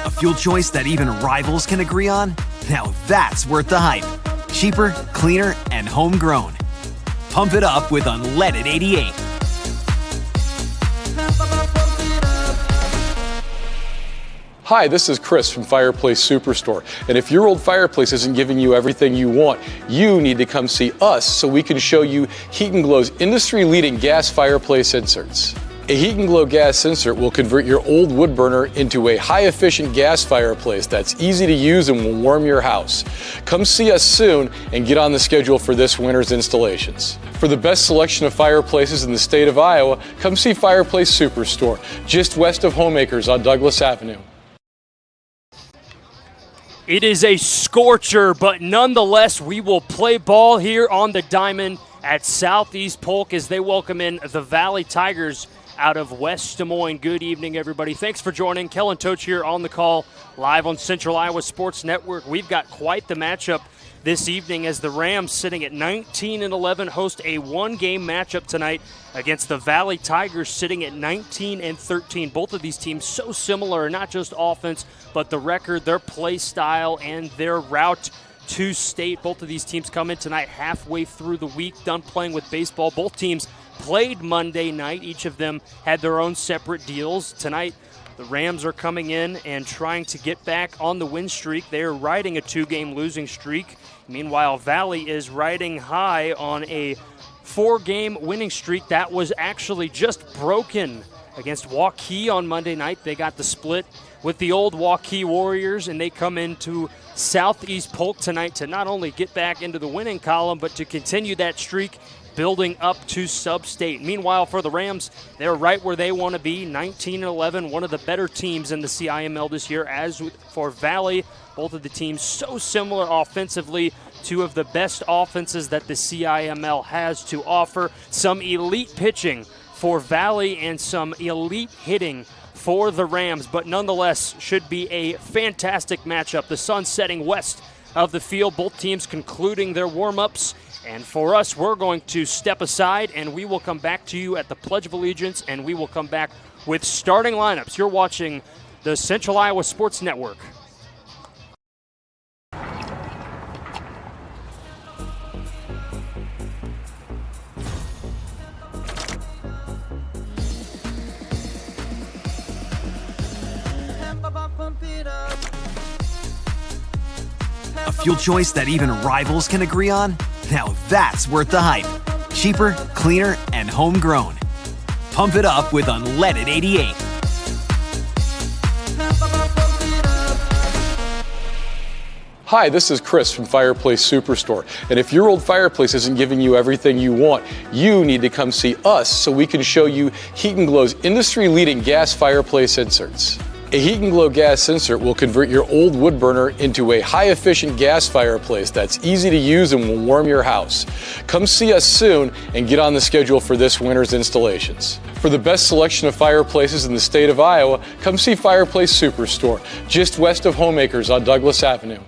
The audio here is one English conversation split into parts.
A fuel choice that even rivals can agree on? Now that's worth the hype. Cheaper, cleaner, and homegrown. Pump it up with unleaded 88. Hi, this is Chris from Fireplace Superstore, and if your old fireplace isn't giving you everything you want, you need to come see us so we can show you Heat & Glow's industry-leading gas fireplace inserts. A Heat & Glow gas insert will convert your old wood burner into a high-efficient gas fireplace that's easy to use and will warm your house. Come see us soon and get on the schedule for this winter's installations. For the best selection of fireplaces in the state of Iowa, come see Fireplace Superstore, just west of Homeacres on Douglas Avenue. It is a scorcher, but nonetheless, we will play ball here on the diamond at Southeast Polk as they welcome in the Valley Tigers out of West Des Moines. Good evening, everybody. Thanks for joining. Kellen Toach here on the call, live on Central Iowa Sports Network. We've got quite the matchup this evening as the Rams, sitting at 19-11, host a one-game matchup tonight against the Valley Tigers, sitting at 19-13. Both of these teams so similar, not just offense, but the record, their play style, and their route to state. Both of these teams come in tonight halfway through the week, done playing with baseball. Both teams played Monday night. Each of them had their own separate deals. Tonight, the Rams are coming in and trying to get back on the win streak. They are riding a two-game losing streak. Meanwhile, Valley is riding high on a four-game winning streak that was actually just broken against Waukee on Monday night. They got the split with the old Waukee Warriors, and they come into Southeast Polk tonight to not only get back into the winning column, but to continue that streak, building up to sub-state. Meanwhile, for the Rams, they're right where they want to be, 19-11, one of the better teams in the CIML this year. As for Valley, both of the teams so similar offensively, two of the best offenses that the CIML has to offer. Some elite pitching for Valley and some elite hitting for the Rams, but nonetheless should be a fantastic matchup. The sun setting west of the field, both teams concluding their warm-ups. And for us, we're going to step aside, and we will come back to you at the Pledge of Allegiance, and we will come back with starting lineups. You're watching the Central Iowa Sports Network. A fuel choice that even rivals can agree on? Now that's worth the hype. Cheaper, cleaner, and homegrown. Pump it up with unleaded 88. Hi, this is Chris from Fireplace Superstore, and if your old fireplace isn't giving you everything you want, you need to come see us so we can show you Heat & Glow's industry-leading gas fireplace inserts. A Heat & Glow gas insert will convert your old wood burner into a high-efficient gas fireplace that's easy to use and will warm your house. Come see us soon and get on the schedule for this winter's installations. For the best selection of fireplaces in the state of Iowa, come see Fireplace Superstore, just west of Homeacres on Douglas Avenue.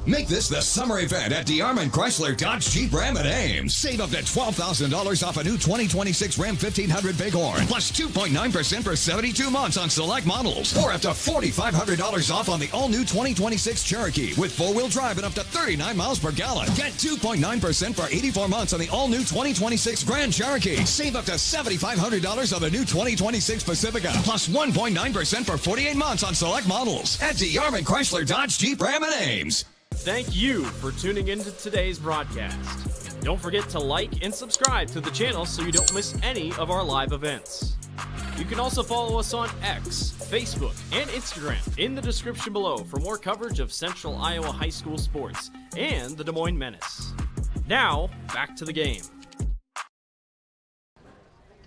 Make this the summer event at DeArmond Chrysler Dodge Jeep Ram at Ames. Save up to $12,000 off a new 2026 Ram 1500 Bighorn, plus 2.9% for 72 months on select models, or up to $4,500 off on the all-new 2026 Cherokee with four-wheel drive and up to 39 miles per gallon. Get 2.9% for 84 months on the all-new 2026 Grand Cherokee. Save up to $7,500 on the new 2026 Pacifica, plus 1.9% for 48 months on select models at DeArmond Chrysler Dodge Jeep Ram at Ames. Thank you for tuning into today's broadcast. Don't forget to like and subscribe to the channel so you don't miss any of our live events. You can also follow us on X, Facebook, and Instagram in the description below for more coverage of Central Iowa high school sports and the Des Moines Menace. Now, back to the game.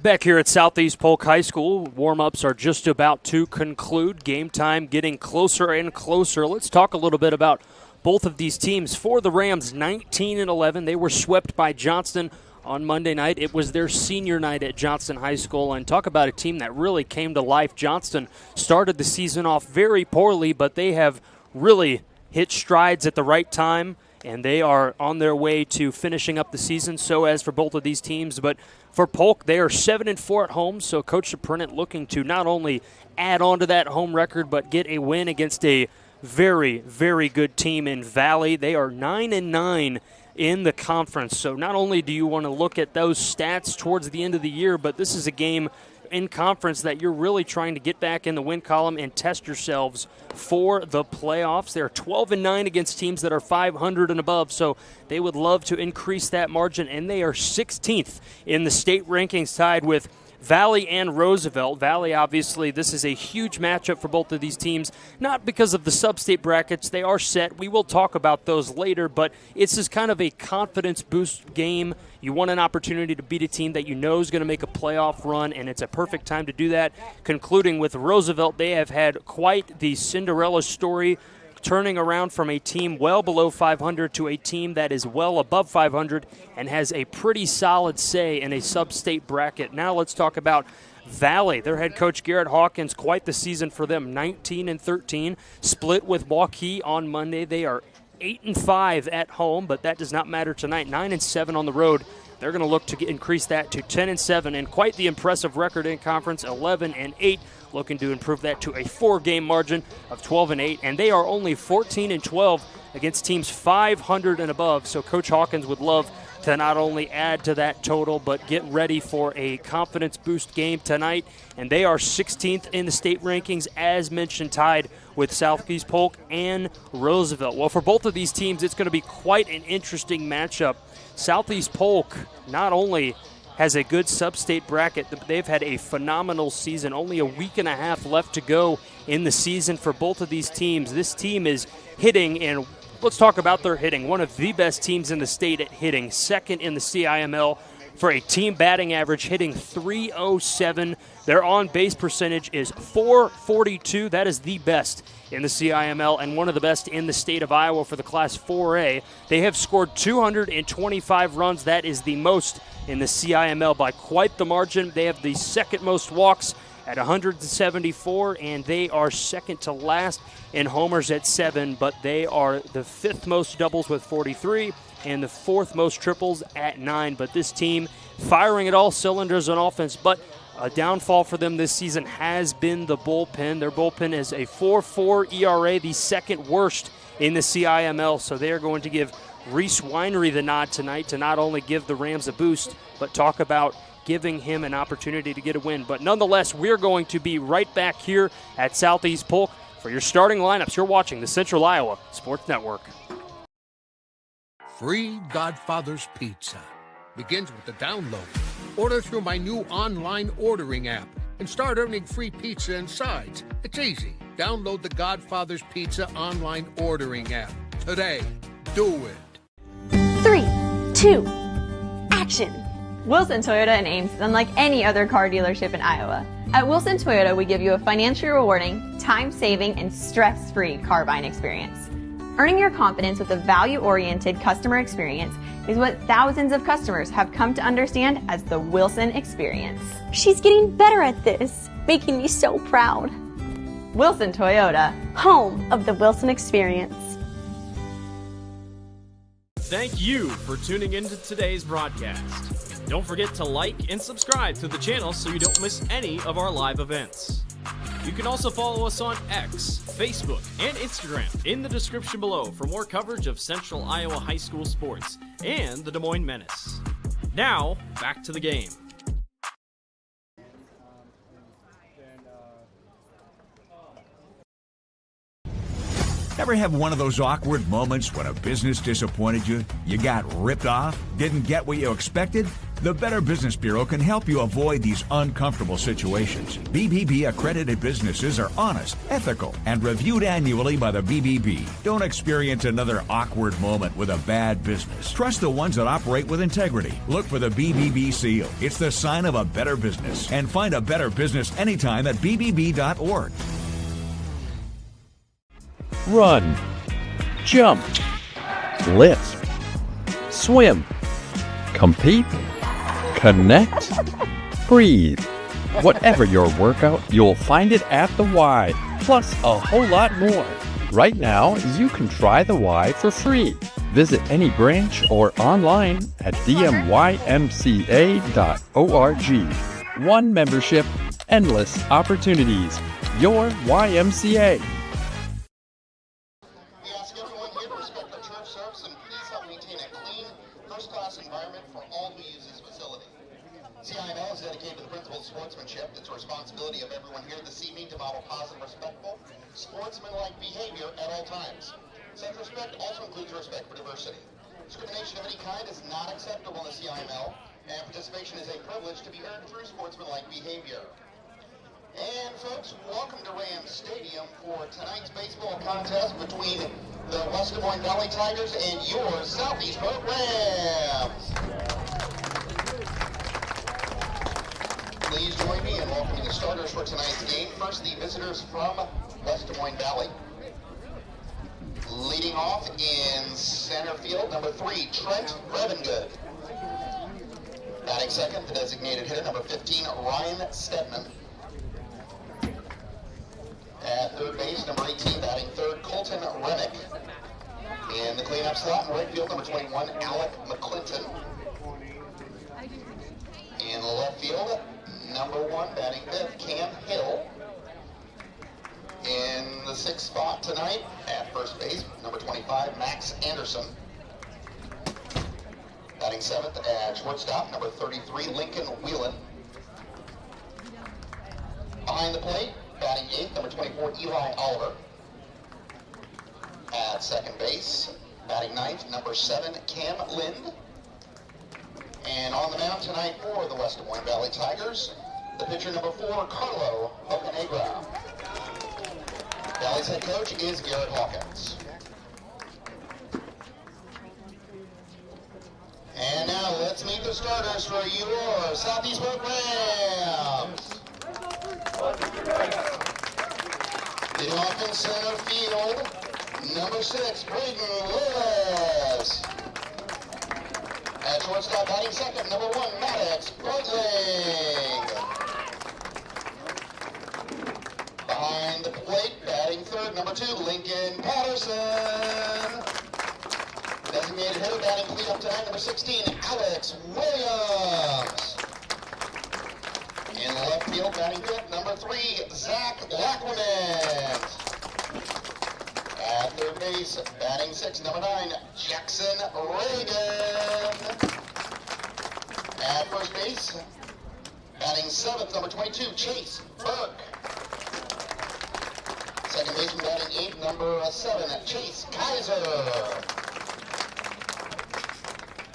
Back here at Southeast Polk High School, warm-ups are just about to conclude. Game time getting closer and closer. Let's talk a little bit about both of these teams. For the Rams, 19-11. They were swept by Johnston on Monday night. It was their senior night at Johnston High School. And talk about a team that really came to life. Johnston started the season off very poorly, but they have really hit strides at the right time, and they are on their way to finishing up the season. So as for both of these teams, but for Polk, they are 7-4 at home. So Coach Suprinent looking to not only add on to that home record, but get a win against a very, very good team in Valley. They are 9-9 in the conference. So not only do you want to look at those stats towards the end of the year, but this is a game in conference that you're really trying to get back in the win column and test yourselves for the playoffs. They're 12-9 against teams that are 500 and above, so they would love to increase that margin, and they are 16th in the state rankings, tied with Valley and Roosevelt. Valley, obviously, this is a huge matchup for both of these teams, not because of the sub-state brackets. They are set. We will talk about those later, but it's just kind of a confidence boost game. You want an opportunity to beat a team that you know is going to make a playoff run, and it's a perfect time to do that. Concluding with Roosevelt, they have had quite the Cinderella story, turning around from a team well below 500 to a team that is well above 500 and has a pretty solid say in a sub-state bracket. Now let's talk about Valley. Their head coach, Garrett Hawkins, quite the season for them, 19-13, split with Waukee on Monday. They are 8-5 at home, but that does not matter tonight. 9-7 on the road. They're going to look to increase that to 10-7, and quite the impressive record in conference, 11-8, looking to improve that to a 4-game margin of 12-8, and they are only 14-12 against teams 500 and above. So Coach Hawkins would love to not only add to that total, but get ready for a confidence boost game tonight. And they are 16th in the state rankings, as mentioned, tied with Southeast Polk and Roosevelt. Well, for both of these teams, it's going to be quite an interesting matchup. Southeast Polk not only has a good sub-state bracket, they've had a phenomenal season. Only a week and a half left to go in the season for both of these teams. This team is hitting, and let's talk about their hitting. One of the best teams in the state at hitting, second in the CIML for a team batting average, hitting .307. Their on-base percentage is .442. That is the best in the CIML and one of the best in the state of Iowa for the Class 4A. They have scored 225 runs. That is the most in the CIML by quite the margin. They have the second most walks at 174, and they are second to last in homers at 7, but they are the fifth most doubles with 43 and the fourth most triples at 9. But this team firing at all cylinders on offense, but a downfall for them this season has been the bullpen. Their bullpen is a 4.4 ERA, the second worst in the CIML, so they are going to give Reese Winery the nod tonight to not only give the Rams a boost, but talk about giving him an opportunity to get a win. But nonetheless, we're going to be right back here at Southeast Polk for your starting lineups. You're watching the Central Iowa Sports Network. Free Godfather's Pizza begins with the download. Order through my new online ordering app and start earning free pizza and sides. It's easy. Download the Godfather's Pizza online ordering app today. Do it. 3, 2, action. Wilson Toyota in Ames is unlike any other car dealership in Iowa. At Wilson Toyota, we give you a financially rewarding, time-saving, and stress-free car buying experience. Earning your confidence with a value-oriented customer experience is what thousands of customers have come to understand as the Wilson experience. She's getting better at this, making me so proud. Wilson Toyota, home of the Wilson experience. Thank you for tuning into today's broadcast. Don't forget to like and subscribe to the channel so you don't miss any of our live events. You can also follow us on X, Facebook, and Instagram in the description below for more coverage of Central Iowa high school sports and the Des Moines Menace. Now, back to the game. Ever have one of those awkward moments when a business disappointed you? You got ripped off? Didn't get what you expected? The Better Business Bureau can help you avoid these uncomfortable situations. BBB accredited businesses are honest, ethical, and reviewed annually by the BBB. Don't experience another awkward moment with a bad business. Trust the ones that operate with integrity. Look for the BBB seal. It's the sign of a better business. And find a better business anytime at bbb.org. Run, jump, lift, swim, compete, connect, breathe. Whatever your workout, you'll find it at the Y, plus a whole lot more. Right now, you can try the Y for free. Visit any branch or online at dmymca.org. One membership, endless opportunities. Your YMCA. CIML is dedicated to the principle of sportsmanship. The sportsmanlike behavior at all times. Such respect also includes respect for diversity. Discrimination of any kind is not acceptable in the CIML, and participation is a privilege to be earned through sportsmanlike behavior. And folks, welcome to Rams Stadium for tonight's baseball contest between the West Des Moines Valley Tigers and your Southeast Polk Rams. Please join me in welcoming the starters for tonight's game. First, the visitors from West Des Moines Valley. Leading off in center field, number 3, Trent Revengood. Batting second, the designated hitter, number 15, Ryan Stedman. At third base, number 18, batting third, Colton Remick. In the cleanup slot in right field, number 21, Alec McClinton. In left field, number 1, batting fifth, Cam Hill. In the sixth spot tonight, at first base, number 25, Max Anderson. Batting seventh at shortstop, number 33, Lincoln Whelan. Behind the plate, batting eighth, number 24, Eli Oliver. At second base, batting ninth, number 7, Cam Lind. And on the mound tonight for the West Des Moines Valley Tigers, the pitcher number 4, Carlo Bocanegra. Valley's head coach is Garrett Hawkins. And now let's meet the starters for your Southeast Polk Rams. Leading off in center field, number 6, Braden Lewis. At shortstop, batting second, number 1, Maddox Breitling. Behind the plate, batting third, number 2, Lincoln Patterson. Designated hitter, batting cleanup tonight, number 16, Alex Williams. In left field, batting fifth, number 3, Zach Lackerman. At third base, batting sixth, number 9, Jackson Reagan. At first base, batting seventh, number 22, Chase Burke. Second baseman, batting eighth, number 7, Chase Kaiser.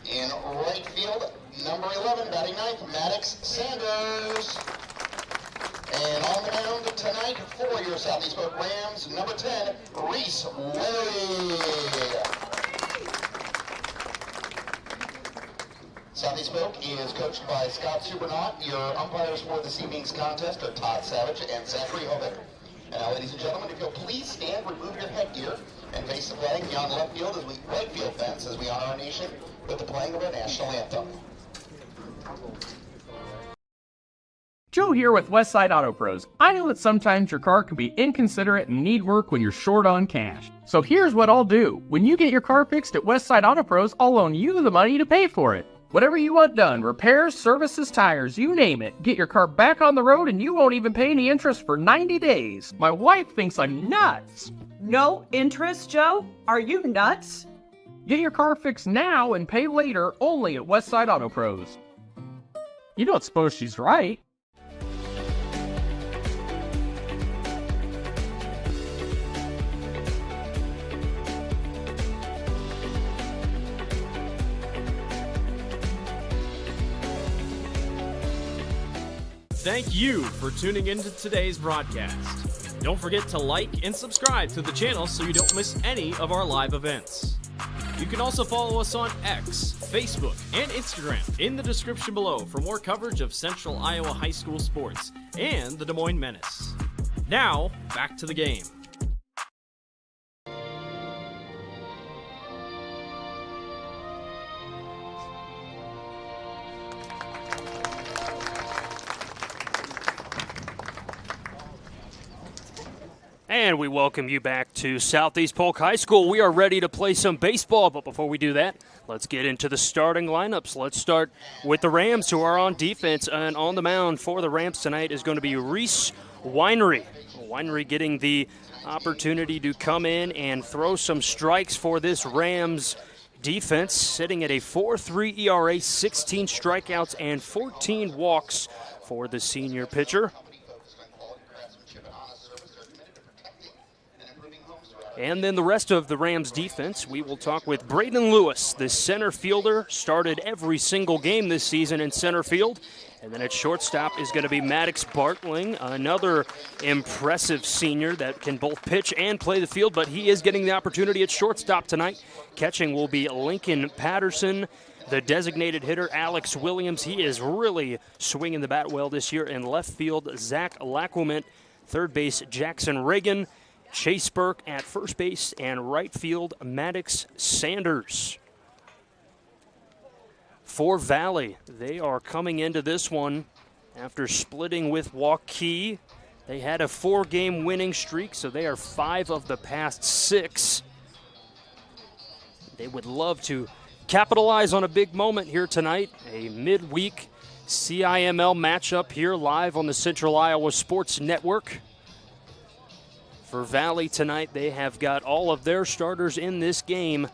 In right field, number 11, batting ninth, Maddox Sanders. And on the mound tonight for your Southeast Polk Rams, number 10, Reese Whaley. Southeast Polk is coached by Scott Supernaut. Your umpires for this evening's contest are Todd Savage and Zachary Hovick. And now, ladies and gentlemen, if you'll please stand, remove your headgear, and face the flag beyond left field right field fence as we honor our nation with the playing of our national anthem. Joe here with Westside Auto Pros. I know that sometimes your car can be inconsiderate and need work when you're short on cash. So here's what I'll do. When you get your car fixed at Westside Auto Pros, I'll loan you the money to pay for it. Whatever you want done, repairs, services, tires, you name it. Get your car back on the road and you won't even pay any interest for 90 days. My wife thinks I'm nuts. No interest, Joe? Are you nuts? Get your car fixed now and pay later only at Westside Auto Pros. You don't suppose she's right? Thank you for tuning into today's broadcast. Don't forget to like and subscribe to the channel so you don't miss any of our live events. You can also follow us on X, Facebook, and Instagram in the description below for more coverage of Central Iowa high school sports and the Des Moines Menace. Now, back to the game. And we welcome you back to Southeast Polk High School. We are ready to play some baseball, but before we do that, let's get into the starting lineups. Let's start with the Rams, who are on defense, and on the mound for the Rams tonight is going to be Reese Winery. Winery getting the opportunity to come in and throw some strikes for this Rams defense, sitting at a 4.3 ERA, 16 strikeouts, and 14 walks for the senior pitcher. And then the rest of the Rams defense, we will talk with Braden Lewis, the center fielder, started every single game this season in center field. And then at shortstop is going to be Maddox Bartling, another impressive senior that can both pitch and play the field, but he is getting the opportunity at shortstop tonight. Catching will be Lincoln Patterson. The designated hitter, Alex Williams, he is really swinging the bat well this year. In left field, Zach Lacquement. Third base, Jackson Reagan. Chase Burke at first base, and right field, Maddox Sanders. For Valley, they are coming into this one after splitting with Waukee. They had a 4-game winning streak, so they are 5 of the past 6. They would love to capitalize on a big moment here tonight, a midweek CIML matchup here live on the Central Iowa Sports Network. For Valley tonight, they have got all of their starters in this game.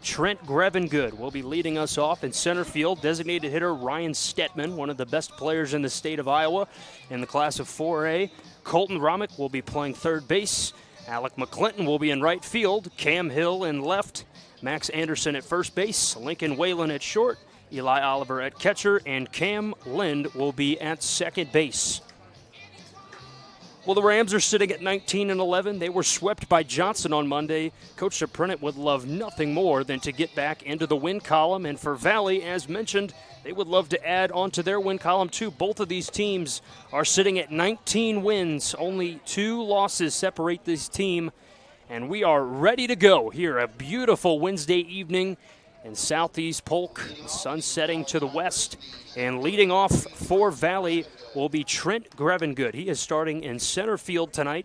Trent Grevengood will be leading us off in center field. Designated hitter Ryan Stetman, one of the best players in the state of Iowa in the class of 4A. Colton Romick will be playing third base. Alec McClinton will be in right field. Cam Hill in left. Max Anderson at first base. Lincoln Whalen at short. Eli Oliver at catcher. And Cam Lind will be at second base. Well, the Rams are sitting at 19-11. They were swept by Johnson on Monday. Coach Suprenant would love nothing more than to get back into the win column. And for Valley, as mentioned, they would love to add on to their win column too. Both of these teams are sitting at 19 wins. Only 2 losses separate this team. And we are ready to go here. A beautiful Wednesday evening in southeast Polk. Sun setting to the west. And leading off for Valley will be Trent Grevengood. He is starting in center field tonight.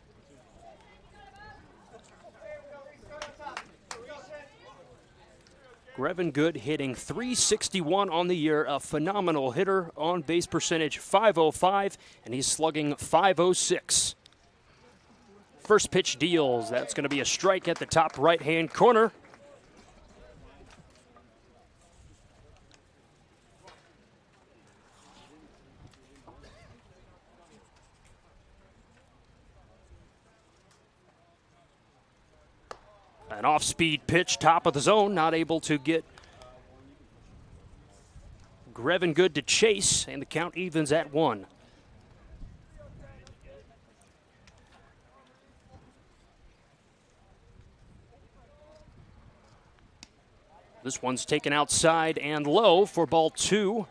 Grevengood hitting .361 on the year, a phenomenal hitter. On base percentage .505, and he's slugging .506. First pitch deals. That's going to be a strike at the top right-hand corner. An off-speed pitch, top of the zone, not able to get Grevengood to chase, and the count evens at 1. This one's taken outside and low for ball 2.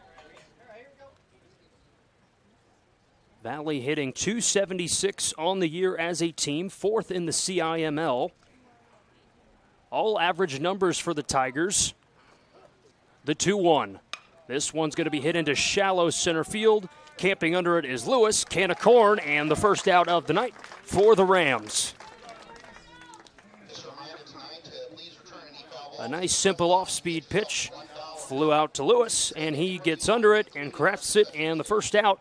Valley hitting .276 on the year as a team, 4th in the CIML. All average numbers for the Tigers. The 2-1. This one's going to be hit into shallow center field. Camping under it is Lewis, can of corn, and the first out of the night for the Rams. A nice simple off-speed pitch. Flew out to Lewis, and he gets under it and crafts it, and the first out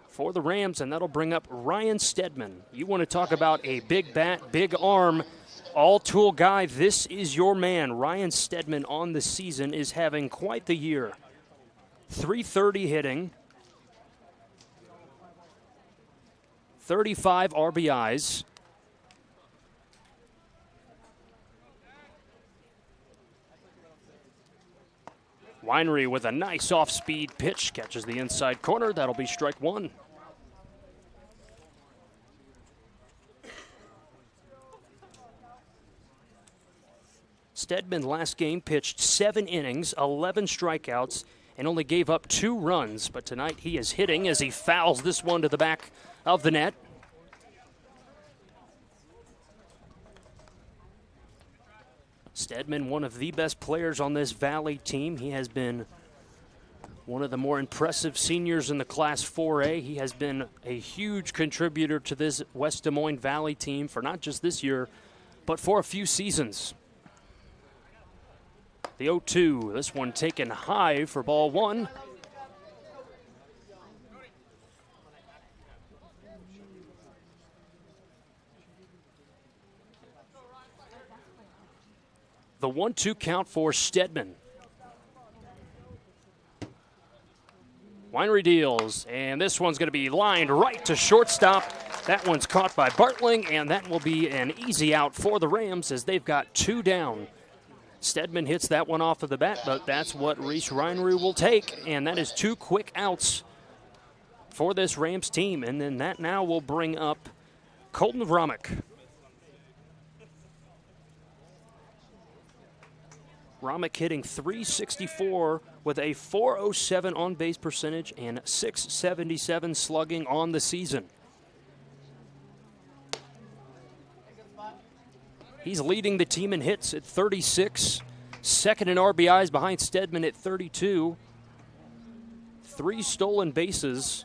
for the Rams, and that'll bring up Ryan Stedman. You want to talk about a big bat, big arm, all-tool guy. This is your man. Ryan Stedman on the season is having quite the year. .330 hitting, 35 RBIs. Winery with a nice off-speed pitch, catches the inside corner. That'll be strike 1. Stedman last game pitched 7 innings, 11 strikeouts, and only gave up 2 runs. But tonight he is hitting as he fouls this one to the back of the net. Stedman, one of the best players on this Valley team. He has been one of the more impressive seniors in the Class 4A. He has been a huge contributor to this West Des Moines Valley team for not just this year, but for a few seasons. The 0-2, this one taken high for ball 1. The 1-2 count for Stedman. Winery deals, and this one's going to be lined right to shortstop. That one's caught by Bartling, and that will be an easy out for the Rams as they've got 2 down. Stedman hits that one off of the bat, but that's what Reese Reinery will take, and that is 2 quick outs for this Rams team. And then that now will bring up Colton Vromick. Vromick hitting .364 with a .407 on-base percentage and .677 slugging on the season. He's leading the team in hits at 36, second in RBIs behind Stedman at 32, 3 stolen bases,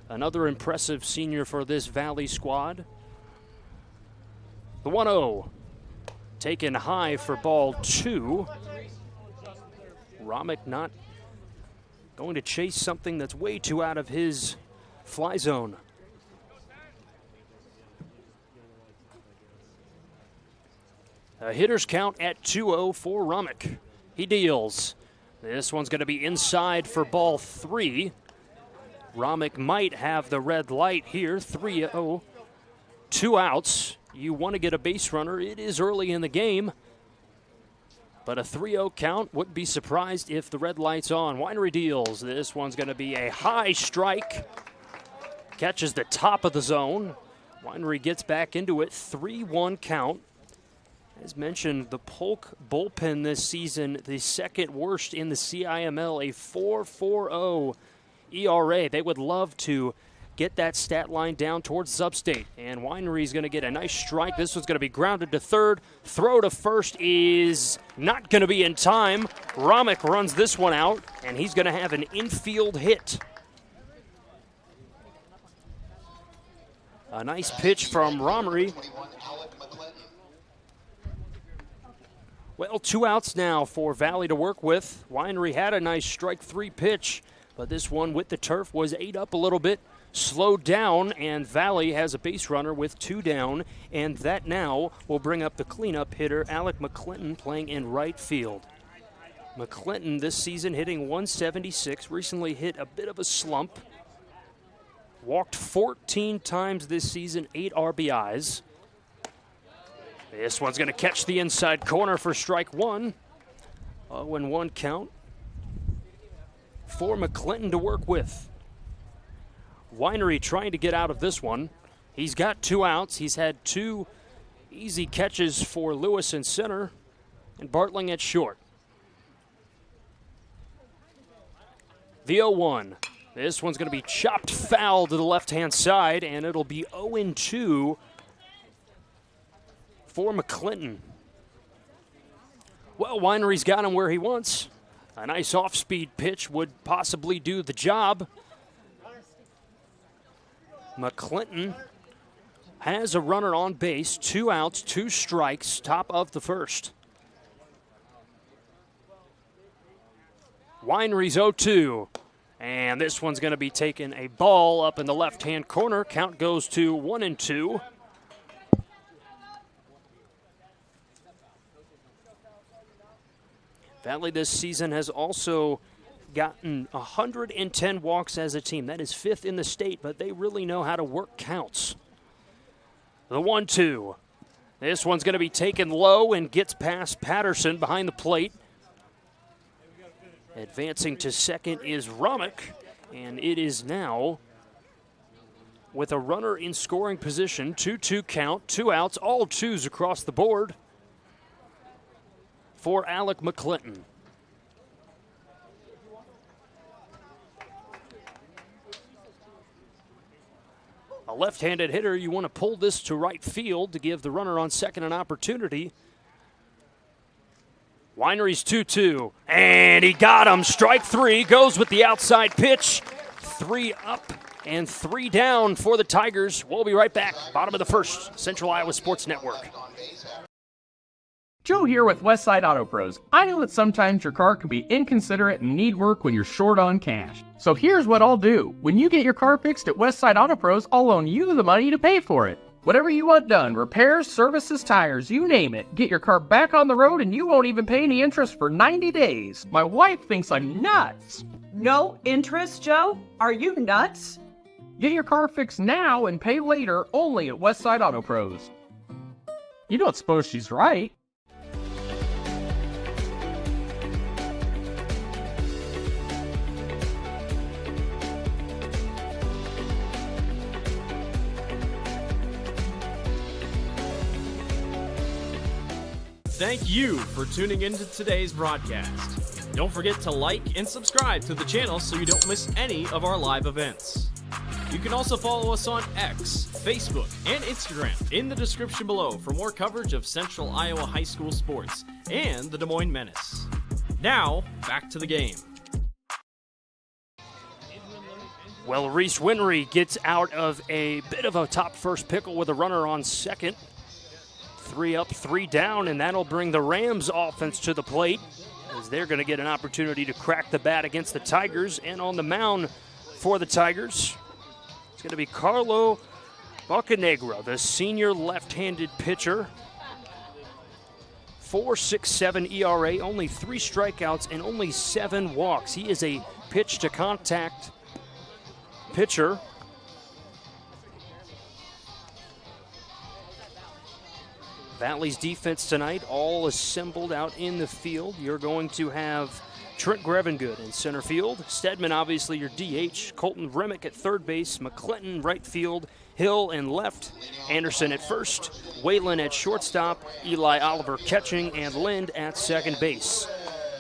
another impressive senior for this Valley squad. The 1-0 taken high for ball 2. Vromick not going to chase something that's way too out of his fly zone. A hitter's count at 2-0 for Vromick. He deals. This one's going to be inside for ball 3. Vromick might have the red light here. 3-0. 2 outs. You want to get a base runner. It is early in the game. But a 3-0 count, wouldn't be surprised if the red light's on. Winery deals. This one's going to be a high strike. Catches the top of the zone. Winery gets back into it. 3-1 count. As mentioned, the Polk bullpen this season, the second worst in the CIML, a 4.40 ERA. They would love to get that stat line down towards Substate. And Winery's going to get a nice strike. This one's going to be grounded to third. Throw to first is not going to be in time. Vromick runs this one out, and he's going to have an infield hit. A nice pitch from Romery. Well, 2 outs now for Valley to work with. Winery had a nice strike 3 pitch, but this one with the turf was ate up a little bit, slowed down, and Valley has a base runner with 2 down, and that now will bring up the cleanup hitter, Alec McClinton, playing in right field. McClinton this season hitting .176, recently hit a bit of a slump. Walked 14 times this season, 8 RBIs. This one's going to catch the inside corner for strike 1. 0-1 count for McClinton to work with. Winery trying to get out of this one. He's got 2 outs. He's had 2 easy catches for Lewis in center and Bartling at short. The 0-1. This one's going to be chopped foul to the left-hand side, and it'll be 0-2 for McClinton. Well, Winery's got him where he wants. A nice off-speed pitch would possibly do the job. McClinton has a runner on base, 2 outs, 2 strikes, top of the first. Winery's 0-2. And this one's going to be taking a ball up in the left-hand corner. Count goes to 1-2. Valley this season has also gotten 110 walks as a team. That is 5th in the state, but they really know how to work counts. The 1-2. This one's going to be taken low and gets past Patterson behind the plate. Advancing to second is Vromick, and it is now with a runner in scoring position. 2-2 count, 2 outs, all 2s across the board for Alec McClinton. A left-handed hitter, you want to pull this to right field to give the runner on second an opportunity. Winery's 2-2, and he got him. Strike 3, goes with the outside pitch. 3 up and 3 down for the Tigers. We'll be right back. Bottom of the first, Central Iowa Sports Network. Joe here with Westside Auto Pros. I know that sometimes your car can be inconsiderate and need work when you're short on cash. So here's what I'll do. When you get your car fixed at Westside Auto Pros, I'll loan you the money to pay for it. Whatever you want done, repairs, services, tires, you name it. Get your car back on the road and you won't even pay any interest for 90 days. My wife thinks I'm nuts. No interest, Joe? Are you nuts? Get your car fixed now and pay later only at Westside Auto Pros. You don't suppose she's right? Thank you for tuning into today's broadcast. Don't forget to like and subscribe to the channel so you don't miss any of our live events. You can also follow us on X, Facebook, and Instagram in the description below for more coverage of Central Iowa high school sports and the Des Moines Menace. Now, back to the game. Well, Reese Winry gets out of a bit of a top first pickle with a runner on second. 3 up, 3 down, and that'll bring the Rams offense to the plate as they're going to get an opportunity to crack the bat against the Tigers. And on the mound for the Tigers, it's going to be Carlo Bocanegra, the senior left-handed pitcher. 4.67 ERA, only 3 strikeouts and only 7 walks. He is a pitch-to-contact pitcher. Valley's defense tonight all assembled out in the field. You're going to have Trent Grevengood in center field. Stedman, obviously, your DH. Colton Remick at third base. McClinton, right field. Hill in left. Anderson at first. Whalen at shortstop. Eli Oliver catching. And Lind at second base.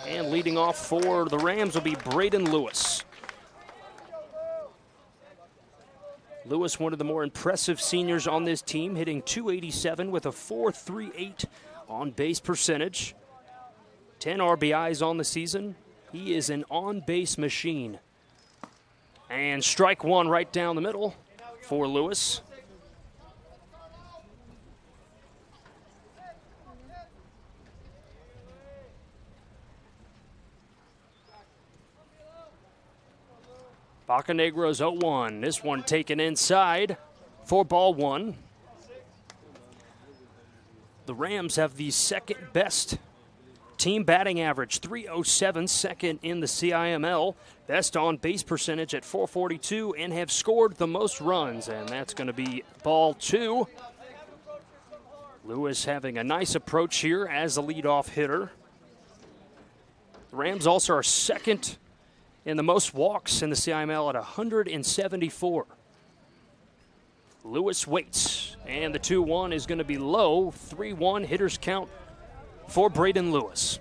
And leading off for the Rams will be Braden Lewis. Lewis, one of the more impressive seniors on this team, hitting .287 with a .438 on-base percentage. 10 RBIs on the season. He is an on-base machine. And strike one right down the middle for Lewis. Bocanegra's 0-1. This one taken inside for ball one. The Rams have the second best team batting average, .307, second in the CIML. Best on base percentage at .442 and have scored the most runs, and that's going to be ball two. Lewis having a nice approach here as a leadoff hitter. The Rams also are second in the most walks in the CIML at 174. Lewis waits, and the 2-1 is going to be low. 3-1 hitters count for Braden Lewis.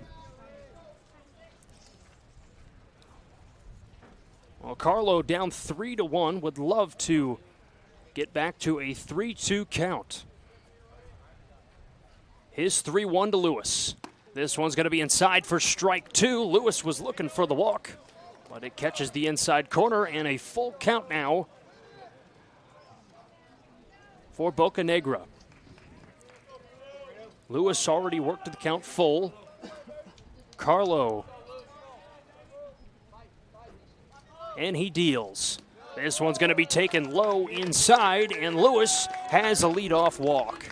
Well, Carlo down 3-1, would love to get back to a 3-2 count. His 3-1 to Lewis. This one's going to be inside for strike two. Lewis was looking for the walk, but it catches the inside corner, and a full count now for Bocanegra. Lewis already worked the count full. Carlo. And he deals. This one's going to be taken low inside, and Lewis has a leadoff walk.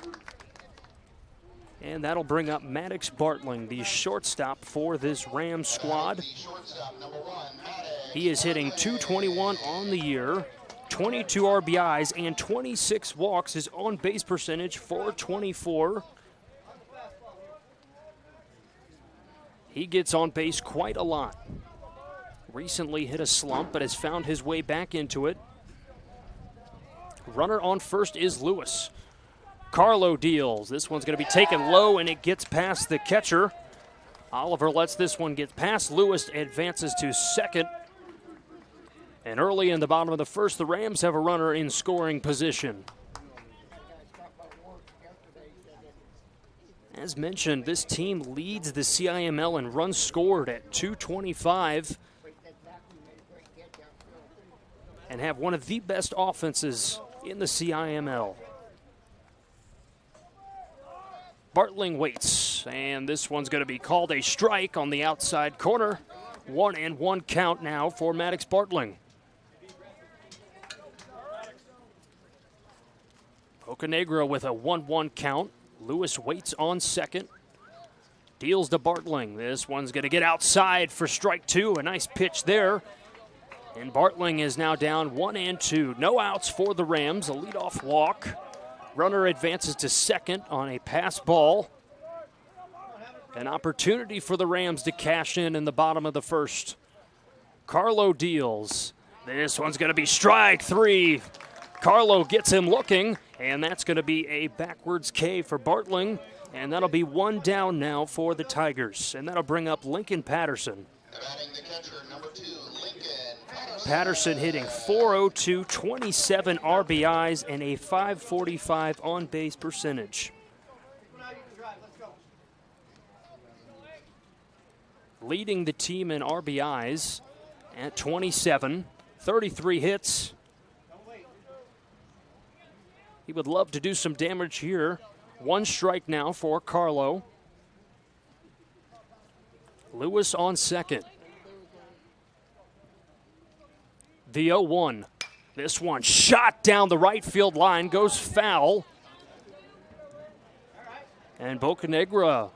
And that'll bring up Maddox Bartling, the shortstop for this Rams squad. He is hitting .221 on the year, 22 RBIs, and 26 walks. His on-base percentage, .424. He gets on base quite a lot. Recently hit a slump, but has found his way back into it. Runner on first is Lewis. Carlo deals. This one's going to be taken low, and it gets past the catcher. Oliver lets this one get past. Lewis advances to second. And early in the bottom of the first, the Rams have a runner in scoring position. As mentioned, this team leads the CIML in runs scored at 225 and have one of the best offenses in the CIML. Bartling waits, and this one's going to be called a strike on the outside corner. 1-1 count now for Maddox Bartling. Bocanegra with a 1-1 count. Lewis waits on second. Deals to Bartling. This one's going to get outside for strike two. A nice pitch there And Bartling is now down 1-2. No outs for the Rams. A leadoff walk. Runner advances to second on a pass ball. An opportunity for the Rams to cash in the bottom of the first. Carlo deals. This one's going to be strike 3. Carlo gets him looking, and that's going to be a backwards K for Bartling. And that'll be 1 down now for the Tigers. And that'll bring up Lincoln Patterson. Patterson hitting .402, 27 RBIs, and a .545 on-base percentage. Leading the team in RBIs at 27, 33 hits. He would love to do some damage here. 1 strike now for Carlo. Lewis on second. The 0-1. This one shot down the right field line, goes foul. And Bocanegra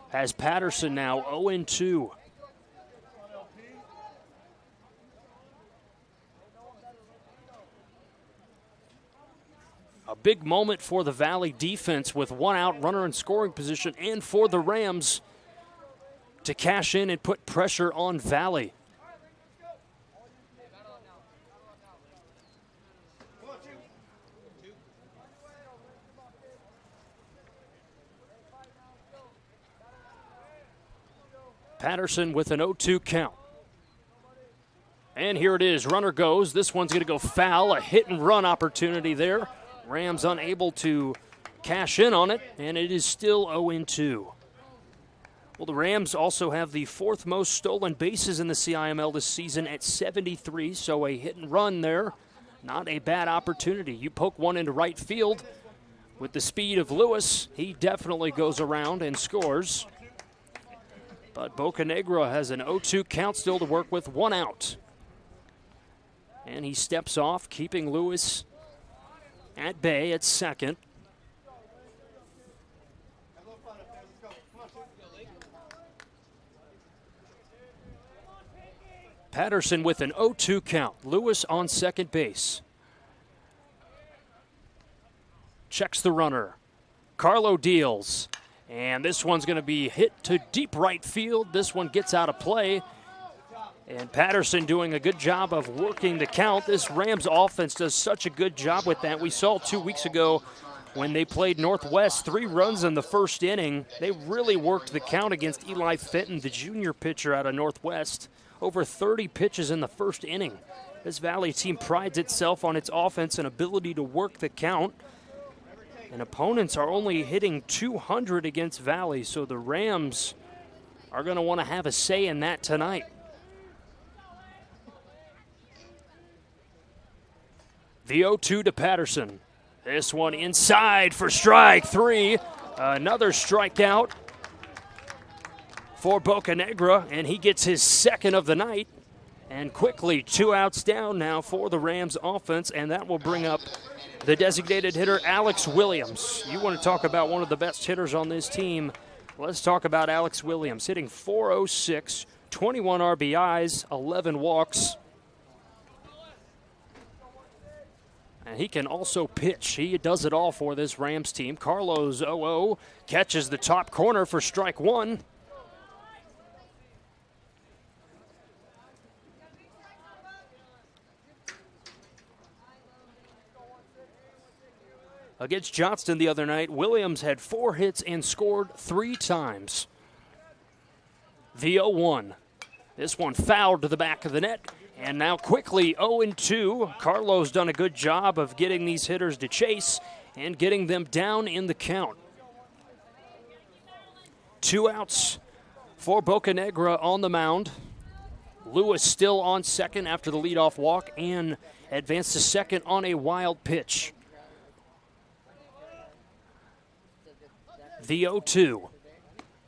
has Patterson now 0-2. A big moment for the Valley defense with 1 out, runner in scoring position, and for the Rams to cash in and put pressure on Valley. Patterson with an 0-2 count. And here it is, runner goes. This one's going to go foul, a hit and run opportunity there. Rams unable to cash in on it, and it is still 0-2. Well, the Rams also have the 4th most stolen bases in the CIML this season at 73, so a hit and run there. Not a bad opportunity. You poke one into right field with the speed of Lewis. He definitely goes around and scores. But Bocanegra has an 0-2 count still to work with, 1 out. And he steps off, keeping Lewis at bay at second. Patterson with an 0-2 count. Lewis on second base. Checks the runner. Carlo deals. And this one's going to be hit to deep right field. This one gets out of play. And Patterson doing a good job of working the count. This Rams offense does such a good job with that. We saw 2 weeks ago when they played Northwest, 3 runs in the first inning. They really worked the count against Eli Fenton, the junior pitcher out of Northwest. Over 30 pitches in the first inning. This Valley team prides itself on its offense and ability to work the count. And opponents are only hitting 200 against Valley, so the Rams are going to want to have a say in that tonight. The 0-2 to Patterson. This one inside for strike 3. Another strikeout for Bocanegra, and he gets his 2nd of the night. And quickly, 2 outs down now for the Rams offense, and that will bring up the designated hitter, Alex Williams. You want to talk about one of the best hitters on this team. Let's talk about Alex Williams, hitting .406, 21 RBIs, 11 walks. And he can also pitch. He does it all for this Rams team. Carlos 0-0 catches the top corner for strike 1. Against Johnston the other night, Williams had 4 hits and scored 3 times. The 0-1. This one fouled to the back of the net. And now quickly 0-2. Carlo's done a good job of getting these hitters to chase and getting them down in the count. 2 outs for Bocanegra on the mound. Lewis still on second after the leadoff walk and advanced to second on a wild pitch. The 0-2.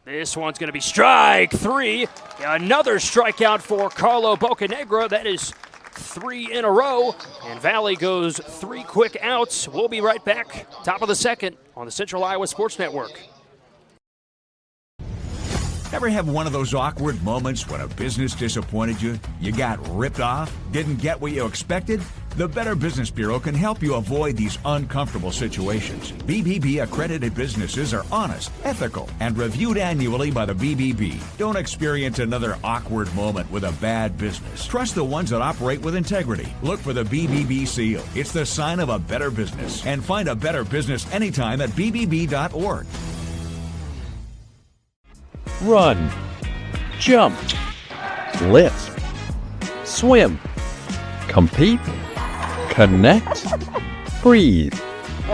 This one's going to be strike 3. Another strikeout for Carlo Bocanegra. That is 3 in a row. And Valley goes 3 quick outs. We'll be right back. Top of the second on the Central Iowa Sports Network. Ever have one of those awkward moments when a business disappointed you? You got ripped off? Didn't get what you expected? The Better Business Bureau can help you avoid these uncomfortable situations. BBB accredited businesses are honest, ethical, and reviewed annually by the BBB. Don't experience another awkward moment with a bad business. Trust the ones that operate with integrity. Look for the BBB seal. It's the sign of a better business. And find a better business anytime at bbb.org. Run, jump, lift, swim, compete, connect, breathe.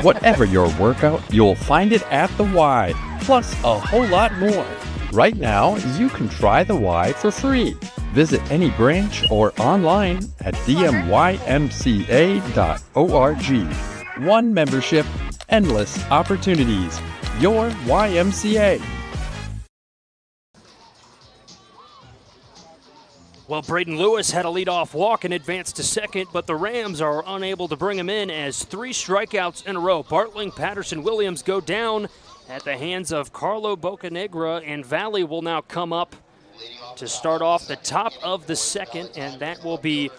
Whatever your workout, you'll find it at the Y, plus a whole lot more. Right now, you can try the Y for free. Visit any branch or online at dmymca.org. One membership, endless opportunities. Your YMCA. Well, Braden Lewis had a leadoff walk and advanced to second, but the Rams are unable to bring him in as 3 strikeouts in a row. Bartling, Patterson, Williams go down at the hands of Carlo Bocanegra, and Valley will now come up to start off the top of the second, and that will be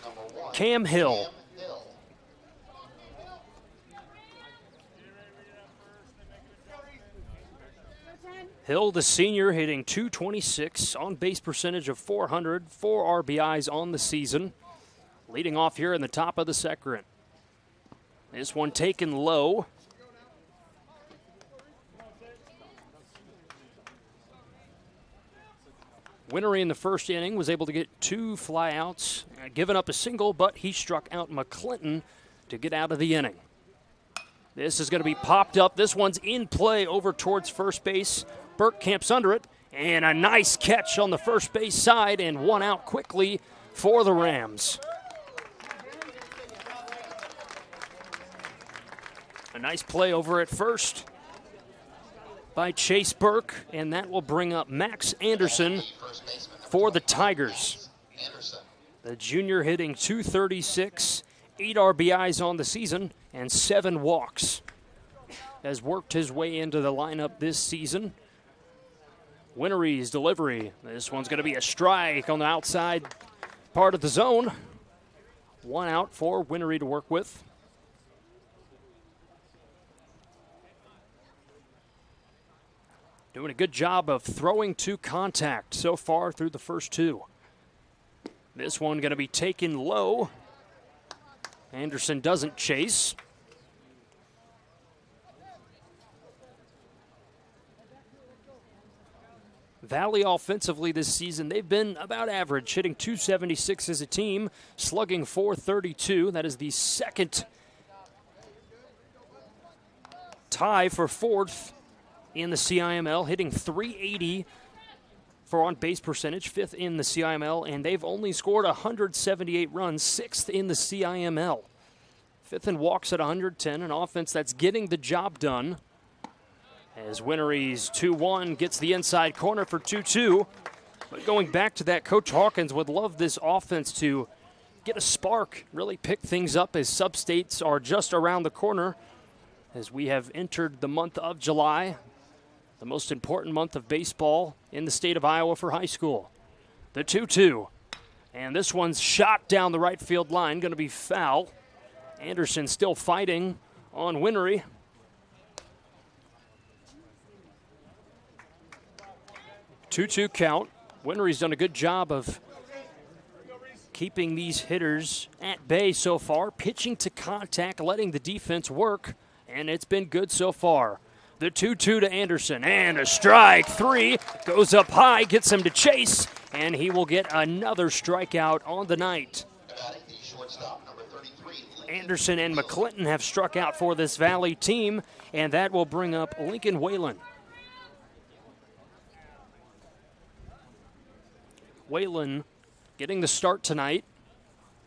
Cam Hill. Hill, the senior, hitting .226, on-base percentage of .400, 4 RBIs on the season. Leading off here in the top of the second. This one taken low. Winnery in the first inning was able to get 2 flyouts, giving up a single, but he struck out McClinton to get out of the inning. This is going to be popped up. This one's in play over towards first base. Burke camps under it, and a nice catch on the first base side, and 1 out quickly for the Rams. A nice play over at first by Chase Burke, and that will bring up Max Anderson for the Tigers. The junior hitting .236, 8 RBIs on the season, and 7 walks. Has worked his way into the lineup this season. Winnery's delivery. This one's going to be a strike on the outside part of the zone. 1 out for Winnery to work with. Doing a good job of throwing to contact so far through the first 2. This one going to be taken low. Anderson doesn't chase. Valley offensively this season, they've been about average, hitting .276 as a team, slugging .432. That is the second tie for 4th in the CIML, hitting .380 for on-base percentage, 5th in the CIML, and they've only scored 178 runs, 6th in the CIML. 5th in walks at 110, an offense that's getting the job done. As Winnery's 2-1 gets the inside corner for 2-2. But going back to that, Coach Hawkins would love this offense to get a spark, really pick things up as sub-states are just around the corner as we have entered the month of July, the most important month of baseball in the state of Iowa for high school. The 2-2. And this one's shot down the right field line, going to be foul. Anderson still fighting on Winnery. 2-2 count. Winnery's done a good job of keeping these hitters at bay so far, pitching to contact, letting the defense work, and it's been good so far. The 2-2 to Anderson, and a strike. 3 goes up high, gets him to chase, and he will get another strikeout on the night. Anderson and McClinton have struck out for this Valley team, and that will bring up Lincoln Whalen. Whalen getting the start tonight.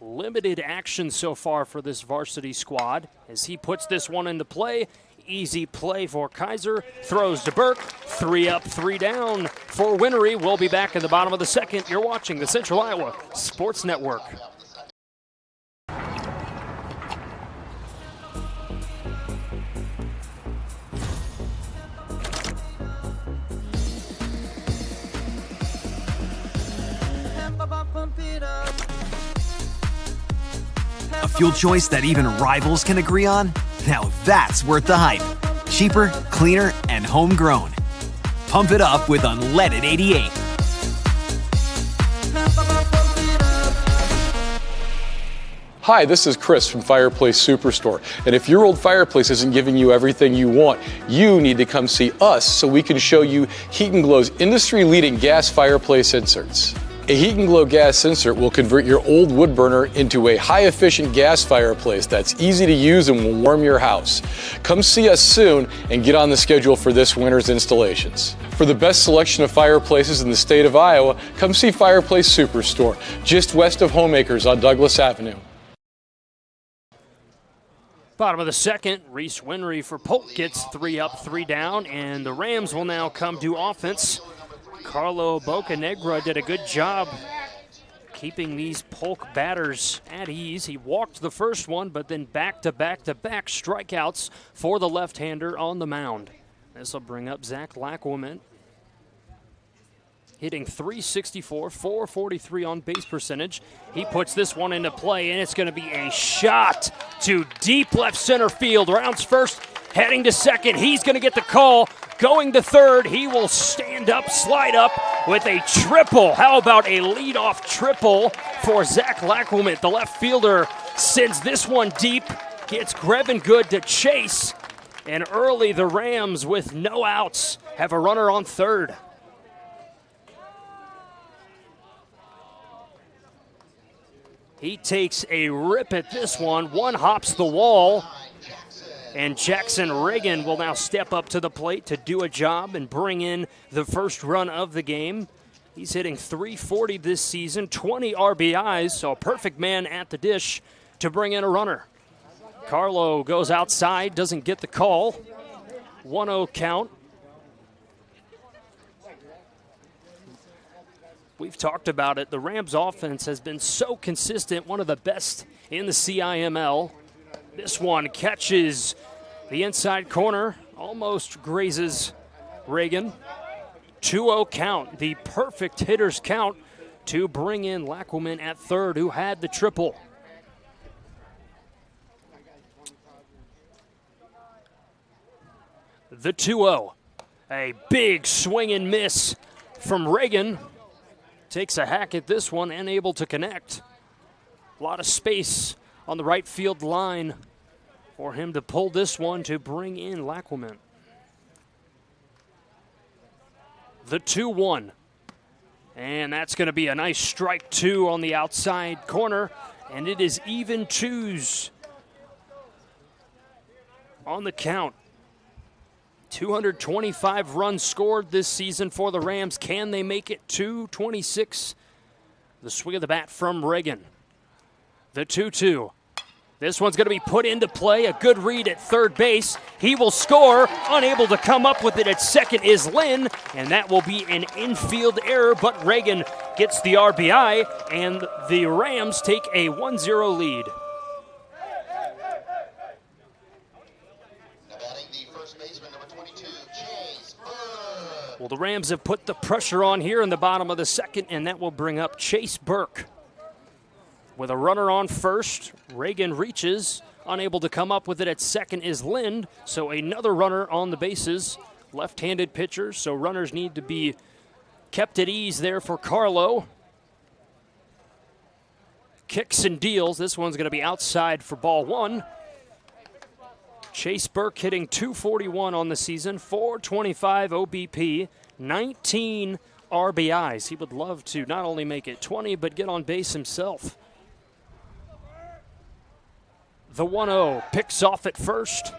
Limited action so far for this varsity squad as he puts this one into play. Easy play for Kaiser. Throws to Burke. 3 up, 3 down for Winnery. We'll be back in the bottom of the second. You're watching the Central Iowa Sports Network. fuel choice that even rivals can agree on? Now that's worth the hype. Cheaper, cleaner, and homegrown. Pump it up with unleaded 88. Hi, this is Chris from Fireplace Superstore. And if your old fireplace isn't giving you everything you want, you need to come see us so we can show you Heat & Glow's industry-leading gas fireplace inserts. A Heat & Glow gas insert will convert your old wood burner into a high-efficient gas fireplace that's easy to use and will warm your house. Come see us soon and get on the schedule for this winter's installations. For the best selection of fireplaces in the state of Iowa, come see Fireplace Superstore, just west of Homeacres on Douglas Avenue. Bottom of the second, Reese Winry for Polk gets 3 up, 3 down, and the Rams will now come to offense. Carlo Bocanegra did a good job keeping these Polk batters at ease. He walked the first one, but then back-to-back-to-back strikeouts for the left-hander on the mound. This will bring up Zach Lackwoman, hitting .364, .443 on base percentage. He puts this one into play, and it's going to be a shot to deep left center field. Rounds first, heading to second. He's going to get the call. Going to third, he will stand up, slide up with a triple. How about a leadoff triple for Zach Lackwoman? The left fielder sends this one deep, gets Grevin Good to chase, and early the Rams, with no outs, have a runner on third. He takes a rip at this one. One hops the wall. And Jackson Reagan will now step up to the plate to do a job and bring in the first run of the game. He's hitting .340 this season, 20 RBIs, so a perfect man at the dish to bring in a runner. Carlo goes outside, doesn't get the call. 1-0 count. We've talked about it. The Rams offense has been so consistent, one of the best in the CIML. This one catches the inside corner, almost grazes Reagan. 2-0 count, the perfect hitter's count to bring in Lackwoman at third, who had the triple. The 2-0, a big swing and miss from Reagan. Takes a hack at this one, unable to connect. A lot of space on the right field line for him to pull this one to bring in Lackwoman. The 2-1. And that's going to be a nice strike two on the outside corner. And it is even twos on the count. 225 runs scored this season for the Rams. Can they make it 226? The swing of the bat from Reagan. The 2-2. This one's going to be put into play. A good read at third base. He will score. Unable to come up with it at second is Lynn, and that will be an infield error, but Reagan gets the RBI, and the Rams take a 1-0 lead. Well, the Rams have put the pressure on here in the bottom of the second, and that will bring up Chase Burke. With a runner on first, Reagan reaches. Unable to come up with it at second is Lind, so another runner on the bases. Left-handed pitcher, so runners need to be kept at ease there for Carlo. Kicks and deals. This one's going to be outside for ball one. Chase Burke hitting .241 on the season, .425 OBP, 19 RBIs. He would love to not only make it 20, but get on base himself. The 1-0 picks off at first.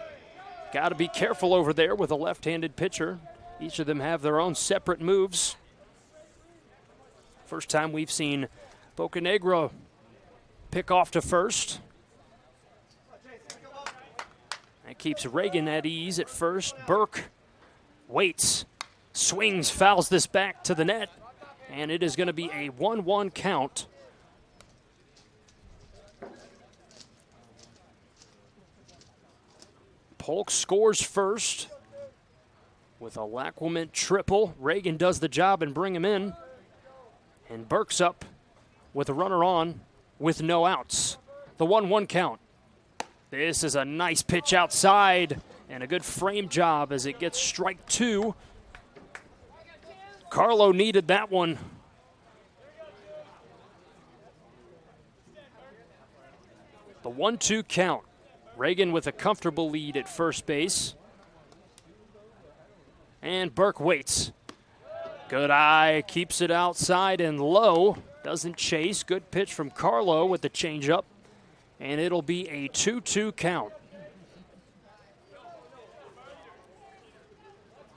Got to be careful over there with a left-handed pitcher. Each of them have their own separate moves. First time we've seen Bocanegra pick off to first. That keeps Reagan at ease at first. Burke waits, swings, fouls this back to the net, and it is going to be a 1-1 count. Polk scores first with a Lackwoman triple. Reagan does the job and bring him in. And Burke's up with a runner on with no outs. The 1-1 count. This is a nice pitch outside and a good frame job as it gets strike 2. Carlo needed that one. The 1-2 count. Reagan with a comfortable lead at first base. And Burke waits. Good eye, keeps it outside and low. Doesn't chase. Good pitch from Carlo with the changeup. And it'll be a 2-2 count.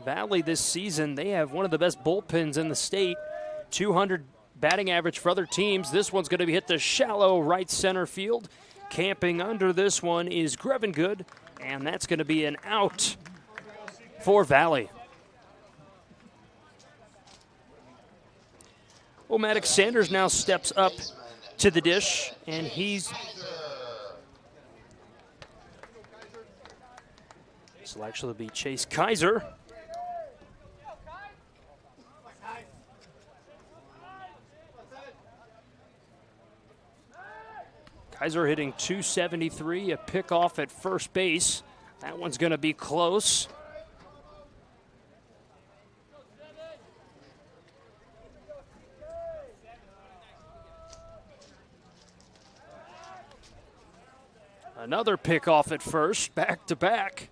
Valley this season, they have one of the best bullpens in the state. 200 batting average for other teams. This one's going to be hit the shallow right center field. Camping under this one is Grevengood, and that's going to be an out for Valley. Well, Maddox Sanders now steps up to the dish, and this will actually be Chase Kaiser. Kaiser hitting .273, a pickoff at first base. That one's going to be close. Another pickoff at first, back to back,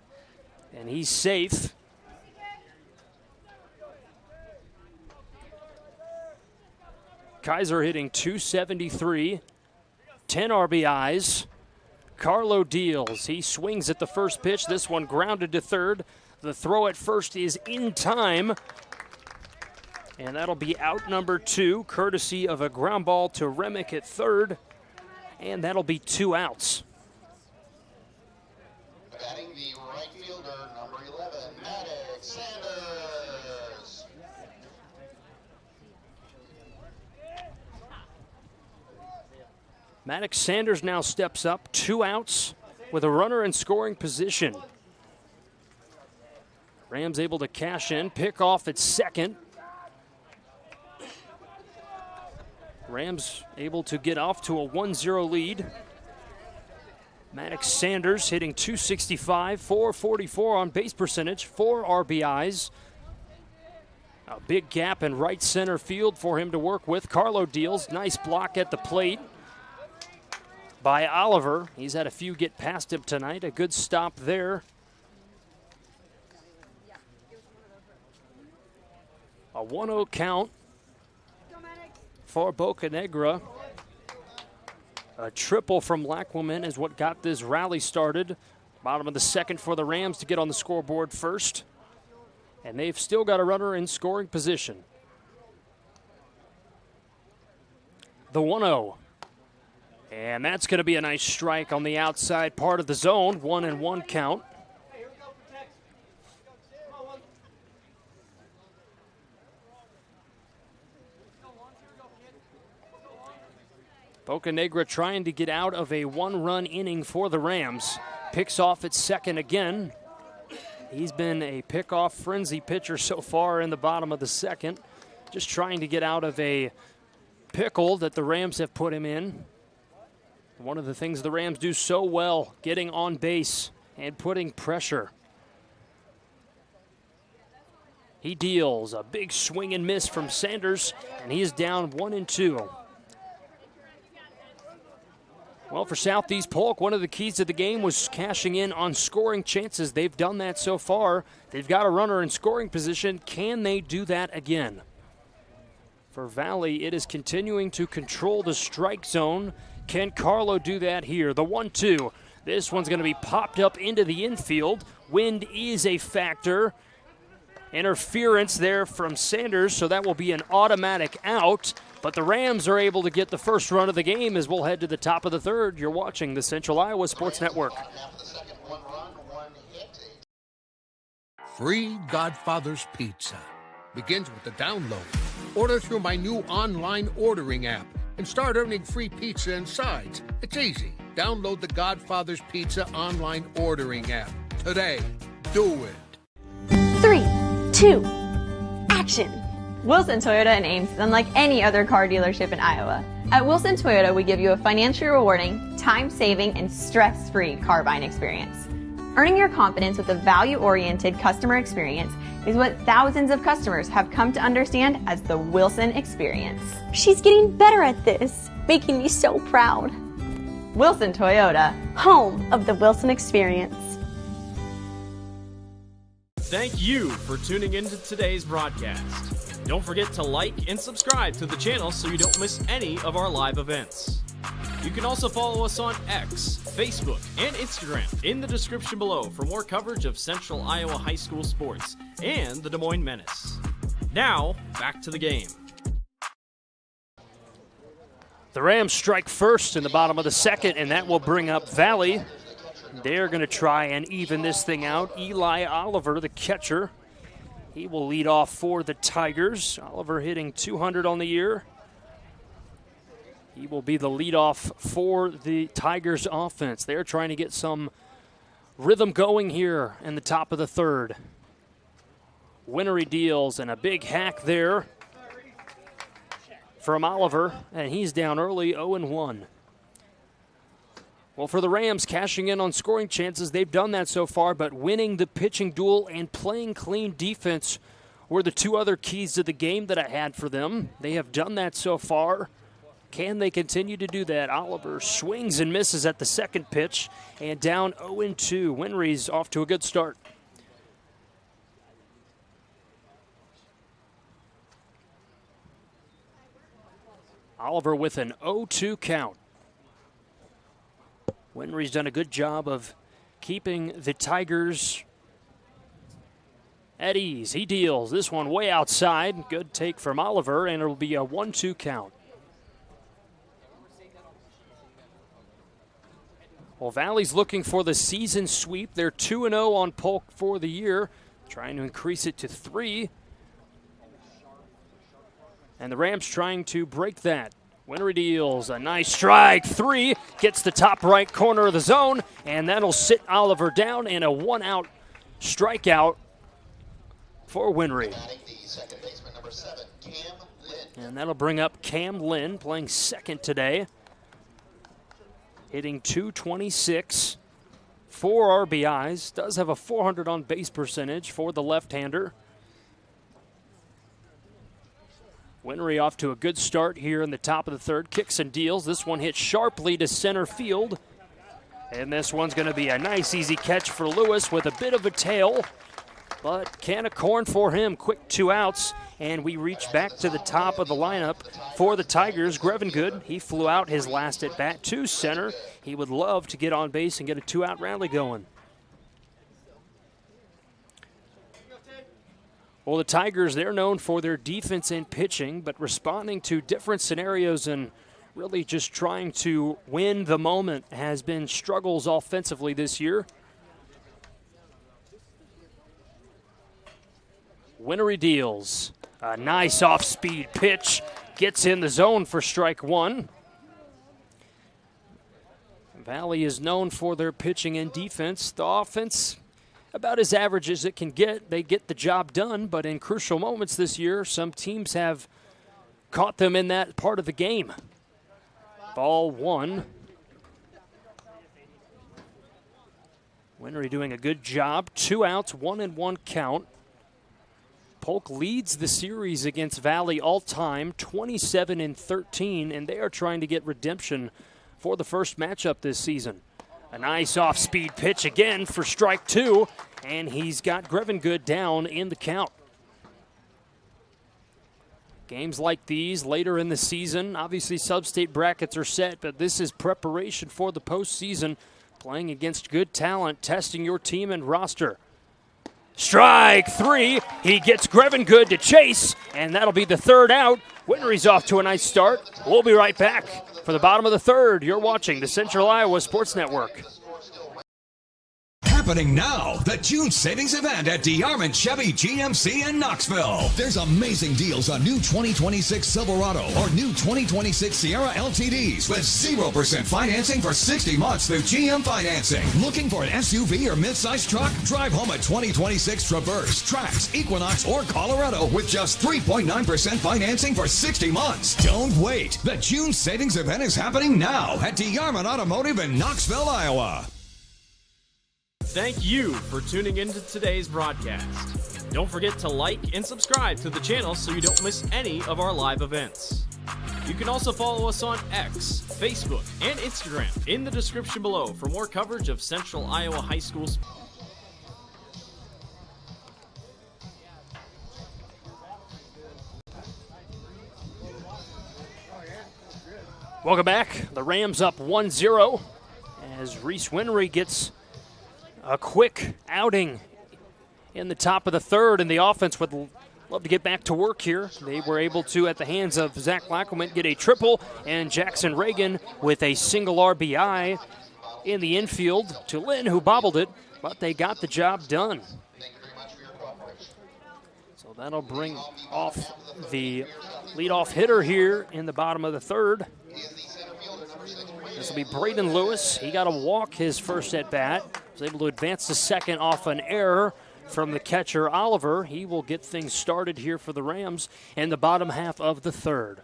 and he's safe. Kaiser hitting .273. 10 RBIs. Carlo deals. He swings at the first pitch. This one grounded to third. The throw at first is in time. And that'll be out number 2, courtesy of a ground ball to Remick at third. And that'll be 2 outs. Batting the right fielder, number 11, Maddox Sanders. Maddox Sanders now steps up, 2 outs with a runner in scoring position. Rams able to cash in, pick off at second. Rams able to get off to a 1-0 lead. Maddox Sanders hitting .265, .444 on base percentage, 4 RBIs. A big gap in right center field for him to work with. Carlo deals, nice block at the plate by Oliver. He's had a few get past him tonight. A good stop there. A 1-0 count for Bocanegra. A triple from Lacquaman is what got this rally started. Bottom of the second for the Rams to get on the scoreboard first. And they've still got a runner in scoring position. The 1-0. And that's going to be a nice strike on the outside part of the zone. 1-1 count. Bocanegra trying to get out of a 1-run inning for the Rams. Picks off at second again. He's been a pickoff frenzy pitcher so far in the bottom of the second. Just trying to get out of a pickle that the Rams have put him in. One of the things the Rams do so well, getting on base and putting pressure. He deals a big swing and miss from Sanders, and he is down 1-2. Well, for Southeast Polk, one of the keys to the game was cashing in on scoring chances. They've done that so far. They've got a runner in scoring position. Can they do that again? For Valley, it is continuing to control the strike zone. Can Carlo do that here? The 1-2. This one's going to be popped up into the infield. Wind is a factor. Interference there from Sanders, so that will be an automatic out. But the Rams are able to get the first run of the game as we'll head to the top of the third. You're watching the Central Iowa Sports Network. Free Godfather's Pizza begins with the download. Order through my new online ordering app and start earning free pizza and sides. It's easy. Download the Godfather's Pizza online ordering app today. Do it. 3, 2, action. Wilson Toyota in Ames is unlike any other car dealership in Iowa. At Wilson Toyota, we give you a financially rewarding, time-saving, and stress-free car buying experience. Earning your confidence with a value-oriented customer experience is what thousands of customers have come to understand as the Wilson experience. She's getting better at this, making me so proud. Wilson Toyota, home of the Wilson experience. Thank you for tuning into today's broadcast. Don't forget to like and subscribe to the channel so you don't miss any of our live events. You can also follow us on X, Facebook, and Instagram in the description below for more coverage of Central Iowa high school sports and the Des Moines Menace. Now, back to the game. The Rams strike first in the bottom of the second, and that will bring up Valley. They're going to try and even this thing out. Eli Oliver, the catcher, he will lead off for the Tigers. Oliver hitting 200 on the year. He will be the leadoff for the Tigers offense. They're trying to get some rhythm going here in the top of the third. Winery deals and a big hack there from Oliver, and he's down early, 0-1. Well, for the Rams, cashing in on scoring chances, they've done that so far, but winning the pitching duel and playing clean defense were the two other keys to the game that I had for them. They have done that so far. Can they continue to do that? Oliver swings and misses at the second pitch, and down 0-2. Winry's off to a good start. Oliver with an 0-2 count. Winry's done a good job of keeping the Tigers at ease. He deals this one way outside. Good take from Oliver, and it'll be a 1-2 count. Well, Valley's looking for the season sweep. They're 2-0 on Polk for the year, trying to increase it to 3. And the Rams trying to break that. Winery deals a nice strike. 3 gets the top right corner of the zone, and that'll sit Oliver down in a 1-out strikeout for Winery. And that'll bring up Cam Lynn, playing second today. Hitting .226, 4 RBIs. Does have a 400 on base percentage for the left-hander. Winery off to a good start here in the top of the third. Kicks and deals. This one hits sharply to center field. And this one's going to be a nice, easy catch for Lewis with a bit of a tail. But can of corn for him. Quick 2 outs. And we reach back to the top of the lineup for the Tigers. Grevengood, he flew out his last at bat to center. He would love to get on base and get a 2-out rally going. Well, the Tigers, they're known for their defense and pitching, but responding to different scenarios and really just trying to win the moment has been struggles offensively this year. Winery deals. A nice off-speed pitch. Gets in the zone for strike 1. Valley is known for their pitching and defense. The offense, about as average as it can get. They get the job done, but in crucial moments this year, some teams have caught them in that part of the game. Ball 1. Winery doing a good job. 2 outs, 1-1 count. Polk leads the series against Valley all-time, 27-13, and they are trying to get redemption for the first matchup this season. A nice off-speed pitch again for strike 2, and he's got Grevengood down in the count. Games like these later in the season, obviously sub-state brackets are set, but this is preparation for the postseason, playing against good talent, testing your team and roster. Strike 3, he gets Grevengood to chase, and that'll be the 3rd out. Winery's off to a nice start. We'll be right back for the bottom of the 3rd. You're watching the Central Iowa Sports Network. happening now. The June savings event at DeArmond Chevy GMC in Knoxville. There's amazing deals on new 2026 Silverado or new 2026 Sierra LTDs with 0% financing for 60 months through GM Financing. Looking for an SUV or midsize truck? Drive home a 2026 Traverse, Trax, Equinox, or Colorado with just 3.9% financing for 60 months. Don't wait. The June savings event is happening now at DeArmond Automotive in Knoxville, Iowa. Thank you for tuning into today's broadcast. Don't forget to like and subscribe to the channel so you don't miss any of our live events. You can also follow us on X, Facebook, and Instagram in the description below for more coverage of Central Iowa High School sports. Welcome back. The Rams up 1-0 as Reese Winry gets a quick outing in the top of the third, and the offense would love to get back to work here. They were able to, at the hands of Zach Lackelman, get a triple, and Jackson Reagan with a single RBI in the infield to Lynn, who bobbled it, but they got the job done. So that'll bring off the leadoff hitter here in the bottom of the third. This will be Braden Lewis. He got a walk his first at bat. Was able to advance to second off an error from the catcher Oliver. He will get things started here for the Rams in the bottom half of the third.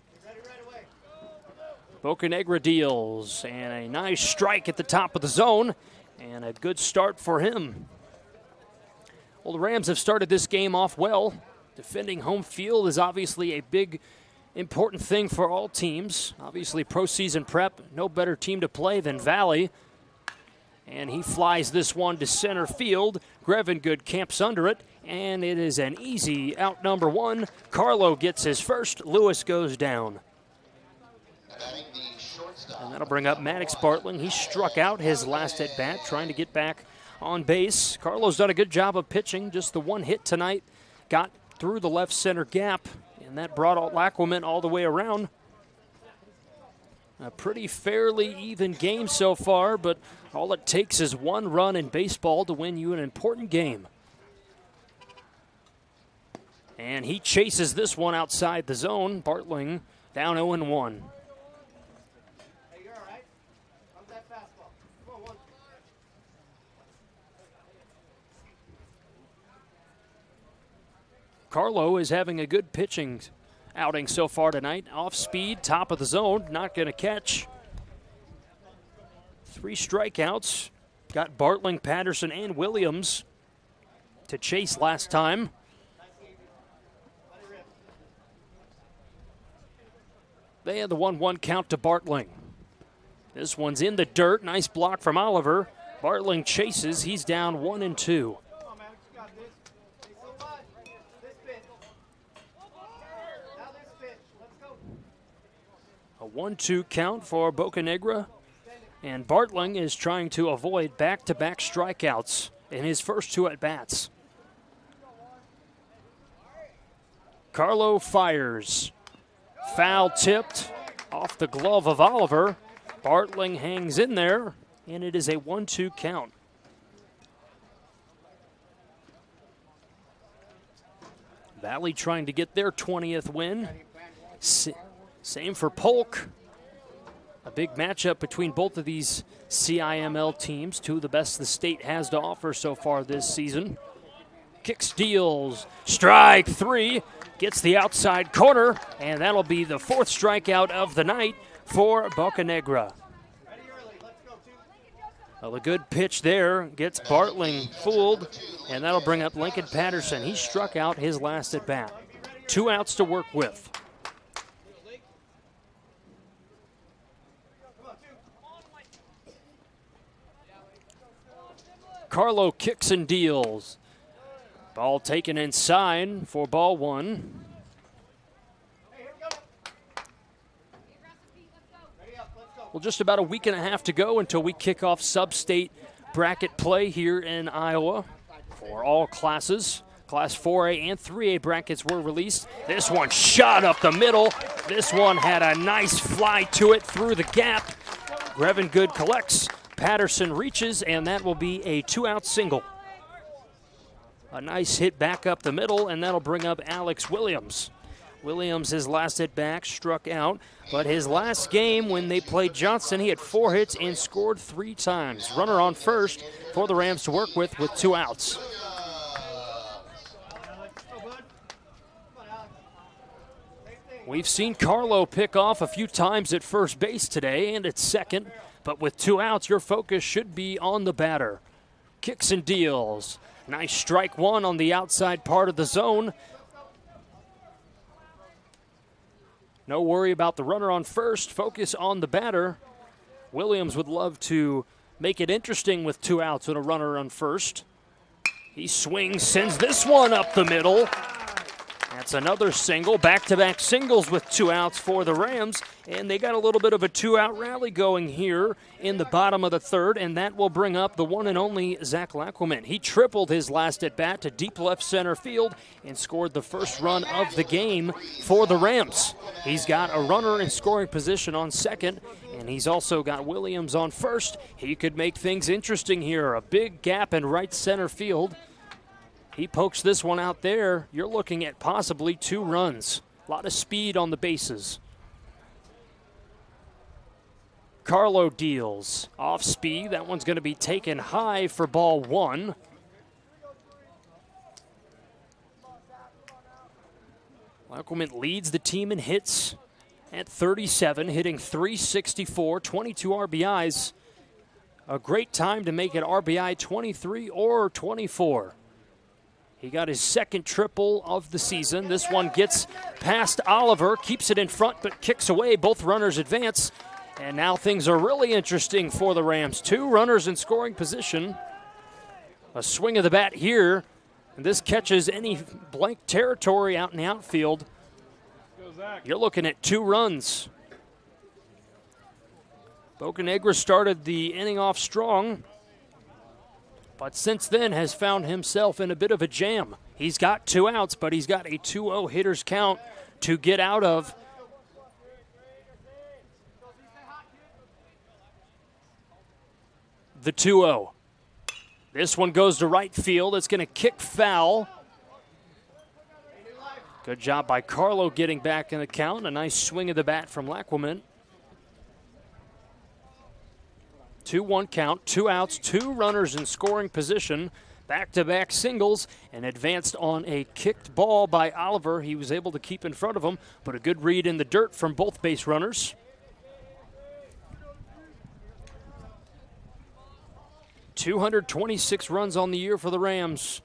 Bocanegra deals, and a nice strike at the top of the zone, and a good start for him. Well, the Rams have started this game off well. Defending home field is obviously a big, important thing for all teams. Obviously, postseason prep, no better team to play than Valley. And he flies this one to center field. Grevengood camps under it, and it is an easy out number one. Carlo gets his first. Lewis goes down. And that'll bring up Maddox Bartling. He struck out his last at bat, trying to get back on base. Carlo's done a good job of pitching. Just the one hit tonight got through the left center gap, and that brought Lackelman all the way around. A pretty fairly even game so far, but all it takes is one run in baseball to win you an important game. And he chases this one outside the zone. Bartling down 0-1. Carlo is having a good pitching outing so far tonight. Off speed, top of the zone, not going to catch. 3 strikeouts. Got Bartling, Patterson, and Williams to chase last time. They had the 1-1 count to Bartling. This one's in the dirt. Nice block from Oliver. Bartling chases. He's down 1-2. A 1-2 count for Bocanegra, and Bartling is trying to avoid back-to-back strikeouts in his first 2 at-bats. Carlo fires. Foul tipped off the glove of Oliver. Bartling hangs in there, and it is a 1-2 count. Valley trying to get their 20th win. Same for Polk. A big matchup between both of these CIML teams, 2 of the best the state has to offer so far this season. Kicks, deals, strike 3, gets the outside corner, and that'll be the 4th strikeout of the night for Bocanegra. Well, a good pitch there gets Bartling fooled, and that'll bring up Lincoln Patterson. He struck out his last at bat. 2 outs to work with. Carlo kicks and deals. Ball taken inside for ball 1. Well, just about a week and a half to go until we kick off sub-state bracket play here in Iowa for all classes. Class 4A and 3A brackets were released. This one shot up the middle. This one had a nice fly to it through the gap. Grevengood collects, Patterson reaches, and that will be a 2-out single. A nice hit back up the middle, and that'll bring up Alex Williams. Williams, his last at bat, struck out, but his last game when they played Johnson, he had 4 hits and scored 3 times. Runner on first for the Rams to work with 2 outs. We've seen Carlo pick off a few times at first base today and at second, but with 2 outs, your focus should be on the batter. Kicks and deals. Nice strike one on the outside part of the zone. No worry about the runner on first. Focus on the batter. Williams would love to make it interesting with 2 outs and a runner on first. He swings, sends this one up the middle. That's another single. Back-to-back singles with 2 outs for the Rams. And they got a little bit of a 2-out rally going here in the bottom of the third, and that will bring up the one and only Zach Lackelman. He tripled his last at-bat to deep left center field and scored the first run of the game for the Rams. He's got a runner in scoring position on second, and he's also got Williams on first. He could make things interesting here. A big gap in right center field. He pokes this one out there. You're looking at possibly 2 runs. A lot of speed on the bases. Carlo deals off speed. That one's going to be taken high for ball 1. Lackelman leads the team in hits at 37, hitting .364, 22 RBIs. A great time to make it RBI 23 or 24. He got his second triple of the season. This one gets past Oliver, keeps it in front, but kicks away. Both runners advance. And now things are really interesting for the Rams. 2 runners in scoring position. A swing of the bat here. And this catches any blank territory out in the outfield. You're looking at 2 runs. Bocanegra started the inning off strong, but since then has found himself in a bit of a jam. He's got 2 outs, but he's got a 2-0 hitter's count to get out of. The 2-0. This one goes to right field. It's going to kick foul. Good job by Carlo getting back in the count. A nice swing of the bat from Lackelman. 2-1 count, 2 outs, 2 runners in scoring position. Back-to-back singles and advanced on a kicked ball by Oliver. He was able to keep in front of him, but a good read in the dirt from both base runners. .226 runs on the year for the Rams.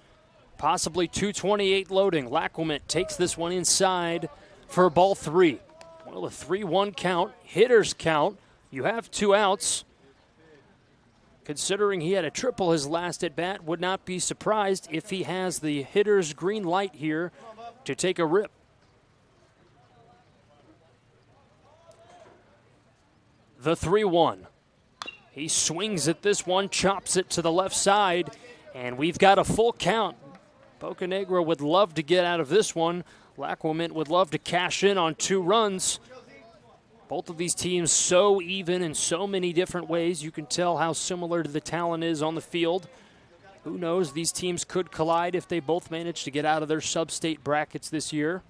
Possibly .228 loading. Lackelman takes this one inside for ball 3. Well, a 3-1 count, hitter's count. You have 2 outs. Considering he had a triple his last at bat, would not be surprised if he has the hitter's green light here to take a rip. The 3-1. He swings at this one, chops it to the left side, and we've got a full count. Bocanegra would love to get out of this one. Lackelman would love to cash in on 2 runs. Both of these teams so even in so many different ways. You can tell how similar the talent is on the field. Who knows, these teams could collide if they both manage to get out of their sub-state brackets this year.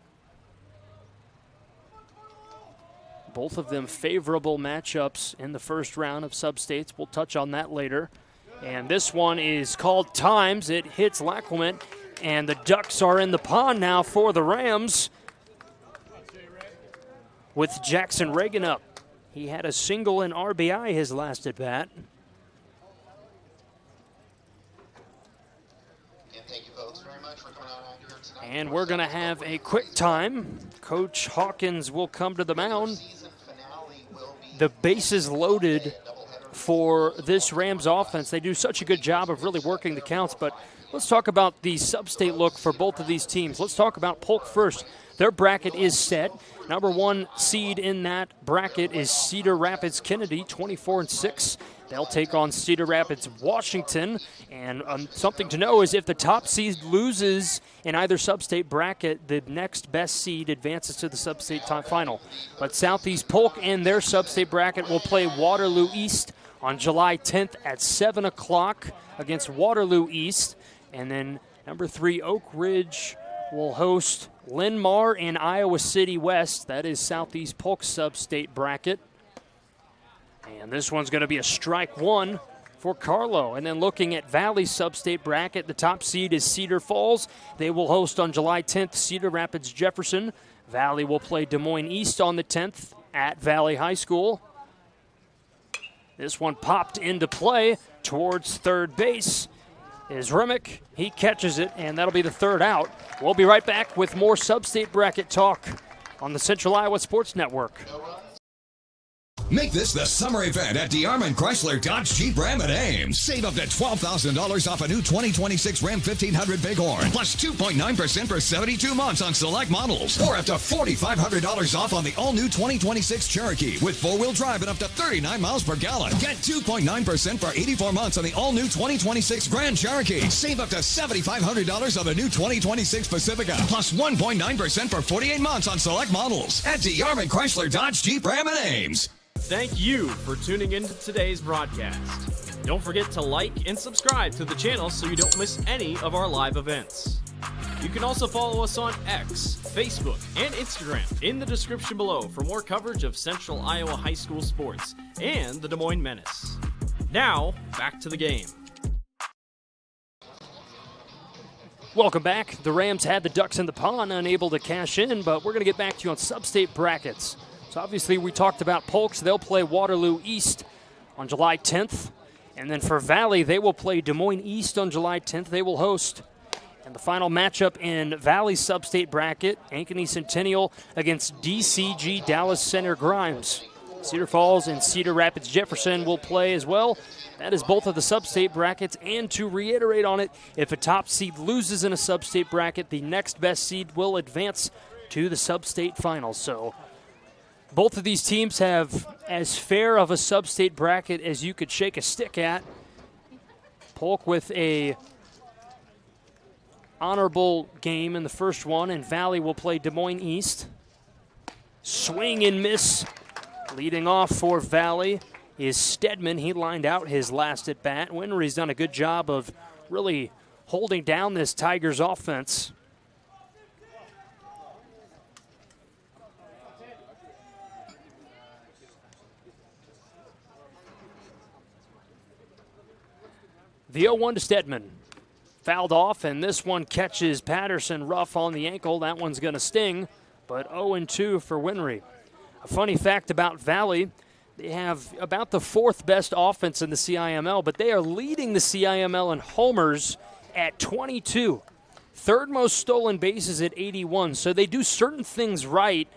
Both of them favorable matchups in the first round of sub-states. We'll touch on that later. And this one is called times. It hits Lackelman, and the Ducks are in the pond now for the Rams with Jackson Reagan up. He had a single in RBI his last at bat. And we're going to have a quick time. Coach Hawkins will come to the mound. The bases loaded for this Rams offense. They do such a good job of really working the counts, but let's talk about the sub-state look for both of these teams. Let's talk about Polk first. Their bracket is set. Number 1 seed in that bracket is Cedar Rapids Kennedy, 24-6. They'll take on Cedar Rapids Washington. And something to know is if the top seed loses in either sub-state bracket, the next best seed advances to the sub-state final. But Southeast Polk in their sub-state bracket will play Waterloo East on July 10th at 7 o'clock against Waterloo East. And then number 3, Oak Ridge will host Linn-Mar and Iowa City West. That is Southeast Polk sub-state bracket. And this one's going to be a strike 1 for Carlo. And then looking at Valley sub-state bracket, the top seed is Cedar Falls. They will host on July 10th Cedar Rapids Jefferson. Valley will play Des Moines East on the 10th at Valley High School. This one popped into play towards third base is Remick. He catches it, and that'll be the third out. We'll be right back with more sub-state bracket talk on the Central Iowa Sports Network. Make this the summer event at DeArmond Chrysler Dodge Jeep Ram at Ames. Save up to $12,000 off a new 2026 Ram 1500 Bighorn, plus 2.9% for 72 months on select models, or up to $4,500 off on the all-new 2026 Cherokee with four-wheel drive and up to 39 miles per gallon. Get 2.9% for 84 months on the all-new 2026 Grand Cherokee. Save up to $7,500 on the new 2026 Pacifica, plus 1.9% for 48 months on select models at DeArmond Chrysler Dodge Jeep Ram at Ames. Thank you for tuning into today's broadcast. Don't forget to like and subscribe to the channel so you don't miss any of our live events. You can also follow us on X, Facebook, and Instagram in the description below for more coverage of Central Iowa high school sports and the Des Moines Menace. Now, back to the game. Welcome back. The Rams had the Ducks in the pond, unable to cash in, but we're going to get back to you on sub-state brackets. So obviously we talked about Polk, so they'll play Waterloo East on July 10th. And then for Valley, they will play Des Moines East on July 10th. They will host. And the final matchup in Valley sub-state bracket, Ankeny Centennial against DCG Dallas Center Grimes. Cedar Falls and Cedar Rapids Jefferson will play as well. That is both of the sub-state brackets. And to reiterate on it, if a top seed loses in a sub-state bracket, the next best seed will advance to the sub-state finals. So both of these teams have as fair of a sub-state bracket as you could shake a stick at. Polk with a honorable game in the first one, and Valley will play Des Moines East. Swing and miss. Leading off for Valley is Stedman. He lined out his last at bat. Winry's done a good job of really holding down this Tigers offense. The 0-1 to Stedman. Fouled off, and this one catches Patterson rough on the ankle. That one's going to sting, but 0-2 for Winry. A funny fact about Valley, they have about the fourth best offense in the CIML, but they are leading the CIML in homers at 22. Third most stolen bases at 81. So they do certain things right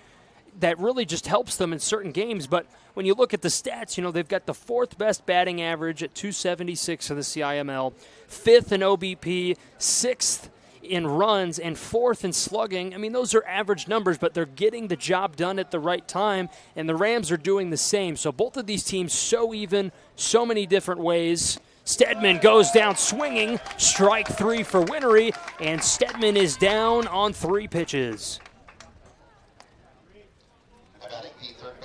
that really just helps them in certain games. But when you look at the stats, you know, they've got the fourth best batting average at 276 in the CIML, fifth in OBP, sixth in runs, and fourth in slugging. I mean, those are average numbers, but they're getting the job done at the right time, and the Rams are doing the same. So both of these teams so even, so many different ways. Stedman goes down swinging, strike 3 for Winry, and Stedman is down on 3 pitches.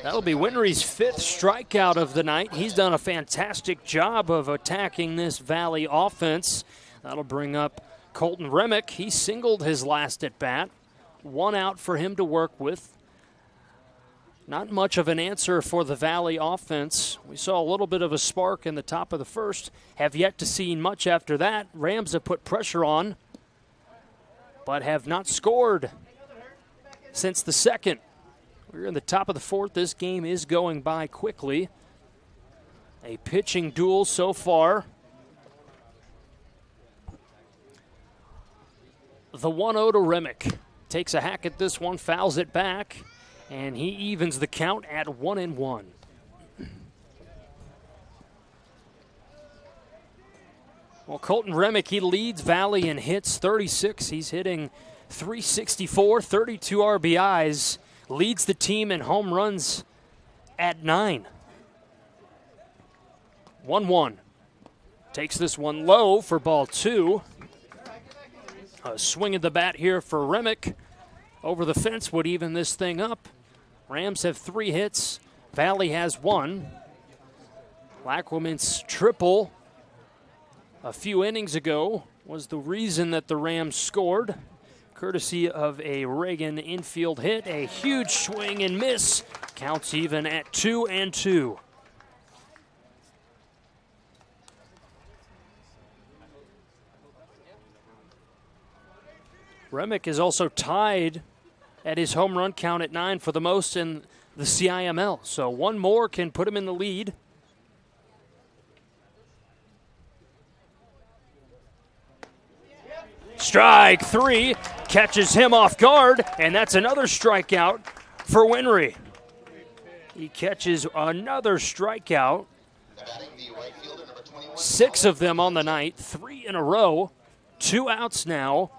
That'll be Winry's 5th strikeout of the night. He's done a fantastic job of attacking this Valley offense. That'll bring up Colton Remick. He singled his last at bat. 1 out for him to work with. Not much of an answer for the Valley offense. We saw a little bit of a spark in the top of the first. Have yet to see much after that. Rams have put pressure on, but have not scored since the second. We're in the top of the 4th. This game is going by quickly. A pitching duel so far. The 1-0 to Remick. Takes a hack at this one, fouls it back, and he evens the count at 1-1. Well, Colton Remick, he leads Valley in hits, 36. He's hitting .364, 32 RBIs. Leads the team in home runs at 9. 1-1. Takes this one low for ball 2. A swing of the bat here for Remick. Over the fence would even this thing up. Rams have 3 hits. Valley has 1. Lacqueman's triple a few innings ago was the reason that the Rams scored, courtesy of a Reagan infield hit. A huge swing and miss. Counts even at 2-2. Remick is also tied at his home run count at 9 for the most in the CIML. So one more can put him in the lead. Strike 3 catches him off guard, and that's another strikeout for Winry. He catches another strikeout. 6 of them on the night, 3 in a row. 2 outs now.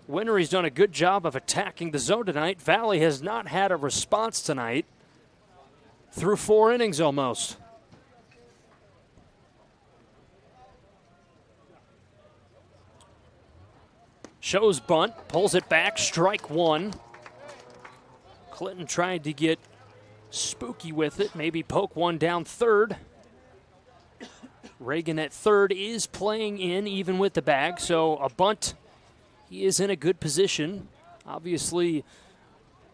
Winry's done a good job of attacking the zone tonight. Valley has not had a response tonight through 4 innings almost. Shows bunt, pulls it back, strike 1. Clinton tried to get spooky with it, maybe poke one down third. Reagan at third is playing in even with the bag, so a bunt. He is in a good position. Obviously,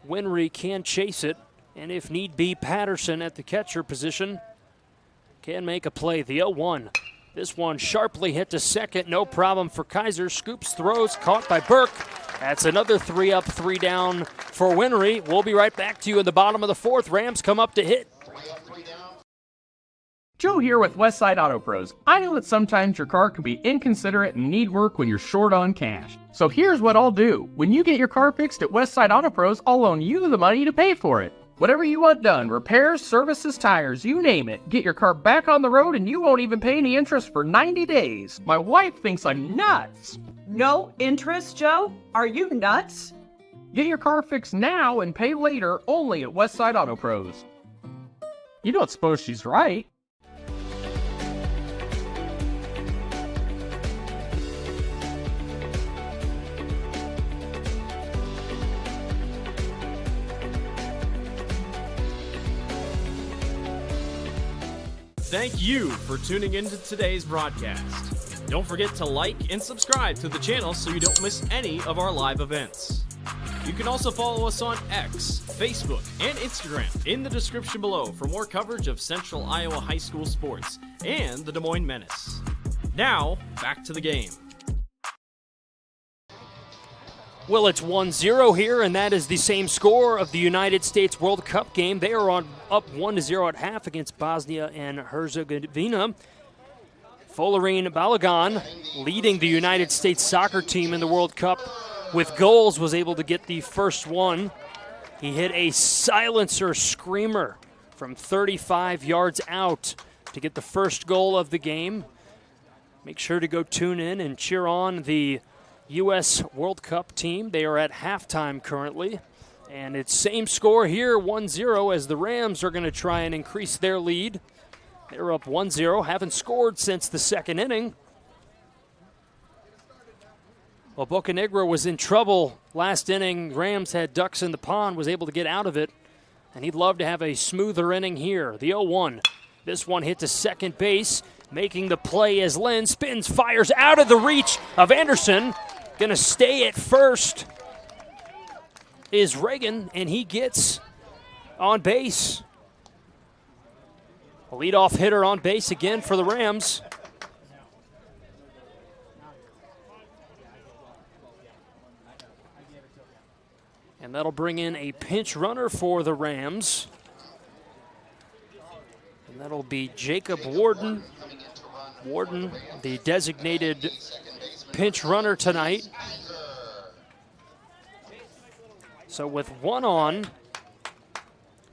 Winry can chase it, and if need be, Patterson at the catcher position can make a play. The 0-1. This one sharply hit to second, no problem for Kaiser. Scoops, throws, caught by Burke. That's another 3 up, 3 down for Winry. We'll be right back to you in the bottom of the 4th. Rams come up to hit. Joe here with Westside Auto Pros. I know that sometimes your car can be inconsiderate and need work when you're short on cash. So here's what I'll do. When you get your car fixed at Westside Auto Pros, I'll loan you the money to pay for it. Whatever you want done, repairs, services, tires, you name it. Get your car back on the road and you won't even pay any interest for 90 days. My wife thinks I'm nuts. No interest, Joe? Are you nuts? Get your car fixed now and pay later only at Westside Auto Pros. You don't suppose she's right? Thank you for tuning into today's broadcast. Don't forget to like and subscribe to the channel so you don't miss any of our live events. You can also follow us on X, Facebook, and Instagram in the description below for more coverage of Central Iowa high school sports and the Des Moines Menace. Now, back to the game. Well, it's 1-0 here, and that is the same score of the United States World Cup game. They are up 1-0 at half against Bosnia and Herzegovina. Folarin Balogun, leading the United States soccer team in the World Cup with goals, was able to get the first one. He hit a silencer screamer from 35 yards out to get the first goal of the game. Make sure to go tune in and cheer on the U.S. World Cup team. They are at halftime currently, and it's same score here, 1-0, as the Rams are going to try and increase their lead. They're up 1-0, haven't scored since the second inning. Well, Bocanegra was in trouble last inning. Rams had ducks in the pond, was able to get out of it, and he'd love to have a smoother inning here. The 0-1. This one hit to second base, making the play as Lynn spins, fires out of the reach of Anderson. Going to stay at first is Reagan, and he gets on base. A leadoff hitter on base again for the Rams. And that'll bring in a pinch runner for the Rams. And that'll be Jacob Warden. Warden, the designated pinch runner tonight. So with one on,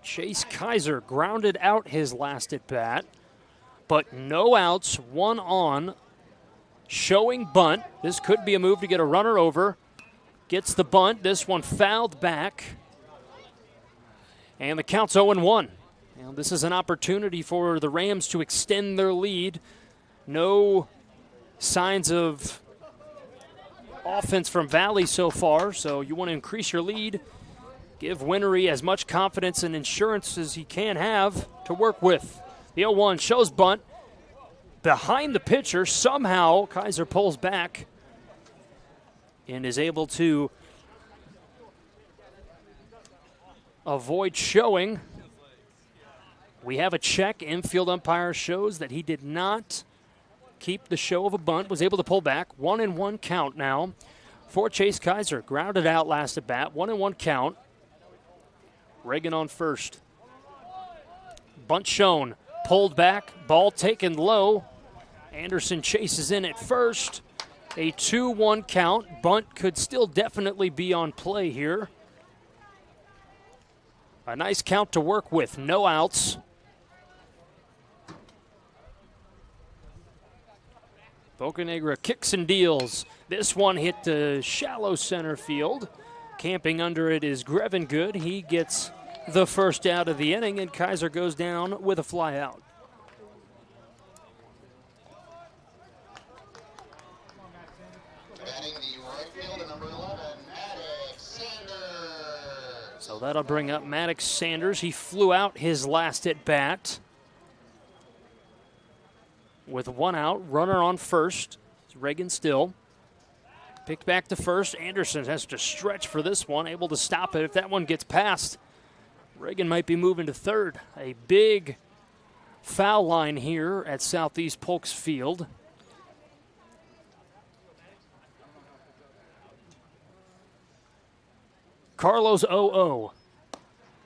Chase Kaiser grounded out his last at bat, but no outs, one on, showing bunt. This could be a move to get a runner over. Gets the bunt. This one fouled back. And the count's 0-1. Now, this is an opportunity for the Rams to extend their lead. No signs of offense from Valley so far, so you want to increase your lead. Give Winry as much confidence and insurance as he can have to work with. The 0-1 shows bunt behind the pitcher. Somehow Kaiser pulls back and is able to avoid showing. We have a check. Infield umpire shows that he did not keep the show of a bunt, was able to pull back. 1-1 count now for Chase Kaiser. Grounded out last at bat. 1-1 count. Reagan on first. Bunt shown. Pulled back. Ball taken low. Anderson chases in at first. A 2-1 count. Bunt could still definitely be on play here. A nice count to work with. No outs. Bocanegra kicks and deals. This one hit the shallow center field. Camping under it is Grevin Good. He gets the first out of the inning, and Kaiser goes down with a fly out. Batting the right fielder, number 11, Maddox Sanders. So that'll bring up Maddox Sanders. He flew out his last at bat. With one out, runner on first. It's Reagan still. Picked back to first. Anderson has to stretch for this one, able to stop it. If that one gets past, Reagan might be moving to third. A big foul line here at Southeast Polk's Field. Carlos 0-0.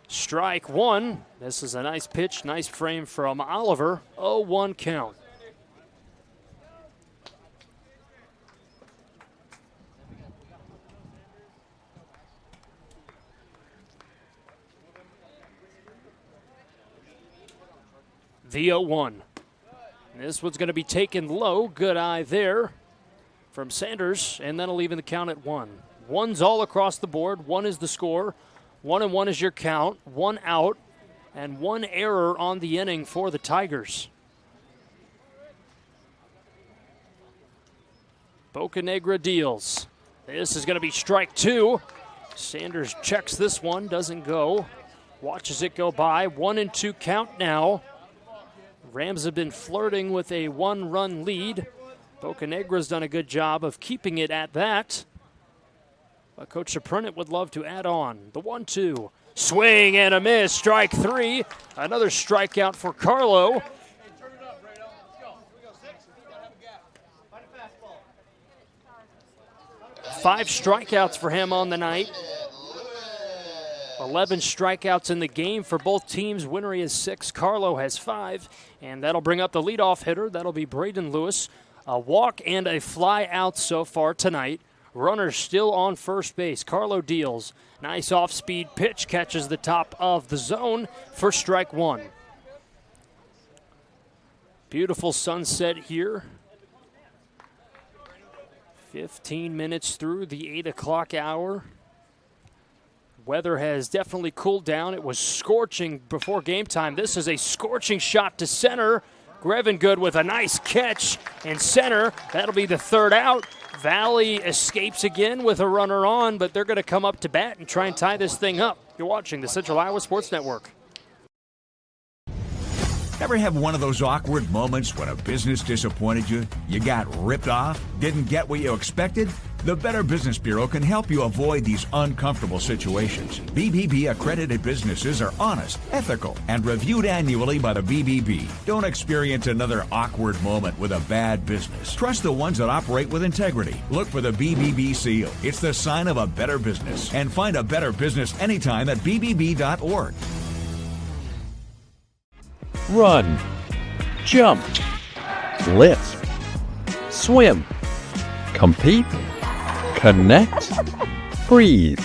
Strike one. This is a nice pitch, nice frame from Oliver. 0-1 count. The 0-1. This one's going to be taken low. Good eye there from Sanders, and that'll leave in the count at 1. One's all across the board. 1 is the score. 1-1 is your count. 1 out, and 1 error on the inning for the Tigers. Bocanegra deals. This is going to be strike 2. Sanders checks this one, doesn't go. Watches it go by. 1-2 count now. Rams have been flirting with a 1-run lead. Bocanegra's done a good job of keeping it at that. But Coach Suprenant would love to add on. The 1-2. Swing and a miss. Strike 3. Another strikeout for Carlo. Five strikeouts for him on the night. 11 strikeouts in the game for both teams. Winery has 6. Carlo has 5. And that'll bring up the leadoff hitter. That'll be Braden Lewis. A walk and a fly out so far tonight. Runner still on first base. Carlo deals. Nice off-speed pitch. Catches the top of the zone for strike 1. Beautiful sunset here. 15 minutes through the 8 o'clock hour. Weather has definitely cooled down. It was scorching before game time. This is a scorching shot to center. Grevin Good with a nice catch in center. That'll be the third out. Valley escapes again with a runner on, but they're going to come up to bat and try and tie this thing up. You're watching the Central Iowa Sports Network. Ever have one of those awkward moments when a business disappointed you? You got ripped off? Didn't get what you expected? The Better Business Bureau can help you avoid these uncomfortable situations. BBB accredited businesses are honest, ethical, and reviewed annually by the BBB. Don't experience another awkward moment with a bad business. Trust the ones that operate with integrity. Look for the BBB seal. It's the sign of a better business. And find a better business anytime at bbb.org. Run, jump, lift, swim, compete, connect, breathe.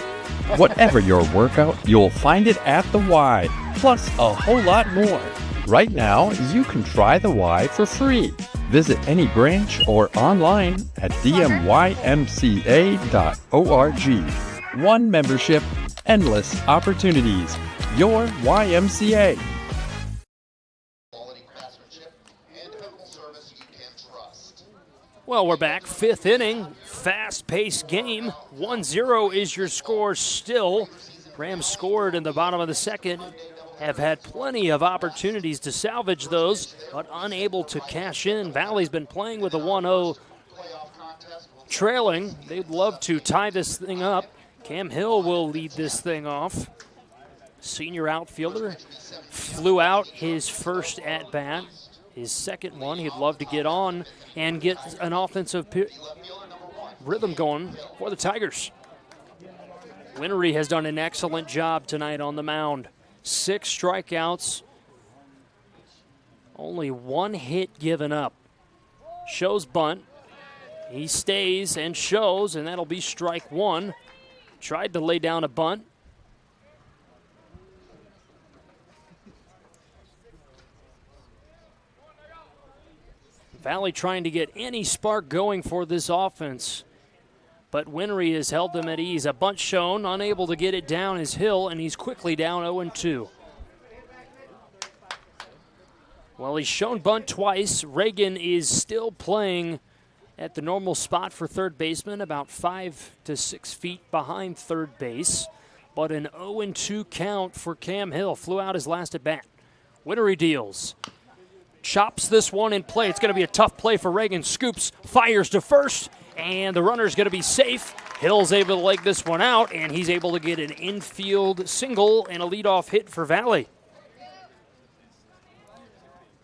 Whatever your workout, you'll find it at the Y, plus a whole lot more. Right now, you can try the Y for free. Visit any branch or online at dmymca.org. One membership, endless opportunities. Your YMCA. Well, we're back. 5th inning. Fast-paced game. 1-0 is your score still. Rams scored in the bottom of the second have had plenty of opportunities to salvage those, but unable to cash in. Valley's been playing with a 1-0 trailing. They'd love to tie this thing up. Cam Hill will lead this thing off. Senior outfielder flew out his first at-bat. His second one, he'd love to get on and get an offensive rhythm going for the Tigers. Winery has done an excellent job tonight on the mound. 6 strikeouts, only 1 hit given up. Shows bunt. He stays and shows, and that'll be strike 1. Tried to lay down a bunt. Valley trying to get any spark going for this offense, but Winery has held them at ease. A bunt shown, unable to get it down is Hill, and he's quickly down 0-2. Well, he's shown bunt twice. Reagan is still playing at the normal spot for third baseman, about 5 to 6 feet behind third base, but an 0-2 count for Cam Hill. Flew out his last at bat. Winery deals. Chops this one in play. It's going to be a tough play for Reagan. Scoops, fires to first, and the runner's going to be safe. Hill's able to leg this one out, and he's able to get an infield single and a leadoff hit for Valley.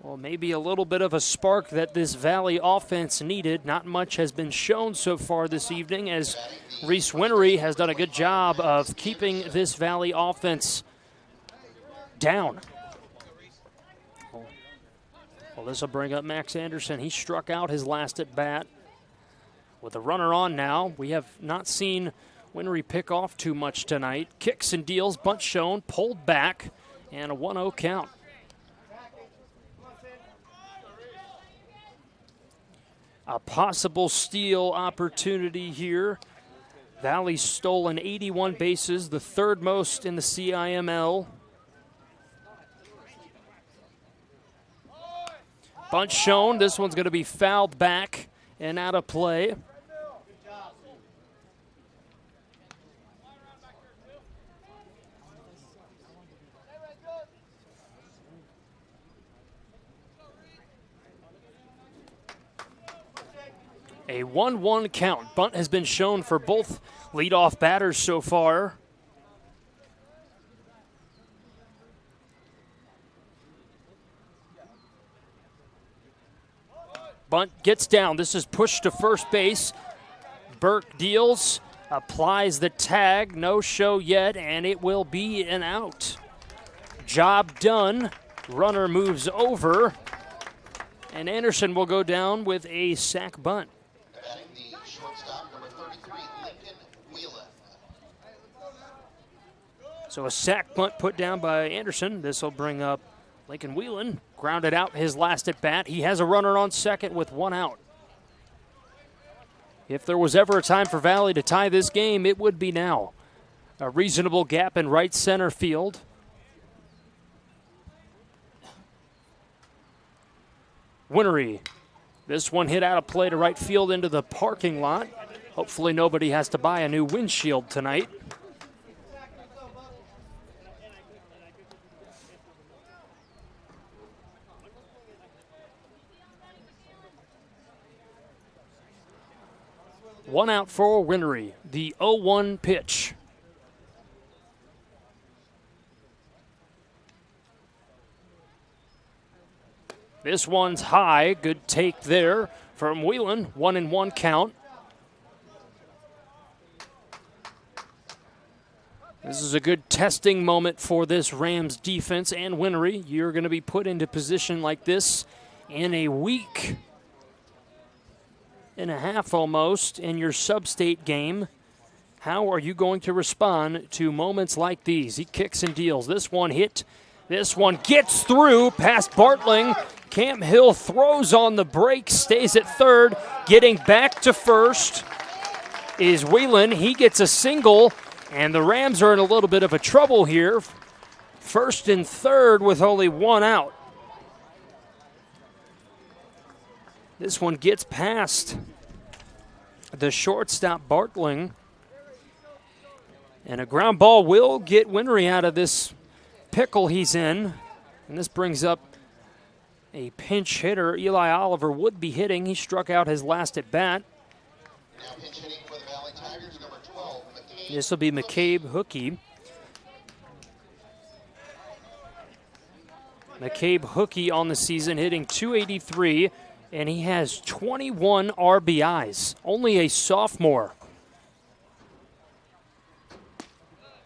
Well, maybe a little bit of a spark that this Valley offense needed. Not much has been shown so far this evening, as Reese Winery has done a good job of keeping this Valley offense down. Well, this will bring up Max Anderson. He struck out his last at bat. With a runner on now, we have not seen Winery pick off too much tonight. Kicks and deals, bunt shown, pulled back, and a 1-0 count. A possible steal opportunity here. Valley stolen 81 bases, the third most in the CIML. Bunt shown. This one's going to be fouled back and out of play. A 1-1 count. Bunt has been shown for both leadoff batters so far. Bunt gets down. This is pushed to first base. Burke deals, applies the tag. No show yet, and it will be an out. Job done. Runner moves over, and Anderson will go down with a sac bunt. So a sac bunt put down by Anderson. This will bring up Lincoln Whelan. Grounded out his last at bat. He has a runner on second with 1 out. If there was ever a time for Valley to tie this game, it would be now. A reasonable gap in right center field. Winery. This one hit out of play to right field into the parking lot. Hopefully nobody has to buy a new windshield tonight. One out for Winery. The 0-1 pitch. This one's high. Good take there from Whelan. 1-1 count. This is a good testing moment for this Rams defense and Winery. You're going to be put into position like this in a week and a half almost in your sub-state game. How are you going to respond to moments like these? He kicks and deals. This one hit. This one gets through past Bartling. Cam Hill throws on the break, stays at third. Getting back to first is Whelan. He gets a single, and the Rams are in a little bit of a trouble here. First and third with only 1 out. This one gets past the shortstop, Bartling. And a ground ball will get Winery out of this pickle he's in. And this brings up a pinch hitter. Eli Oliver would be hitting. He struck out his last at bat. Now pinch hitting for the Valley Tigers, number 12, McCabe. This will be McCabe Hookey. McCabe Hookey on the season, hitting .283, and he has 21 RBIs. Only a sophomore.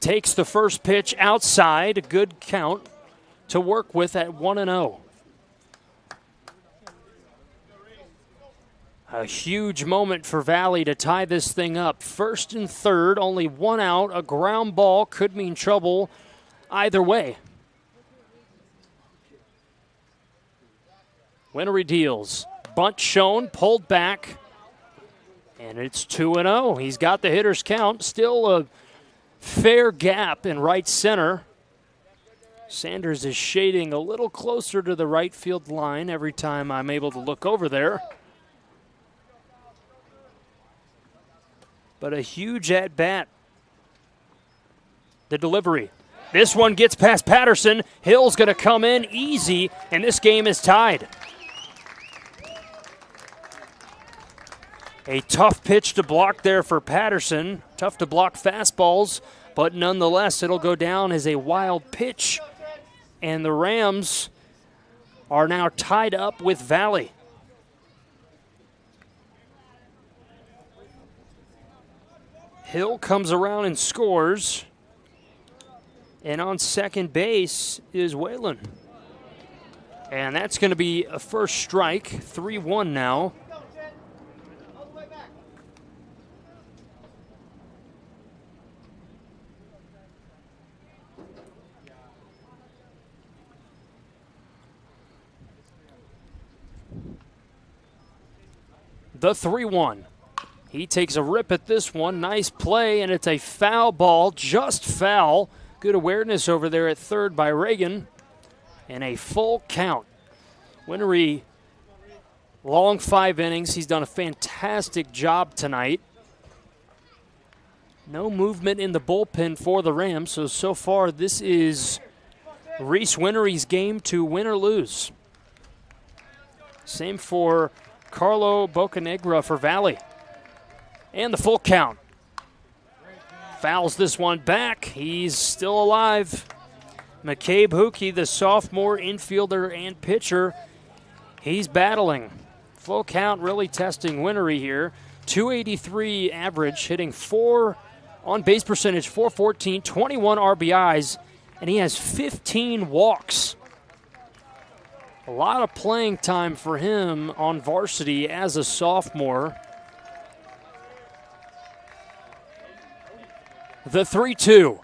Takes the first pitch outside, a good count to work with at 1-0. A huge moment for Valley to tie this thing up. First and third, only one out. A ground ball could mean trouble either way. Winery deals. Bunt shown, pulled back, and it's 2-0. He's got the hitter's count. Still a fair gap in right center. Sanders is shading a little closer to the right field line every time I'm able to look over there. But a huge at-bat. The delivery. This one gets past Patterson. Hill's going to come in easy, and this game is tied. A tough pitch to block there for Patterson. Tough to block fastballs, but nonetheless, it'll go down as a wild pitch. And the Rams are now tied up with Valley. Hill comes around and scores. And on second base is Whalen. And that's going to be a first strike, 3-1 now. The 3-1. He takes a rip at this one. Nice play, and it's a foul ball, just foul. Good awareness over there at third by Reagan. And a full count. Winery, long 5 innings. He's done a fantastic job tonight. No movement in the bullpen for the Rams, so far this is Reese Winery's game to win or lose. Same for Carlo Bocanegra for Valley. And the full count. Fouls this one back. He's still alive. McCabe Hookey, the sophomore infielder and pitcher, he's battling. Full count really testing Winery here. .283 average, hitting 4 on base percentage, .414, 21 RBIs, and he has 15 walks. A lot of playing time for him on varsity as a sophomore. The 3-2.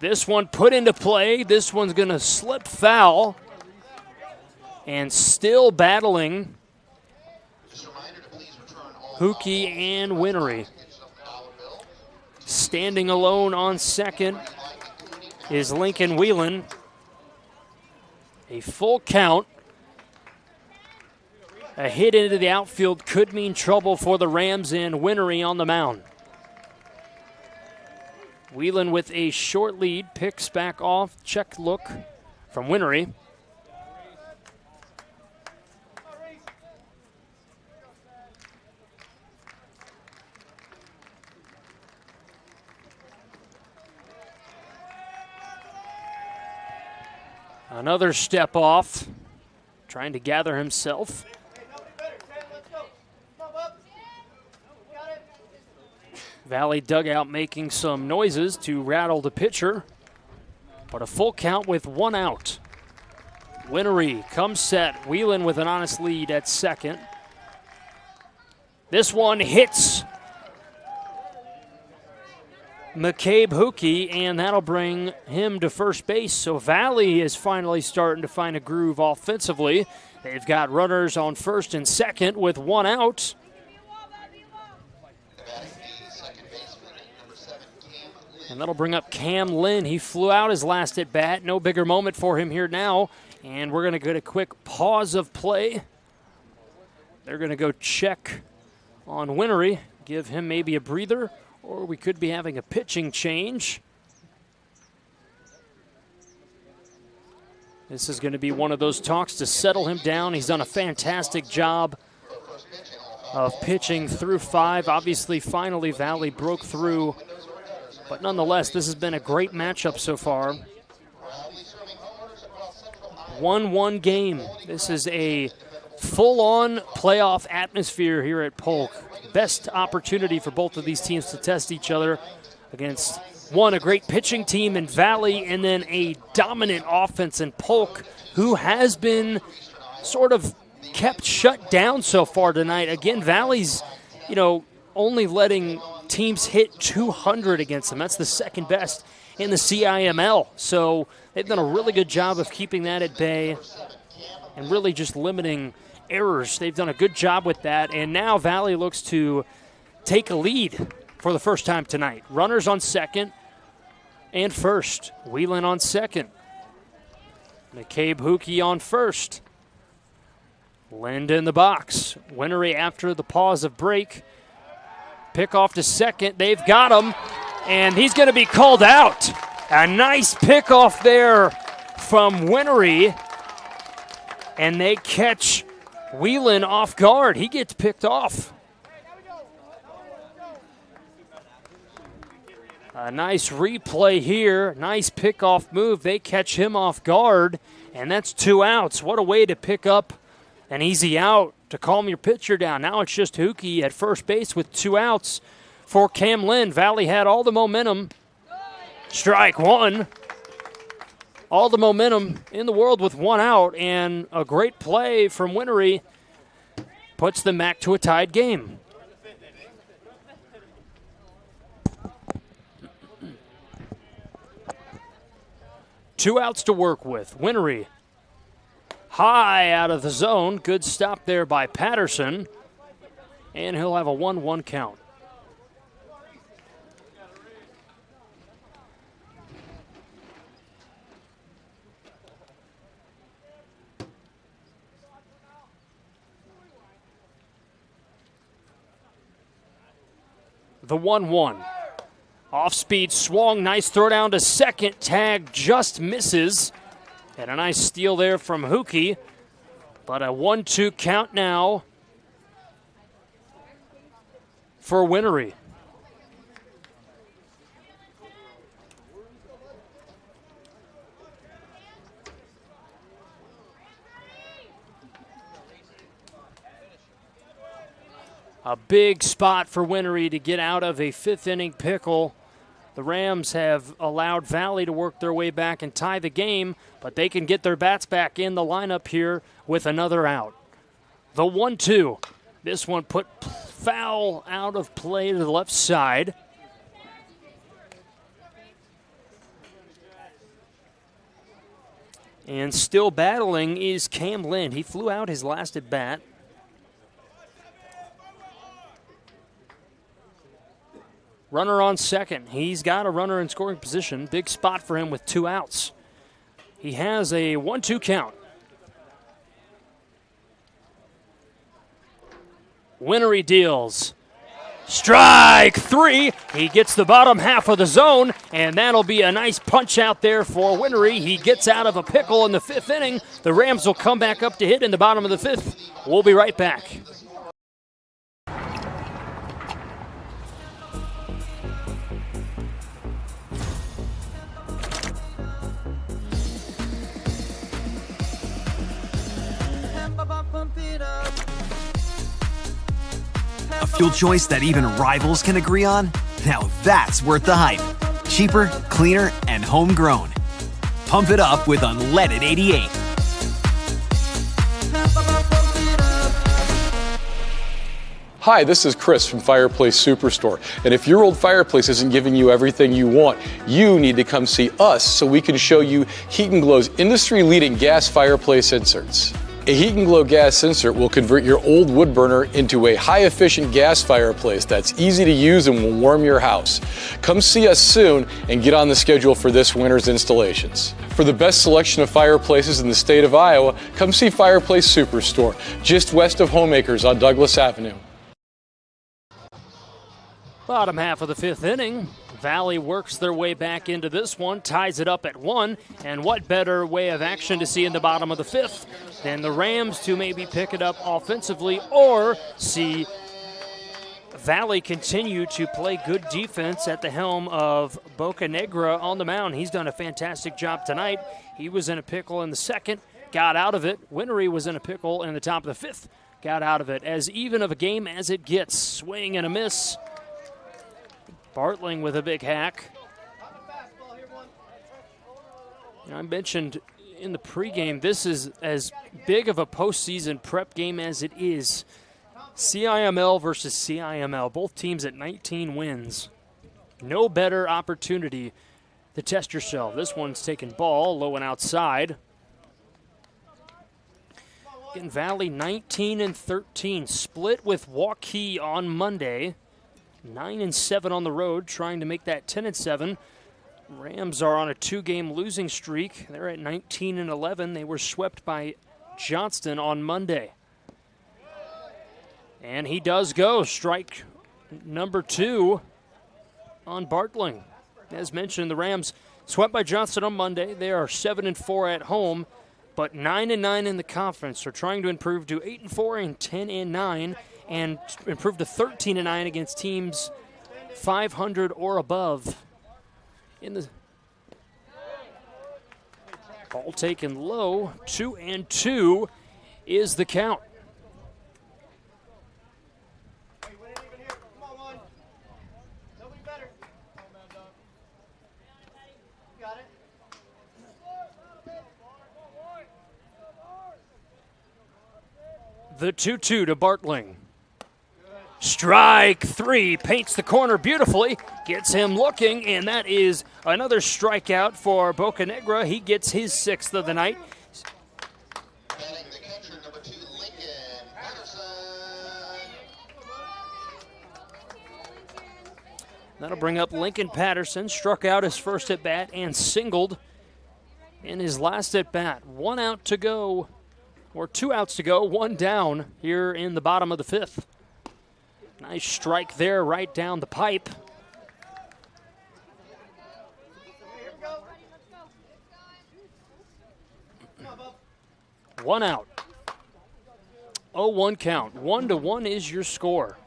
This one put into play. This one's going to slip foul. And still battling Hookey and Winery. Standing alone on second is Lincoln Whelan. A full count. A hit into the outfield could mean trouble for the Rams, and Winery on the mound. Whelan with a short lead, picks back off, check look from Winery. Another step off, trying to gather himself. Valley dugout making some noises to rattle the pitcher, but a full count with 1 out. Winery comes set. Whelan with an honest lead at second. This one hits McCabe Hookey, and that'll bring him to first base. So Valley is finally starting to find a groove offensively. They've got runners on first and second with 1 out. And that'll bring up Cam Lynn. He flew out his last at bat. No bigger moment for him here now. And we're going to get a quick pause of play. They're going to go check on Winery, give him maybe a breather, or we could be having a pitching change. This is going to be one of those talks to settle him down. He's done a fantastic job of pitching through 5. Obviously, finally, Valley broke through. But nonetheless, this has been a great matchup so far. 1-1 game. This is a full-on playoff atmosphere here at Polk. Best opportunity for both of these teams to test each other against a great pitching team in Valley, and then a dominant offense in Polk, who has been sort of kept shut down so far tonight. Again, Valley's, only letting teams hit 200 against them. That's the second best in the CIML. So they've done a really good job of keeping that at bay and really just limiting errors. They've done a good job with that, and now Valley looks to take a lead for the first time tonight. Runners on second and first. Whelan on second. McCabe Hookey on first. Lind in the box. Winery after the pause of break. Pick off to second. They've got him, and he's going to be called out. A nice pickoff there from Winery, and they catch Whelan off guard. He gets picked off. A nice replay here. Nice pickoff move. They catch him off guard, and that's 2 outs. What a way to pick up an easy out to calm your pitcher down. Now it's just Hookey at first base with 2 outs for Cam Lind. Valley had all the momentum. Strike one. All the momentum in the world with 1 out, and a great play from Winery puts them back to a tied game. Two outs to work with. Winery high out of the zone. Good stop there by Patterson. And he'll have a 1-1 count. The 1-1. Off-speed swung, nice throw down to second. Tag just misses. And a nice steal there from Hookey. But a 1-2 count now for Winery. A big spot for Winery to get out of a 5th inning pickle. The Rams have allowed Valley to work their way back and tie the game, but they can get their bats back in the lineup here with another out. The 1-2. This one put foul out of play to the left side. And still battling is Cam Lind. He flew out his last at bat. Runner on second. He's got a runner in scoring position. Big spot for him with 2 outs. He has a 1-2 count. Winery deals. Strike 3. He gets the bottom half of the zone, and that'll be a nice punch out there for Winery. He gets out of a pickle in the 5th inning. The Rams will come back up to hit in the bottom of the 5th. We'll be right back. A fuel choice that even rivals can agree on? Now that's worth the hype. Cheaper, cleaner, and homegrown. Pump it up with unleaded 88. Hi, this is Chris from Fireplace Superstore. And if your old fireplace isn't giving you everything you want, you need to come see us so we can show you Heat & Glow's industry-leading gas fireplace inserts. A Heat & Glow gas insert will convert your old wood burner into a high-efficient gas fireplace that's easy to use and will warm your house. Come see us soon and get on the schedule for this winter's installations. For the best selection of fireplaces in the state of Iowa, come see Fireplace Superstore, just west of Homeacres on Douglas Avenue. Bottom half of the 5th inning. Valley works their way back into this one, ties it up at 1, and what better way of action to see in the bottom of the 5th than the Rams to maybe pick it up offensively or see Valley continue to play good defense at the helm of Bocanegra on the mound. He's done a fantastic job tonight. He was in a pickle in the 2nd, got out of it. Winery was in a pickle in the top of the 5th, got out of it. As even of a game as it gets, swing and a miss. Bartling with a big hack. I mentioned in the pregame, this is as big of a postseason prep game as it is. CIML versus CIML, both teams at 19 wins. No better opportunity to test yourself. This one's taking ball, low and outside. Again, Valley 19-13, split with Waukee on Monday. 9-7 on the road, trying to make that 10-7. Rams are on a 2-game losing streak. They're at 19-11. They were swept by Johnston on Monday. And he does go. Strike number 2 on Bartling. As mentioned, the Rams swept by Johnston on Monday. They are 7-4 at home, but 9-9 in the conference. They're trying to improve to 8-4 and 10-9. And improve to 13-9 against teams 500 or above. In the ball taken low, 2-2 is the count. The 2-2 to Bartling. Strike 3, paints the corner beautifully, gets him looking, and that is another strikeout for Bocanegra. He gets his 6th of the night. That'll bring up Lincoln Patterson, struck out his first at bat and singled in his last at bat. 1 out to go, or 2 outs to go, 1 down here in the bottom of the 5th. Nice strike there right down the pipe. One out. 0-1 count. 1-1 is your score.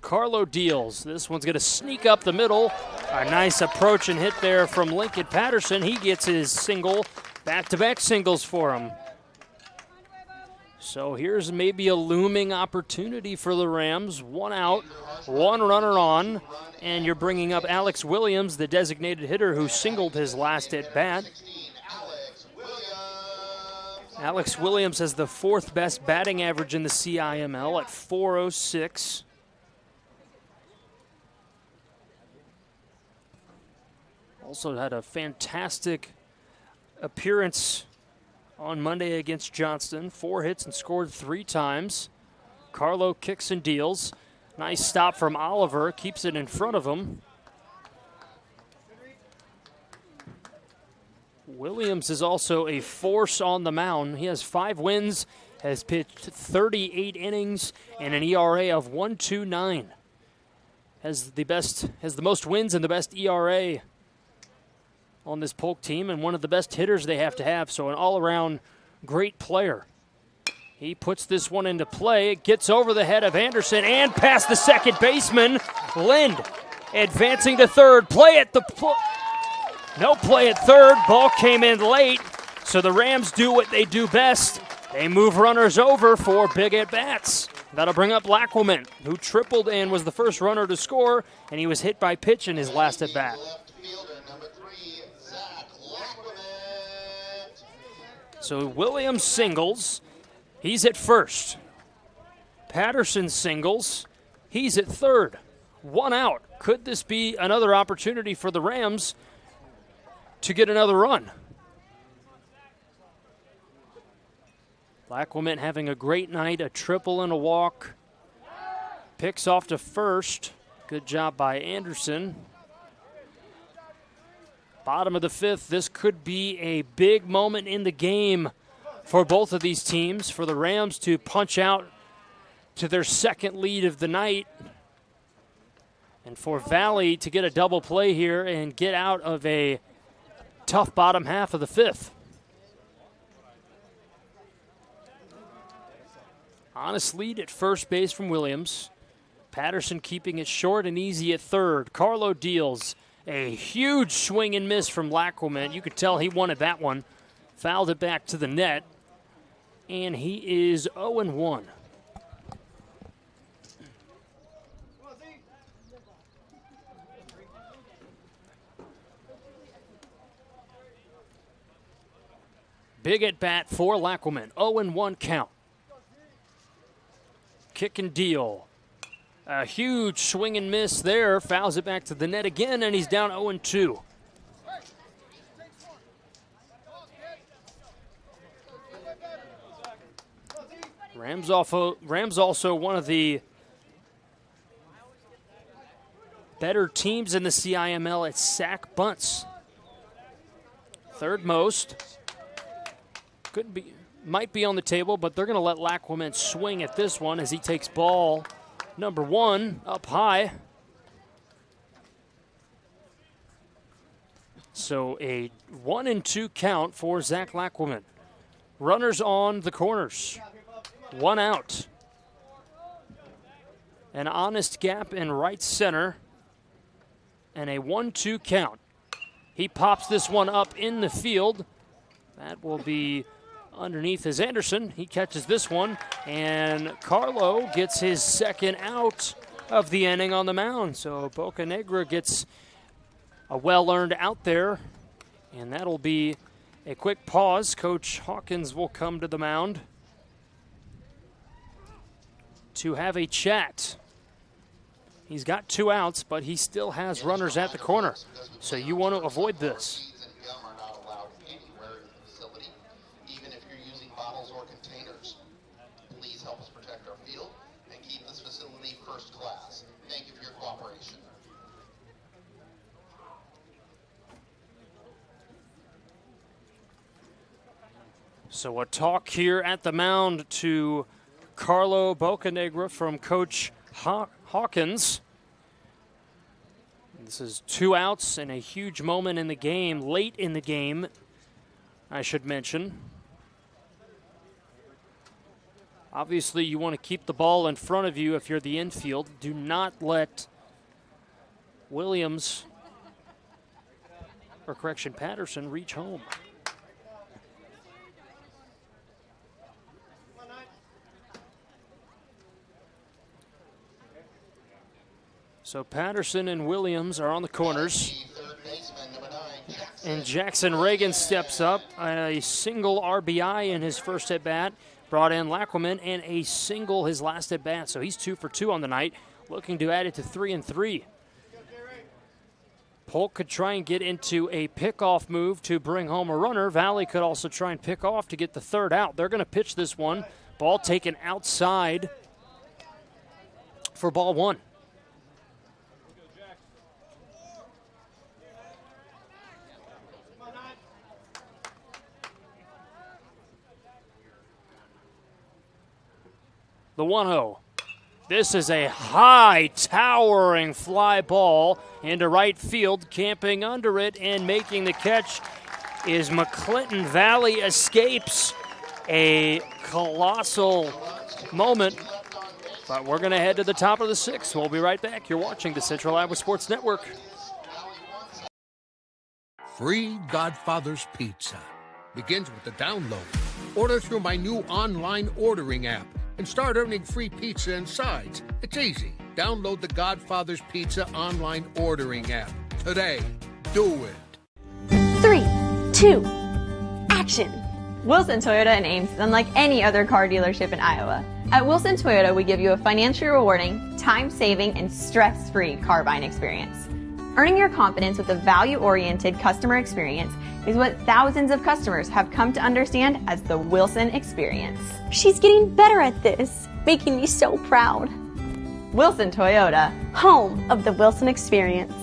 Carlo deals. This one's going to sneak up the middle. A nice approach and hit there from Lincoln Patterson. He gets his single. Back-to-back singles for him. So here's maybe a looming opportunity for the Rams. 1 out, 1 runner on, and you're bringing up Alex Williams, the designated hitter who singled his last at bat. Alex Williams has the 4th best batting average in the CIML at .406. Also had a fantastic appearance on Monday against Johnston. 4 hits and scored 3 times. Carlo kicks and deals. Nice stop from Oliver. Keeps it in front of him. Williams is also a force on the mound. He has 5 wins, has pitched 38 innings, and an ERA of 1.29. Has the most wins and the best ERA on this Polk team, and one of the best hitters they have to have, so an all-around great player. He puts this one into play, gets over the head of Anderson and past the second baseman. Lind advancing to third. No play at third. Ball came in late, so the Rams do what they do best. They move runners over for big at-bats. That'll bring up Lackelman, who tripled and was the first runner to score, and he was hit by pitch in his last at-bat. So Williams singles. He's at first. Patterson singles. He's at third. 1 out. Could this be another opportunity for the Rams to get another run? Lackelman having a great night, a triple and a walk. Picks off to first. Good job by Anderson. Bottom of the 5th, this could be a big moment in the game for both of these teams, for the Rams to punch out to their 2nd lead of the night. And for Valley to get a double play here and get out of a tough bottom half of the fifth. Honest lead at first base from Williams. Patterson keeping it short and easy at third. Carlo deals a huge swing and miss from Lacquement. You could tell he wanted that one. Fouled it back to the net. And he is 0-1. Big at bat for Lacquement. 0-1 count. Kick and deal. A huge swing and miss there. Fouls it back to the net again, and he's down 0-2. Rams also one of the better teams in the CIML at sack bunts. Third most. Might be on the table, but they're going to let Lacquement swing at this one as he takes ball number 1 up high. So a 1-2 count for Zach Lacquement. Runners on the corners. 1 out. An honest gap in right center. And a 1-2 count. He pops this one up in the field. That will be underneath is Anderson. He catches this one, and Carlo gets his second out of the inning on the mound. So Bocanegra gets a well-earned out there, and that'll be a quick pause. Coach Hawkins will come to the mound to have a chat. He's got 2 outs, but he still has runners at the corner. So you want to avoid this. So a talk here at the mound to Carlo Bocanegra from Coach Hawkins. This is 2 outs and a huge moment in the game, late in the game, I should mention. Obviously, you want to keep the ball in front of you if you're the infield. Do not let Patterson reach home. So Patterson and Williams are on the corners. And Jackson Reagan steps up. A single RBI in his first at-bat. Brought in Lacquement and a single his last at-bat. So he's 2 for 2 on the night, looking to add it to 3-3. Polk could try and get into a pickoff move to bring home a runner. Valley could also try and pick off to get the third out. They're going to pitch this one. Ball taken outside for ball 1. The 1-0. This is a high, towering fly ball into right field. Camping under it and making the catch is McClinton. Valley escapes a colossal moment. But we're going to head to the top of the 6th. We'll be right back. You're watching the Central Iowa Sports Network. Free Godfather's Pizza begins with the download. Order through my new online ordering app and start earning free pizza and sides. It's easy. Download the Godfather's Pizza online ordering app today. Do it. 3, 2, action. Wilson Toyota and Ames is unlike any other car dealership in Iowa. At Wilson Toyota, we give you a financially rewarding, time-saving, and stress-free car buying experience. Earning your confidence with a value-oriented customer experience is what thousands of customers have come to understand as the Wilson experience. She's getting better at this, making me so proud. Wilson Toyota, home of the Wilson experience.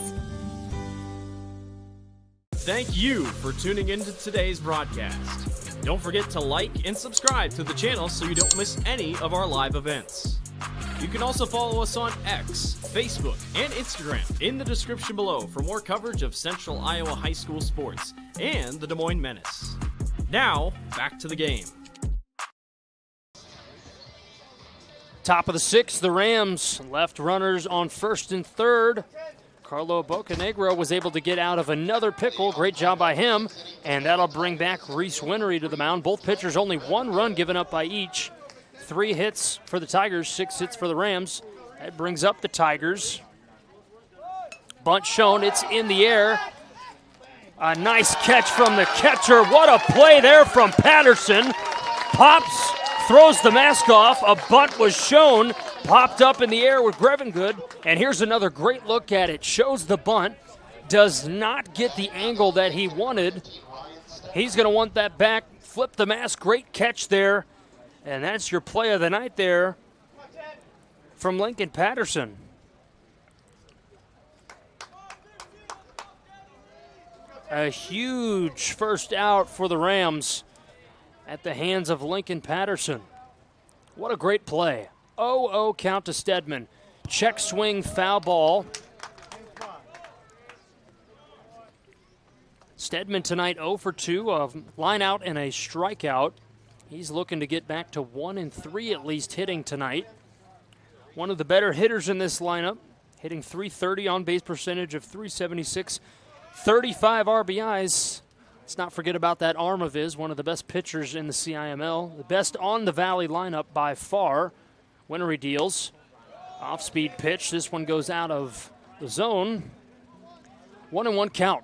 Thank you for tuning into today's broadcast. Don't forget to like and subscribe to the channel so you don't miss any of our live events. You can also follow us on X, Facebook, and Instagram in the description below for more coverage of Central Iowa high school sports and the Des Moines Menace. Now, back to the game. Top of the sixth, the Rams left runners on first and third. Carlo Bocanegro was able to get out of another pickle. Great job by him. And that'll bring back Reese Winery to the mound. Both pitchers only one run given up by each. 3 hits for the Tigers, 6 hits for the Rams. That brings up the Tigers. Bunt shown, it's in the air. A nice catch from the catcher. What a play there from Patterson. Pops, throws the mask off. A bunt was shown, popped up in the air with Grevengood. And here's another great look at it. Shows the bunt, does not get the angle that he wanted. He's going to want that back. Flip the mask, great catch there. And that's your play of the night there from Lincoln Patterson. A huge first out for the Rams at the hands of Lincoln Patterson. What a great play. 0-0 count to Stedman. Check swing, foul ball. Stedman tonight 0 for 2, a line out and a strikeout. He's looking to get back to 1-3 at least hitting tonight. One of the better hitters in this lineup, hitting .330 on base percentage of .376, 35 RBIs. Let's not forget about that arm of his, one of the best pitchers in the CIML, the best on the Valley lineup by far. Winery deals. Off-speed pitch. This one goes out of the zone. 1-1 count.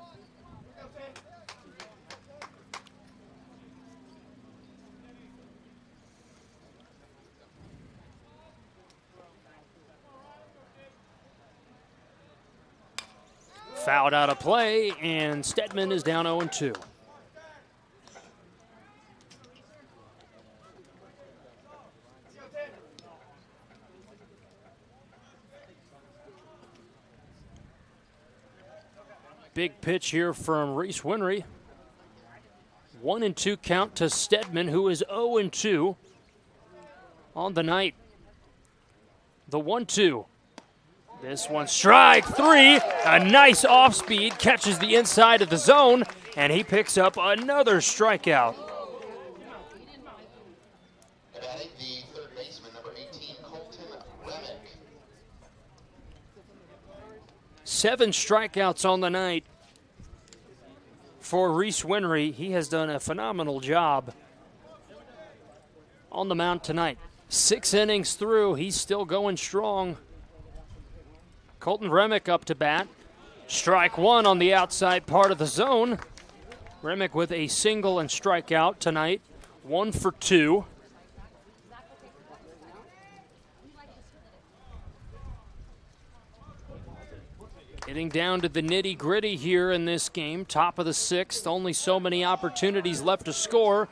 Fouled out of play, and Stedman is down 0-2. Big pitch here from Reese Winery. 1-2 count to Stedman, who is 0-2 on the night. The 1-2. This one, strike 3. A nice off-speed, catches the inside of the zone, and he picks up another strikeout. Batting the third baseman, number 18, Colton Remick. 7 strikeouts on the night for Reese Winery. He has done a phenomenal job on the mound tonight. 6 innings through, he's still going strong. Colton Remick up to bat. Strike 1 on the outside part of the zone. Remick with a single and strikeout tonight. 1 for 2. Getting down to the nitty-gritty here in this game. Top of the 6th. Only so many opportunities left to score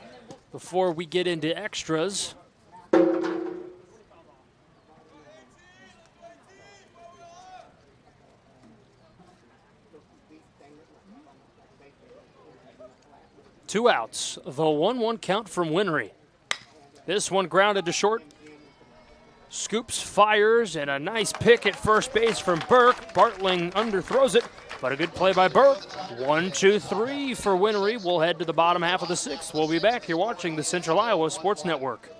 before we get into extras. Two outs. The 1-1 count from Winery. This one grounded to short. Scoops, fires, and a nice pick at first base from Burke. Bartling underthrows it, but a good play by Burke. 1-2-3 for Winery. We'll head to the bottom half of the 6th. We'll be back here watching the Central Iowa Sports Network.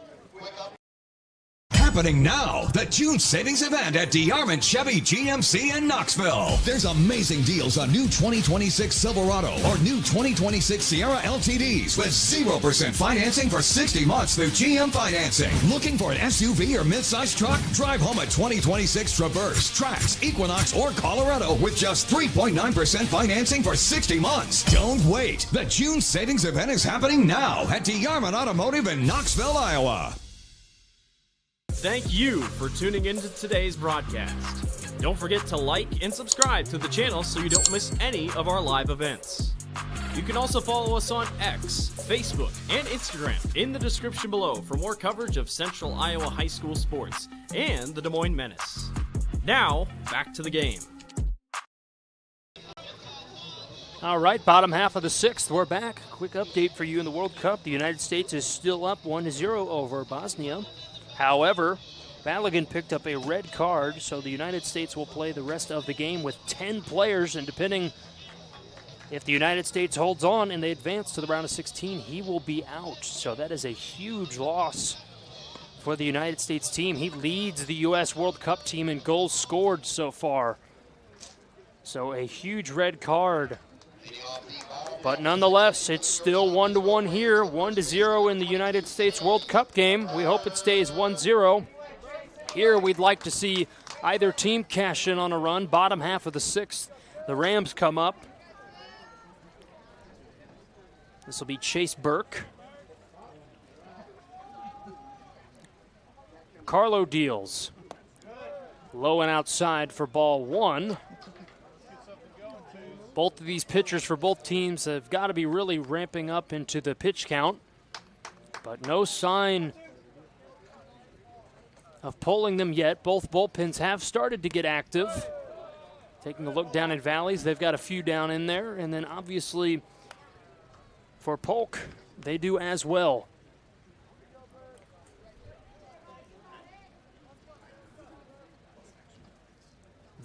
Happening now, the June savings event at DeArmond Chevy GMC in Knoxville. There's amazing deals on new 2026 Silverado or new 2026 Sierra LTDs with 0% financing for 60 months through GM Financing. Looking for an SUV or midsize truck? Drive home a 2026 Traverse, Trax, Equinox, or Colorado with just 3.9% financing for 60 months. Don't wait. The June savings event is happening now at DeArmond Automotive in Knoxville, Iowa. Thank you for tuning into today's broadcast. Don't forget to like and subscribe to the channel so you don't miss any of our live events. You can also follow us on X, Facebook, and Instagram in the description below for more coverage of Central Iowa high school sports and the Des Moines Menace. Now, back to the game. All right, bottom half of the 6th, we're back. Quick update for you in the World Cup. The United States is still up 1-0 over Bosnia. However, Balogun picked up a red card, so the United States will play the rest of the game with 10 players, and depending if the United States holds on and they advance to the round of 16, he will be out. So that is a huge loss for the United States team. He leads the U.S. World Cup team in goals scored so far. So a huge red card. But nonetheless, it's still 1-1 here, 1-0 in the United States World Cup game. We hope it stays 1-0. Here we'd like to see either team cash in on a run. Bottom half of the 6th, the Rams come up. This will be Chase Burke. Carlo deals. Low and outside for ball 1. Both of these pitchers for both teams have got to be really ramping up into the pitch count, but no sign of pulling them yet. Both bullpens have started to get active. Taking a look down at Valleys, they've got a few down in there, and then obviously for Polk, they do as well.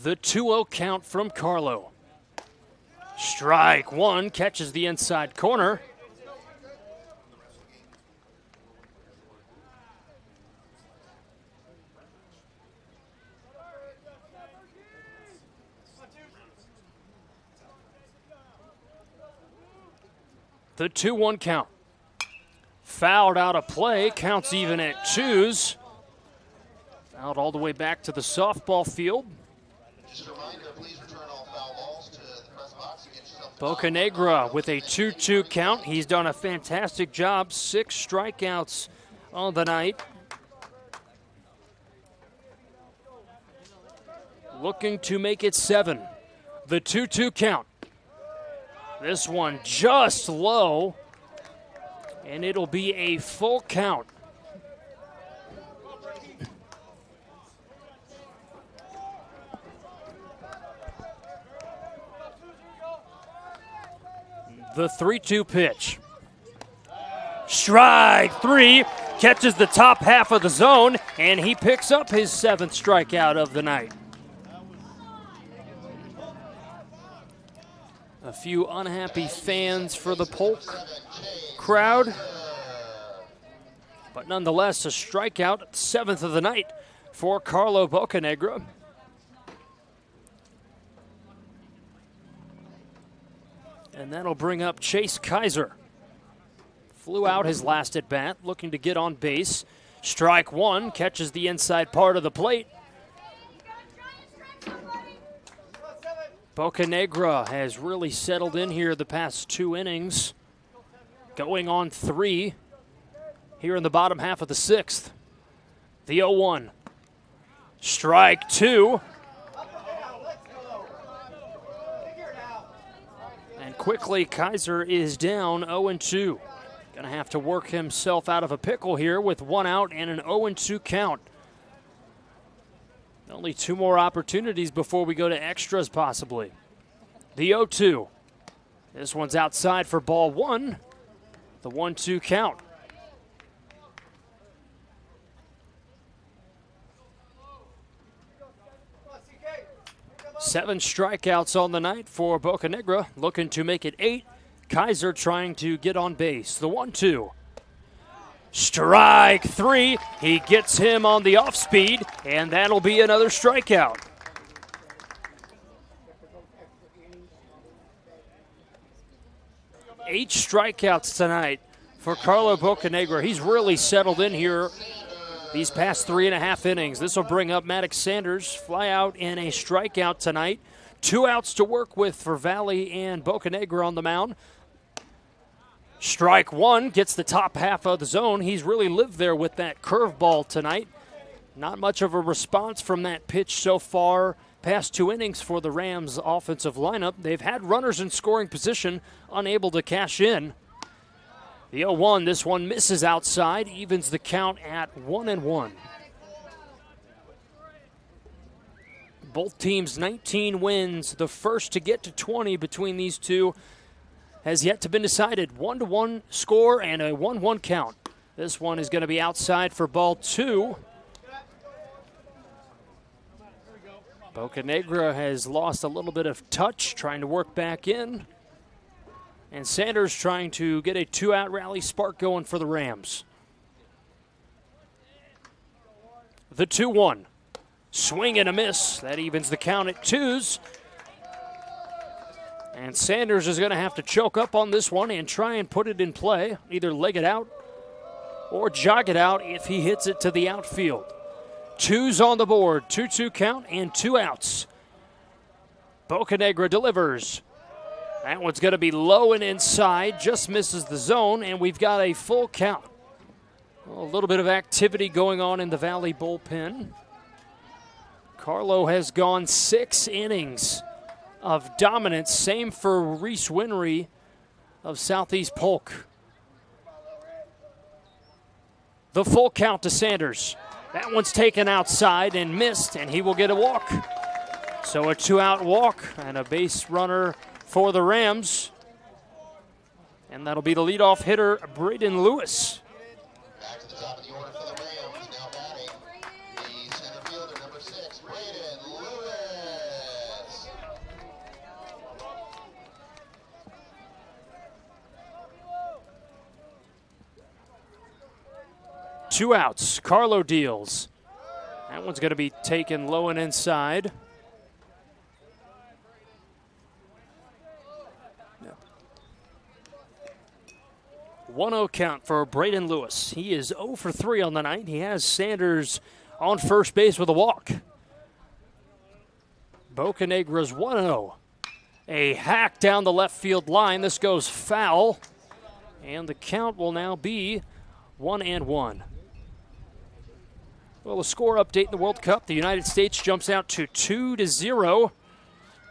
The 2-0 count from Carlo. Strike 1, catches the inside corner. The 2-1 count. Fouled out of play, counts even at 2s. Fouled all the way back to the softball field. Bocanegra with a 2-2 count. He's done a fantastic job. 6 strikeouts on the night. Looking to make it 7. The 2-2 count. This one just low, and it'll be a full count. The 3-2 pitch. Strike 3, catches the top half of the zone, and he picks up his 7th strikeout of the night. A few unhappy fans for the Polk crowd, but nonetheless a strikeout, 7th of the night for Carlo Bocanegra. And that'll bring up Chase Kaiser. Flew out his last at bat, looking to get on base. Strike 1, catches the inside part of the plate. Bocanegra has really settled in here the past 2 innings. Going on 3 here in the bottom half of the 6th. The 0-1. Strike 2. And quickly, Kaiser is down 0-2. Gonna have to work himself out of a pickle here with 1 out and an 0-2 count. Only 2 more opportunities before we go to extras, possibly. The 0-2. This one's outside for ball 1. The 1-2 count. Seven strikeouts on the night for Bocanegra, looking to make it 8. Kaiser trying to get on base. The 1-2. Strike 3. He gets him on the off speed, and that'll be another strikeout. Eight strikeouts tonight for Carlo Bocanegra. He's really settled in here these past 3.5 innings. This will bring up Maddox Sanders, fly out in a strikeout tonight. 2 outs to work with for Valley and Bocanegra on the mound. Strike 1, gets the top half of the zone. He's really lived there with that curveball tonight. Not much of a response from that pitch so far. Past 2 innings for the Rams offensive lineup. They've had runners in scoring position, unable to cash in. The 0-1, this one misses outside, evens the count at 1-1. Both teams 19 wins. The first to get to 20 between these two has yet to be decided. 1-1 score and a 1-1 count. This one is going to be outside for ball 2. Bocanegra has lost a little bit of touch, trying to work back in. And Sanders trying to get a 2-out rally spark going for the Rams. The 2-1. Swing and a miss. That evens the count at 2s. And Sanders is going to have to choke up on this one and try and put it in play. Either leg it out or jog it out if he hits it to the outfield. 2s on the board. 2-2 count and 2 outs. Bocanegra delivers. That one's going to be low and inside. Just misses the zone, and we've got a full count. A little bit of activity going on in the Valley bullpen. Carlo has gone 6 innings of dominance. Same for Reese Winry of Southeast Polk. The full count to Sanders. That one's taken outside and missed, and he will get a walk. So a 2-out walk and a base runner for the Rams. And that'll be the leadoff hitter, Braden Lewis. Back to the top of the order for the Rams. Now batting the center fielder, number 6, Braden Lewis. Two outs. Carlo deals. That one's going to be taken low and inside. 1-0 count for Braden Lewis. He is 0 for 3 on the night. He has Sanders on first base with a walk. Bocanegra's 1-0. A hack down the left field line. This goes foul. And the count will now be 1-1. Well, a score update in the World Cup. The United States jumps out to 2-0.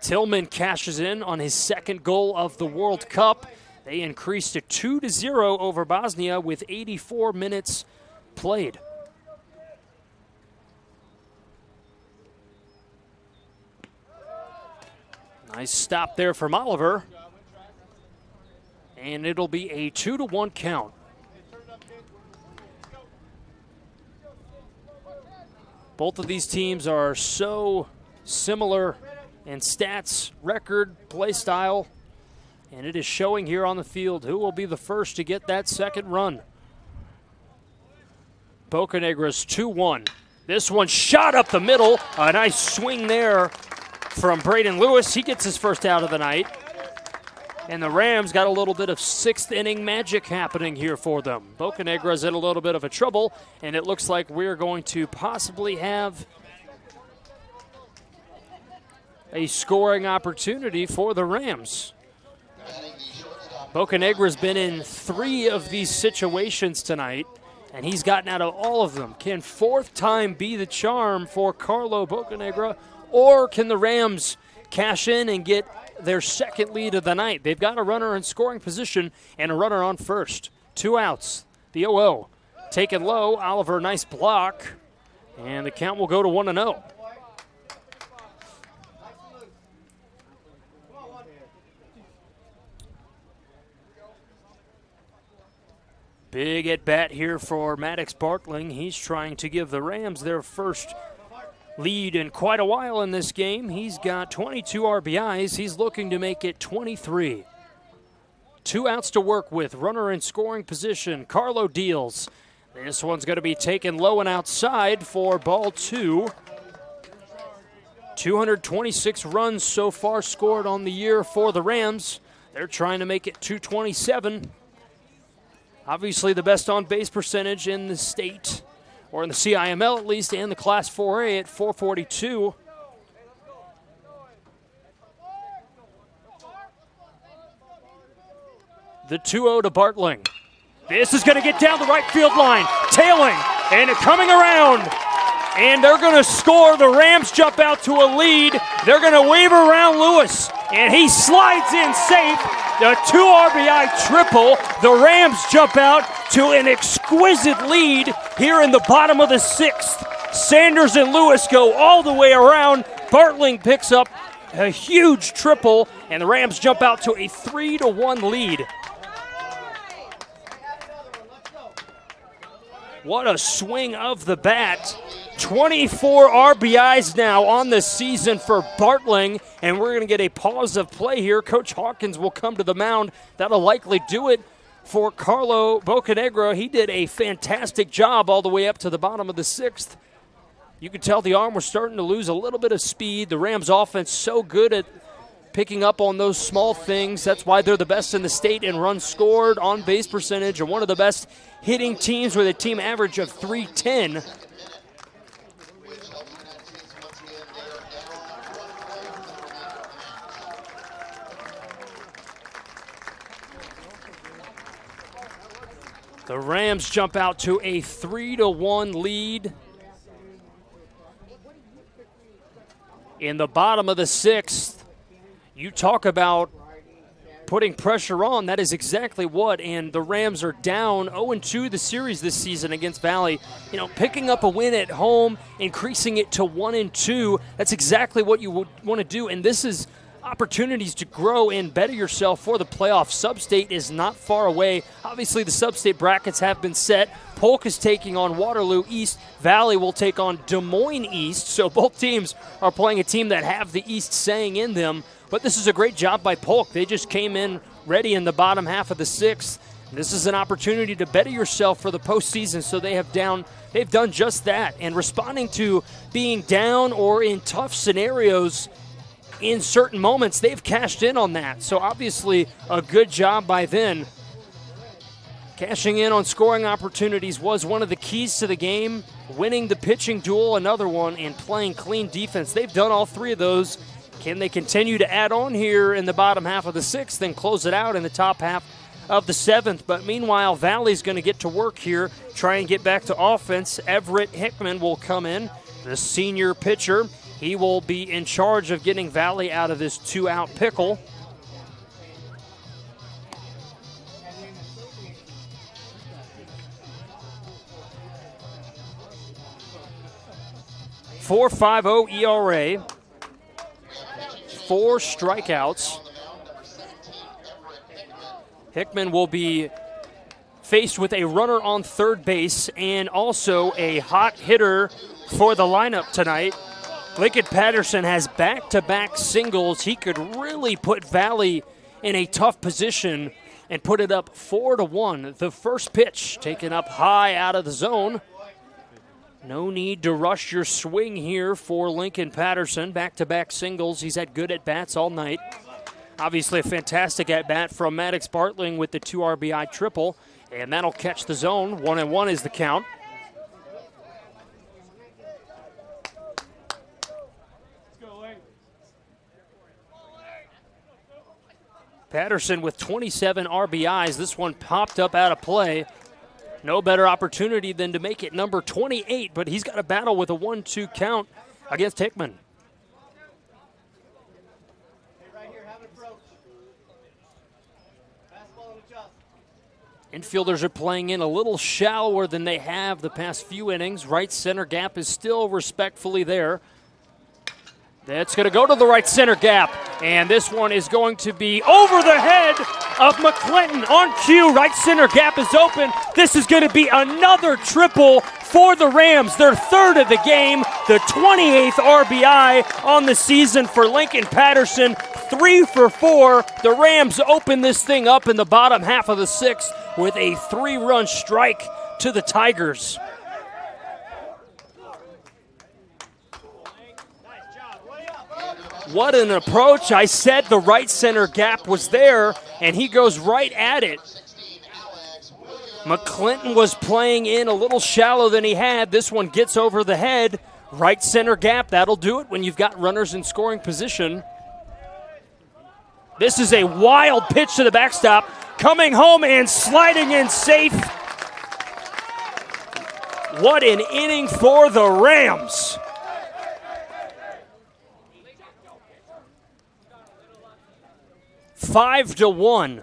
Tillman cashes in on his second goal of the World Cup. They increased to 2-0 over Bosnia with 84 minutes played. Nice stop there from Oliver. And it'll be a 2-1 count. Both of these teams are so similar in stats, record, play style. And it is showing here on the field who will be the first to get that second run. Bocanegra's 2-1. This one shot up the middle. A nice swing there from Braden Lewis. He gets his first out of the night. And the Rams got a little bit of sixth inning magic happening here for them. Bocanegra's in a little bit of a trouble, and it looks like we're going to possibly have a scoring opportunity for the Rams. Bocanegra's been in 3 of these situations tonight, and he's gotten out of all of them. Can fourth time be the charm for Carlo Bocanegra, or can the Rams cash in and get their second lead of the night? They've got a runner in scoring position and a runner on first. 2 outs. The 0-0. Taken low. Oliver, nice block. And the count will go to 1-0. Big at bat here for Maddox Bartling. He's trying to give the Rams their first lead in quite a while in this game. He's got 22 RBIs. He's looking to make it 23. 2 outs to work with. Runner in scoring position. Carlo deals. This one's going to be taken low and outside for ball 2. 226 runs so far scored on the year for the Rams. They're trying to make it 227. Obviously the best on-base percentage in the state, or in the CIML at least, and the Class 4A at 442. The 2-0 to Bartling. This is going to get down the right field line, tailing, and coming around. And they're going to score. The Rams jump out to a lead. They're going to wave around Lewis, and he slides in safe. The 2 RBI triple. The Rams jump out to an exquisite lead here in the bottom of the 6th. Sanders and Lewis go all the way around. Bartling picks up a huge triple, and the Rams jump out to a 3-1 lead. What a swing of the bat 24 RBIs now on the season for Bartling, and we're going to get a pause of play here. Coach Hawkins will come to the mound. That'll likely do it for Carlo Bocanegra. He did a fantastic job all the way up to the bottom of the 6th. You can tell the arm was starting to lose a little bit of speed. The Rams offense so good at picking up on those small things. That's why they're the best in the state in runs scored, on base percentage, and one of the best hitting teams with a team average of .310. The Rams jump out to a 3-1 lead in the bottom of the 6th. You talk about putting pressure on. That is exactly what. And the Rams are down 0-2 the series this season against Valley. You know, picking up a win at home, increasing it to 1-2. That's exactly what you would want to do. And this is opportunities to grow and better yourself for the playoffs. Sub-state is not far away. Obviously, the sub-state brackets have been set. Polk is taking on Waterloo East. Valley will take on Des Moines East. So both teams are playing a team that have the East saying in them. But this is a great job by Polk. They just came in ready in the bottom half of the 6th. This is an opportunity to better yourself for the postseason. So they've done just that. And responding to being down or in tough scenarios in certain moments, they've cashed in on that. So obviously a good job by them. Cashing in on scoring opportunities was one of the keys to the game. Winning the pitching duel, another one, and playing clean defense. They've done all three of those. Can they continue to add on here in the bottom half of the 6th and close it out in the top half of the 7th? But meanwhile, Valley's going to get to work here, try and get back to offense. Everett Hickman will come in, the senior pitcher. He will be in charge of getting Valley out of this 2-out pickle. .450 ERA, 4 strikeouts. Hickman will be faced with a runner on third base and also a hot hitter for the lineup tonight. Lincoln Patterson has back-to-back singles. He could really put Valley in a tough position and put it up 4-1. The first pitch taken up high out of the zone. No need to rush your swing here for Lincoln Patterson. Back-to-back singles. He's had good at-bats all night. Obviously a fantastic at-bat from Maddox Bartling with the 2 RBI triple. And that'll catch the zone. 1-1 is the count. Patterson with 27 RBIs. This one popped up out of play. No better opportunity than to make it number 28, but he's got a battle with a 1-2 count against Hickman. Infielders are playing in a little shallower than they have the past few innings. Right center gap is still respectfully there. That's going to go to the right center gap, and this one is going to be over the head of McClinton. On cue, right center gap is open. This is going to be another triple for the Rams, their third of the game, the 28th RBI on the season for Lincoln Patterson. 3 for 4. The Rams open this thing up in the bottom half of the 6th with a 3-run strike to the Tigers. What an approach. I said the right center gap was there, and he goes right at it. McClinton was playing in a little shallow than he had. This one gets over the head. Right center gap, that'll do it when you've got runners in scoring position. This is a wild pitch to the backstop. Coming home and sliding in safe. What an inning for the Rams. Five to 1.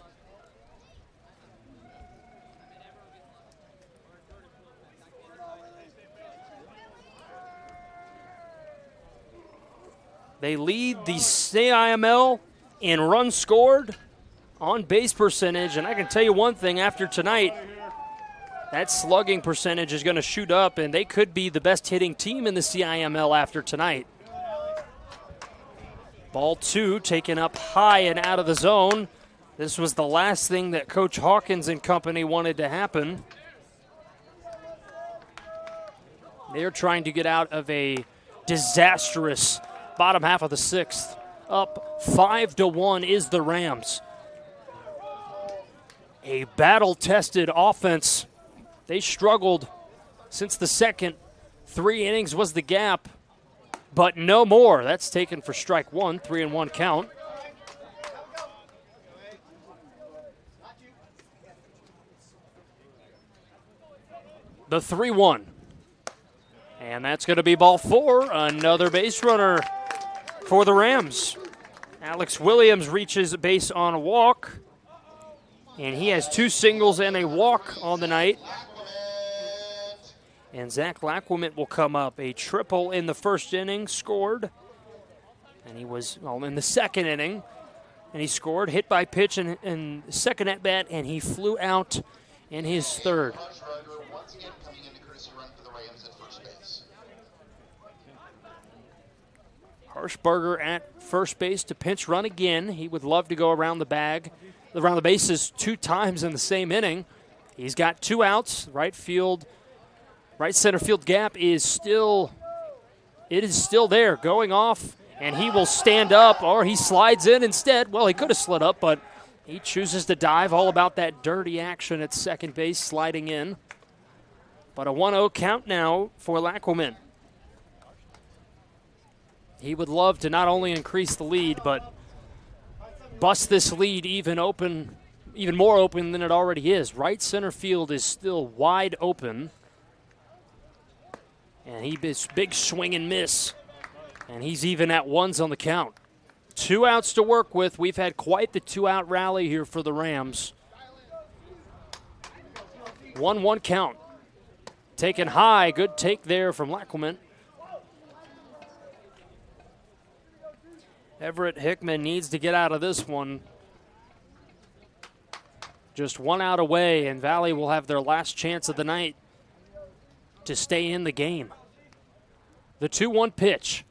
They lead the CIML in runs scored, on base percentage, and I can tell you one thing after tonight, that slugging percentage is going to shoot up, and they could be the best hitting team in the CIML after tonight. Ball 2 taken up high and out of the zone. This was the last thing that Coach Hawkins and company wanted to happen. They're trying to get out of a disastrous bottom half of the 6th. Up 5-1 is the Rams. A battle-tested offense. They struggled since the second. 3 innings was the gap, but no more. That's taken for strike 1, 3-1 count. The 3-1. And that's going to be ball 4. Another base runner for the Rams. Alex Williams reaches base on a walk. And he has 2 singles and a walk on the night. And Zach Lacquement will come up. A triple in the first inning, scored. And he was in the second inning. And he scored, hit by pitch in the second at bat, and he flew out in his third. Harshbarger at first base to pinch run again. He would love to go around the bases 2 times in the same inning. He's got 2 outs. Right center field gap is still there, going off, and he will stand up, or he slides in instead. Well, he could have slid up, but he chooses to dive. All about that dirty action at second base, sliding in. But a 1-0 count now for Lacquement. He would love to not only increase the lead, but bust this lead even more open than it already is. Right center field is still wide open. And he is big swing and miss. And he's even at 1s on the count. 2 outs to work with. We've had quite the 2-out rally here for the Rams. 1-1 count. Taken high. Good take there from Lacquement. Everett Hickman needs to get out of this one. Just 1 out away, and Valley will have their last chance of the night to stay in the game. The 2-1 pitch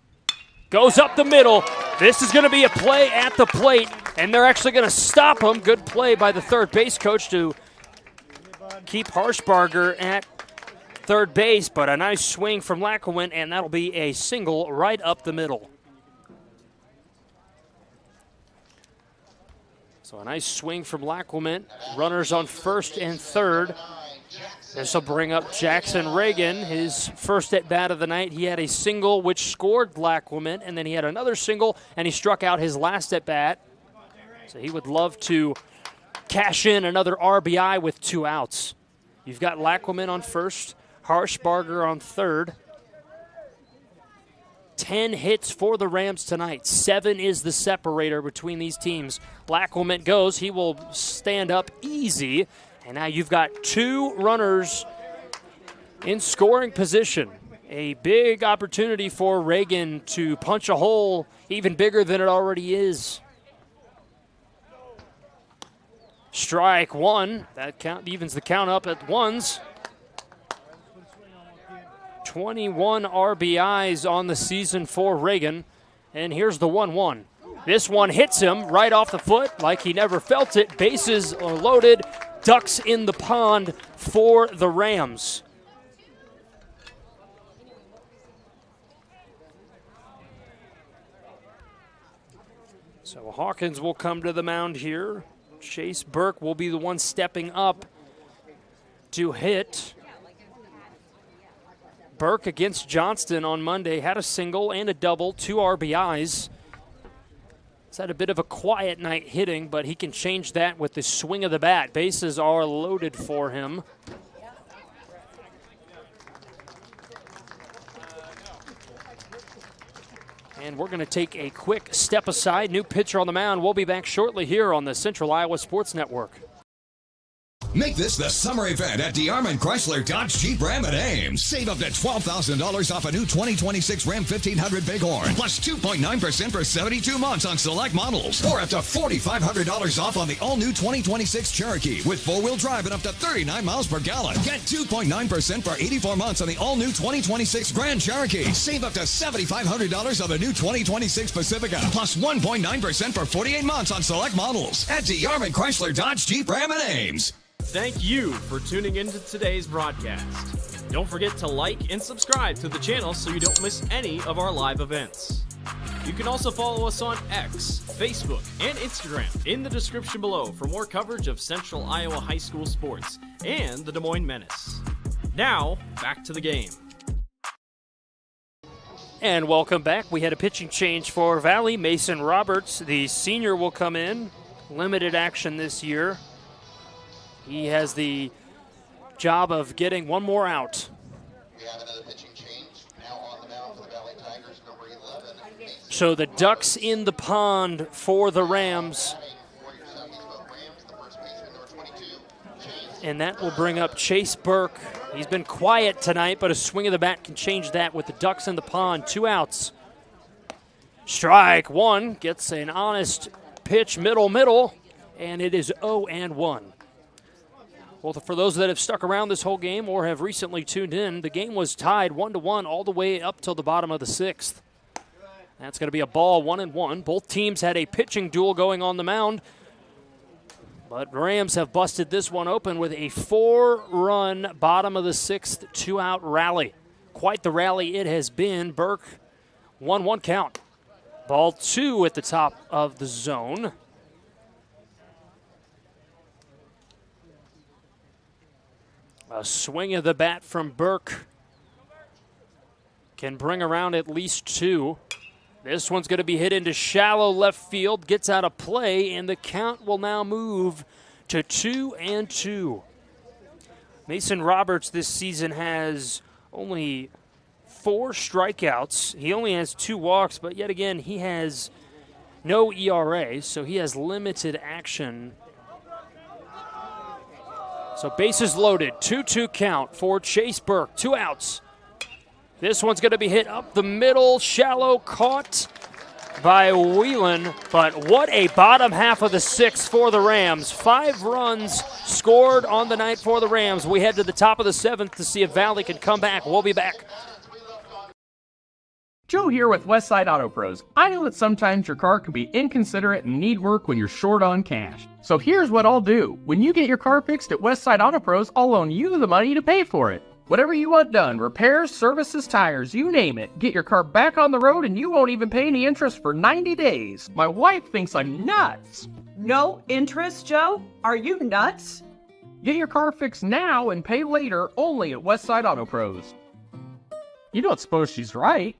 goes up the middle. This is going to be a play at the plate, and they're actually going to stop him. Good play by the third base coach to keep Harshbarger at third base, but a nice swing from Lacquement, and that'll be a single right up the middle. So a nice swing from Lacquement. Runners on first and third. This will bring up Jackson Reagan, his first at-bat of the night. He had a single which scored Lacquement, and then he had another single, and he struck out his last at-bat. So he would love to cash in another RBI with 2 outs. You've got Lacquement on first, Harshbarger on third. 10 hits for the Rams tonight. 7 is the separator between these teams. Lacquement goes. He will stand up easy. And now you've got 2 runners in scoring position. A big opportunity for Reagan to punch a hole even bigger than it already is. Strike 1. That count evens the count up at 1s. 21 RBIs on the season for Reagan. And here's the 1-1. This one hits him right off the foot like he never felt it. Bases are loaded. Ducks in the pond for the Rams. So Hawkins will come to the mound here. Chase Burke will be the one stepping up to hit. Burke against Johnston on Monday had a single and a double, 2 RBIs. He's had a bit of a quiet night hitting, but he can change that with the swing of the bat. Bases are loaded for him. And we're going to take a quick step aside. New pitcher on the mound. We'll be back shortly here on the Central Iowa Sports Network. Make this the summer event at DeArmond Chrysler Dodge Jeep Ram at Ames. Save up to $12,000 off a new 2026 Ram 1500 Bighorn, plus 2.9% for 72 months on select models, or up to $4,500 off on the all-new 2026 Cherokee with four-wheel drive and up to 39 miles per gallon. Get 2.9% for 84 months on the all-new 2026 Grand Cherokee. Save up to $7,500 on the new 2026 Pacifica, plus 1.9% for 48 months on select models at DeArmond Chrysler Dodge Jeep Ram at Ames. Thank you for tuning into today's broadcast. Don't forget to like and subscribe to the channel so you don't miss any of our live events. You can also follow us on X, Facebook, and Instagram in the description below for more coverage of Central Iowa high school sports and the Des Moines Menace. Now, back to the game. And welcome back. We had a pitching change for Valley. Mason Roberts, the senior, will come in. Limited action this year. He has the job of getting one more out. We have another pitching change now on the mound for the Valley Tigers, number 11. So the ducks in the pond for the Rams. And that will bring up Chase Burke. He's been quiet tonight, but a swing of the bat can change that with the ducks in the pond. 2 outs. Strike one. Gets an honest pitch, middle, and it is 0-1. Well, for those that have stuck around this whole game or have recently tuned in, the game was tied 1-1 all the way up till the bottom of the 6th. That's going to be a ball, 1-1. Both teams had a pitching duel going on the mound, but Rams have busted this one open with a 4-run bottom of the 6th 2-out rally. Quite the rally it has been. Burke, 1-1 count. Ball 2 at the top of the zone. A swing of the bat from Burke can bring around at least 2. This one's going to be hit into shallow left field, gets out of play, and the count will now move to 2-2. Mason Roberts this season has only 4 strikeouts. He only has 2 walks, but yet again, he has no ERA, so he has limited action. So bases loaded, 2-2 count for Chase Burke, 2 outs. This one's going to be hit up the middle, shallow, caught by Whelan. But what a bottom half of the 6th for the Rams. 5 runs scored on the night for the Rams. We head to the top of the 7th to see if Valley can come back. We'll be back. Joe here with Westside Auto Pros. I know that sometimes your car can be inconsiderate and need work when you're short on cash. So here's what I'll do. When you get your car fixed at Westside Auto Pros, I'll loan you the money to pay for it. Whatever you want done, repairs, services, tires, you name it. Get your car back on the road and you won't even pay any interest for 90 days. My wife thinks I'm nuts. No interest, Joe? Are you nuts? Get your car fixed now and pay later only at Westside Auto Pros. You don't suppose she's right?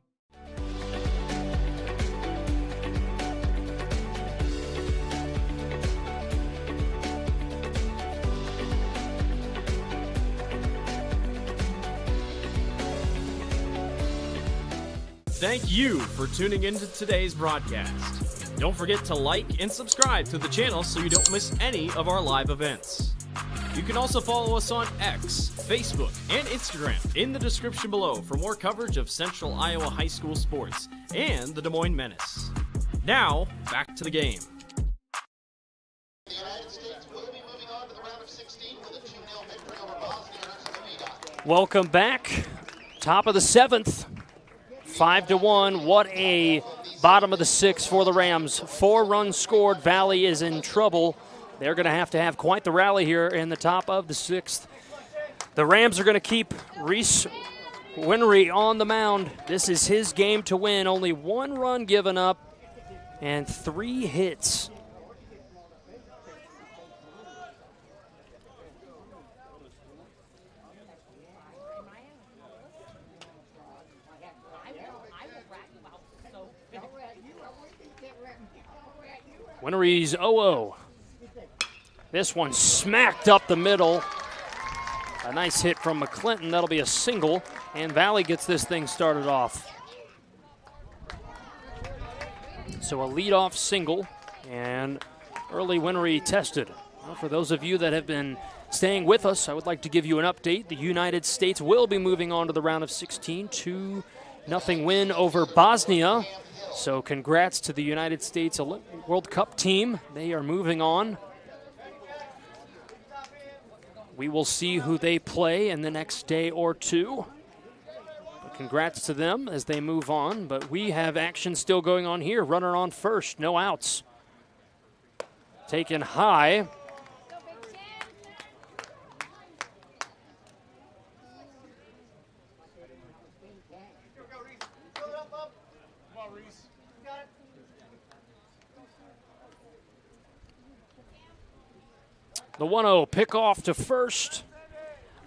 Thank you for tuning into today's broadcast. Don't forget to like and subscribe to the channel so you don't miss any of our live events. You can also follow us on X, Facebook, and Instagram in the description below for more coverage of Central Iowa high school sports and the Des Moines Menace. Now, back to the game. The United States will be moving on to the round of 16 with a 2-0 victory over Bosnia-Herzegovina. Welcome back. Top of the 7th. 5-1. What a bottom of the 6th for the Rams. 4 runs scored. Valley is in trouble. They're going to have quite the rally here in the top of the 6th. The Rams are going to keep Reese Winry on the mound. This is his game to win. Only 1 run given up and 3 hits. Winry's 0-0. This one smacked up the middle. A nice hit from McClinton. That'll be a single, and Valley gets this thing started off. So a leadoff single, and early Winry tested. Well, for those of you that have been staying with us, I would like to give you an update. The United States will be moving on to the round of 16, 2-0 win over Bosnia. So congrats to the United States World Cup team. They are moving on. We will see who they play in the next day or two. But congrats to them as they move on. But we have action still going on here. Runner on first, no outs. Taken high. The 1-0 pick off to first.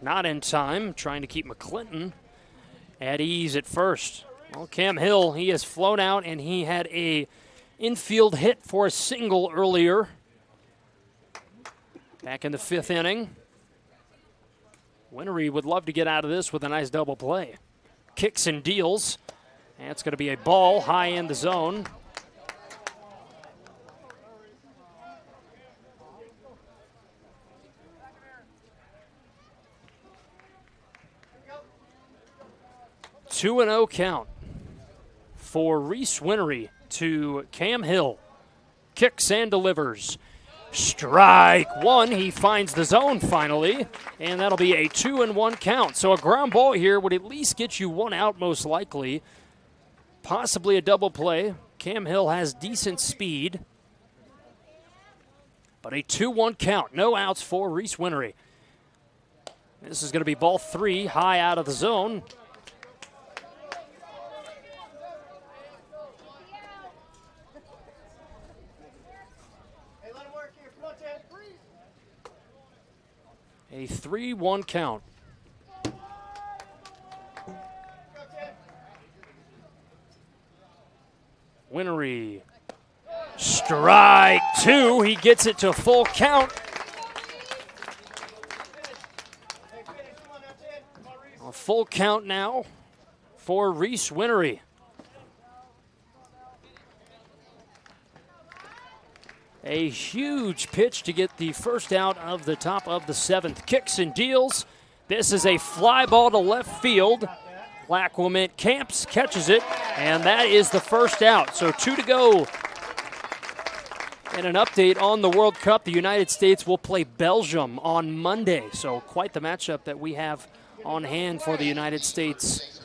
Not in time, trying to keep McClinton at ease at first. Well, Cam Hill, he has flown out, and he had a infield hit for a single earlier. Back in the 5th inning. Winery would love to get out of this with a nice double play. Kicks and deals. And it's going to be a ball high in the zone. Two and 0 count for Reese Winery to Cam Hill. Kicks and delivers. Strike one. He finds the zone finally, and that'll be a 2-1 count. So a ground ball here would at least get you one out most likely. Possibly a double play. Cam Hill has decent speed. But a 2-1 count. No outs for Reese Winery. This is going to be ball 3, high out of the zone. A 3-1 count. Winery. Strike 2. He gets it to full count. A full count now for Reese Winery. A huge pitch to get the first out of the top of the 7th. Kicks and deals. This is a fly ball to left field. Lacquament Camps catches it, and that is the first out. So 2 to go. And an update on the World Cup. The United States will play Belgium on Monday. So quite the matchup that we have on hand for the United States.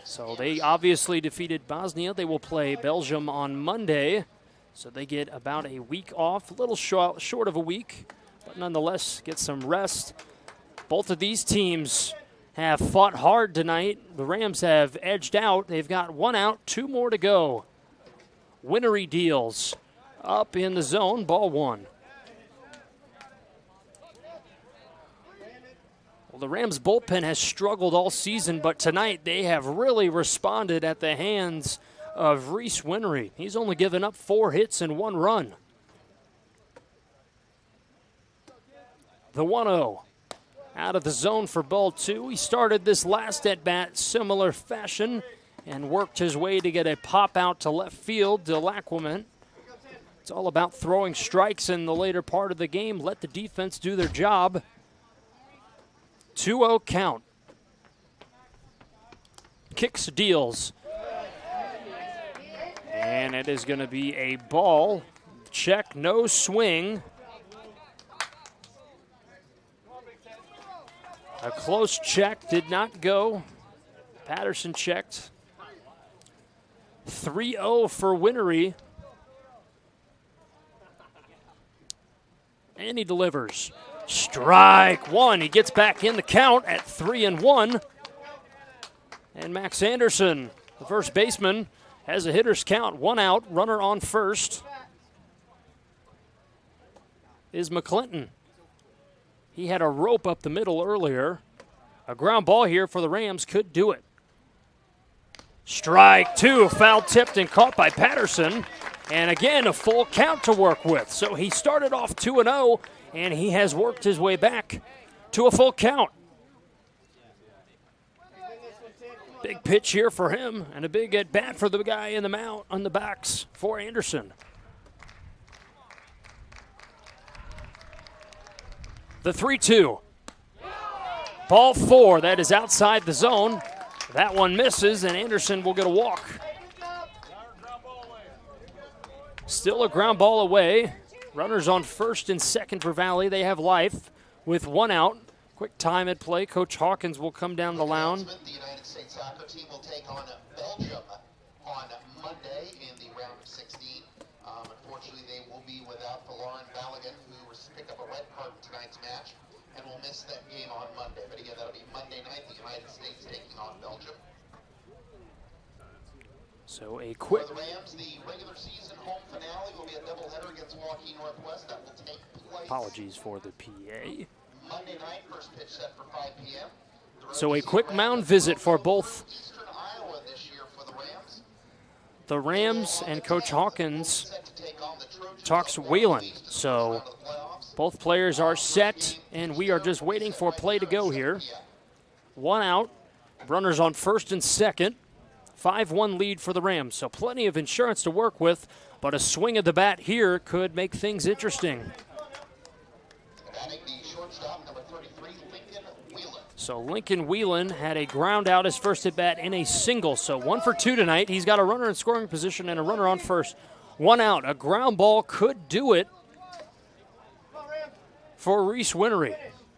So they obviously defeated Bosnia. They will play Belgium on Monday. So they get about a week off, a little short of a week, but nonetheless get some rest. Both of these teams have fought hard tonight. The Rams have edged out. They've got 1 out, 2 more to go. Winery deals up in the zone, ball 1. Well, the Rams bullpen has struggled all season, but tonight they have really responded at the hands of Reese Winery. He's only given up 4 hits and 1 run. The 1-0 out of the zone for ball 2. He started this last at-bat similar fashion and worked his way to get a pop out to left field to Lacquament. It's all about throwing strikes in the later part of the game. Let the defense do their job. 2-0 count. Kicks, deals. And it is going to be a ball. Check, no swing. A close check, did not go. Patterson checked. 3-0 for Winery. And he delivers. Strike 1. He gets back in the count at 3-1. And Max Anderson, the first baseman, has a hitter's count. 1 out, runner on first is McClinton. He had a rope up the middle earlier. A ground ball here for the Rams could do it. Strike 2, foul tipped and caught by Patterson. And again, a full count to work with. So he started off 2-0, and he has worked his way back to a full count. Big pitch here for him, and a big at-bat for the guy in the mount on the backs for Anderson. The 3-2. Ball 4, that is outside the zone. That one misses, and Anderson will get a walk. Still a ground ball away. Runners on first and second for Valley. They have life with one out. Quick time at play. Coach Hawkins will come down the mound. The United States soccer team will take on Belgium on Monday in the round of 16. Unfortunately, they will be without Lauren Balogun, who picked up a red card in tonight's match, and will miss that game on Monday. But again, that'll be Monday night, the United States taking on Belgium. So a quick... For the Rams, the regular season home finale will be a doubleheader against Milwaukee Northwest. That will take place. Apologies for the PA. Monday night, first pitch set for 5 p.m. So a quick mound visit for both Eastern Iowa this year for the Rams. the Rams, and Coach Hawkins talks Whelan. So both players are set, and we are just waiting for play to go here. One out, runners on first and second. 5-1 lead for the Rams, so plenty of insurance to work with, but a swing of the bat here could make things interesting. So Lincoln Whelan had a ground out his first at bat in a single, so 1 for 2 tonight. He's got a runner in scoring position and a runner on first. One out, a ground ball could do it for Reese Winery.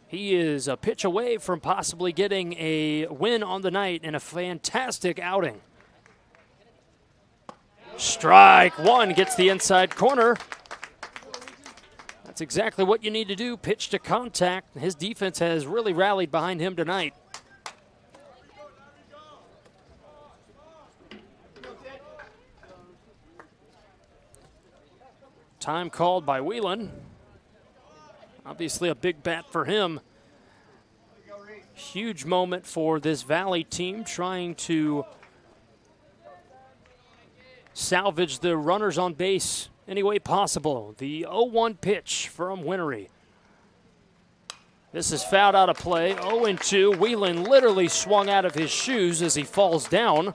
He is a pitch away from possibly getting a win on the night and a fantastic outing. Strike one, gets the inside corner. That's exactly what you need to do, pitch to contact. His defense has really rallied behind him tonight. Time called by Whelan. Obviously a big bat for him. Huge moment for this Valley team trying to salvage the runners on base any way possible. The 0-1 pitch from Winery. This is fouled out of play. 0-2. Whelan literally swung out of his shoes as he falls down.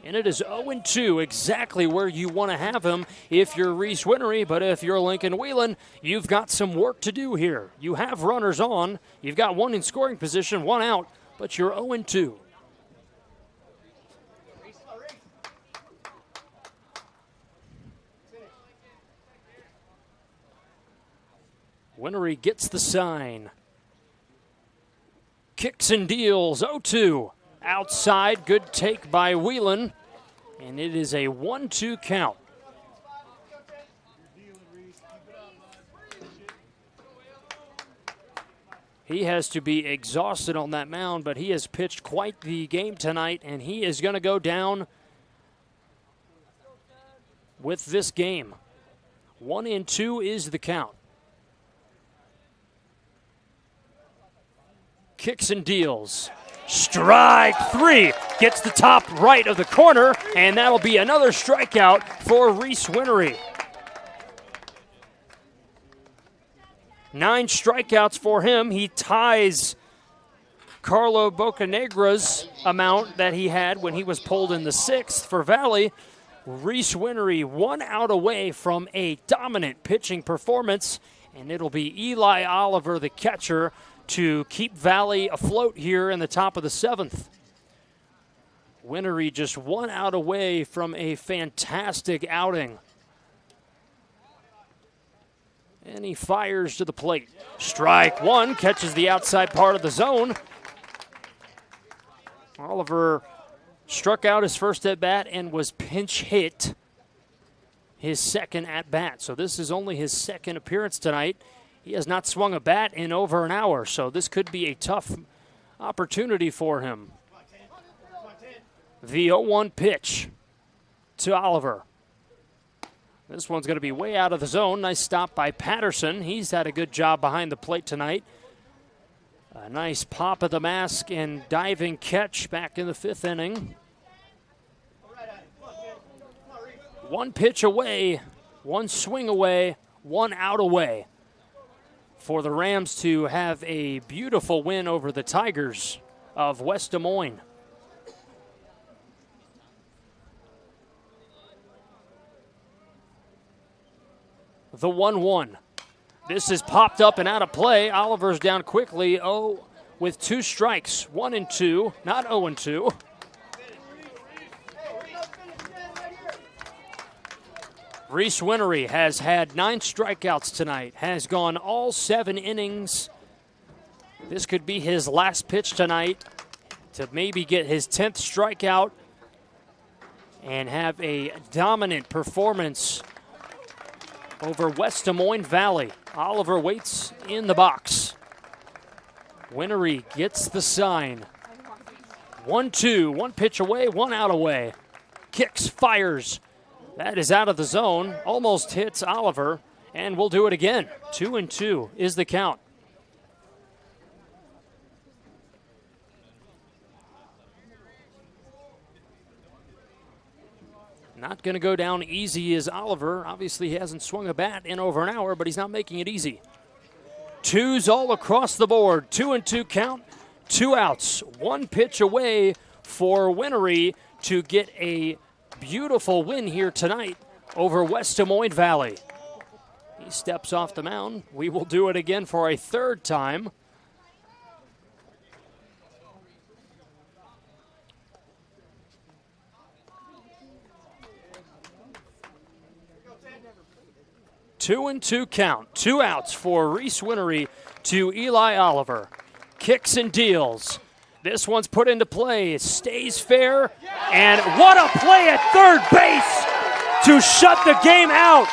And it is 0-2, exactly where you want to have him if you're Reese Winery. But if you're Lincoln Whelan, you've got some work to do here. You have runners on. You've got one in scoring position, one out, but you're 0-2. Winery gets the sign. Kicks and deals, 0-2. Outside, good take by Whelan, and it is a 1-2 count. He has to be exhausted on that mound, but he has pitched quite the game tonight, and he is going to go down with this game. 1-2 is the count. Kicks and deals. Strike three, gets the top right of the corner, and that'll be another strikeout for Reese Winery. 9 strikeouts for him. He ties Carlo Bocanegra's amount that he had when he was pulled in the 6th for Valley. Reese Winery 1 out away from a dominant pitching performance, and it'll be Eli Oliver, the catcher, to keep Valley afloat here in the top of the 7th. Winery just 1 out away from a fantastic outing. And he fires to the plate. Strike one, catches the outside part of the zone. Oliver struck out his first at bat and was pinch hit his second at bat. So this is only his second appearance tonight. He has not swung a bat in over an hour, so this could be a tough opportunity for him. The 0-1 pitch to Oliver. This one's going to be way out of the zone. Nice stop by Patterson. He's had a good job behind the plate tonight. A nice pop of the mask and diving catch back in the 5th inning. 1 pitch away, 1 swing away, 1 out away for the Rams to have a beautiful win over the Tigers of West Des Moines. The 1-1. This is popped up and out of play. Oliver's down quickly. With 2 strikes, 1-2, not 0-2. Reese Winery has had 9 strikeouts tonight, has gone all 7 innings. This could be his last pitch tonight to maybe get his 10th strikeout and have a dominant performance over West Des Moines Valley. Oliver waits in the box. Winery gets the sign. 1-2, 1 pitch away, 1 out away. Kicks, fires. That is out of the zone. Almost hits Oliver, and we'll do it again. 2-2 is the count. Not going to go down easy as Oliver. Obviously, he hasn't swung a bat in over an hour, but he's not making it easy. 2s all across the board. 2-2 count, 2 outs. 1 pitch away for Winery to get a beautiful win here tonight over West Des Moines Valley. He steps off the mound. We will do it again for a 3rd time. Two and 2 count. 2 outs for Reese Winery to Eli Oliver. Kicks and deals. This one's put into play. It stays fair. And what a play at third base to shut the game out.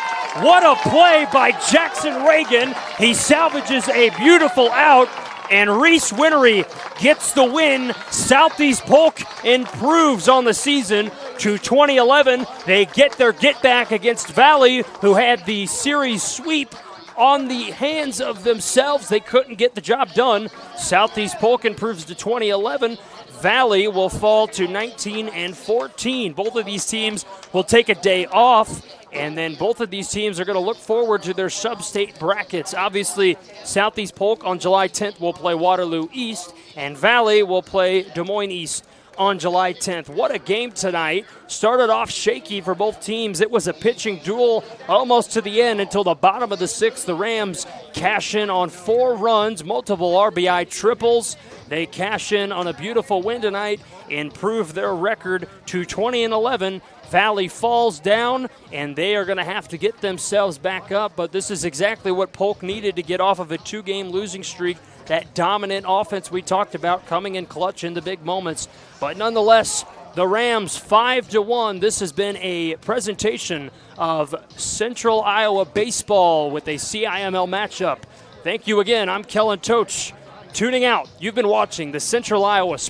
What a play by Jackson Reagan. He salvages a beautiful out. And Reese Winery gets the win. Southeast Polk improves on the season to 2011. They get their get back against Valley, who had the series sweep on the hands of themselves. They couldn't get the job done. Southeast Polk improves to 2011. Valley will fall to 19-14. Both of these teams will take a day off, and then both of these teams are going to look forward to their sub-state brackets. Obviously, Southeast Polk on July 10th will play Waterloo East, and Valley will play Des Moines East on July 10th. What a game tonight. Started off shaky for both teams. It was a pitching duel almost to the end until the bottom of the 6th. The Rams cash in on 4 runs, multiple RBI triples. They cash in on a beautiful win tonight, improve their record to 20-11. Valley falls down, and they are going to have to get themselves back up, but this is exactly what Polk needed to get off of a 2-game losing streak. That dominant offense we talked about coming in clutch in the big moments. But nonetheless, the Rams 5-1. This has been a presentation of Central Iowa baseball with a CIML matchup. Thank you again. I'm Kellen Toach. Tuning out. You've been watching the Central Iowa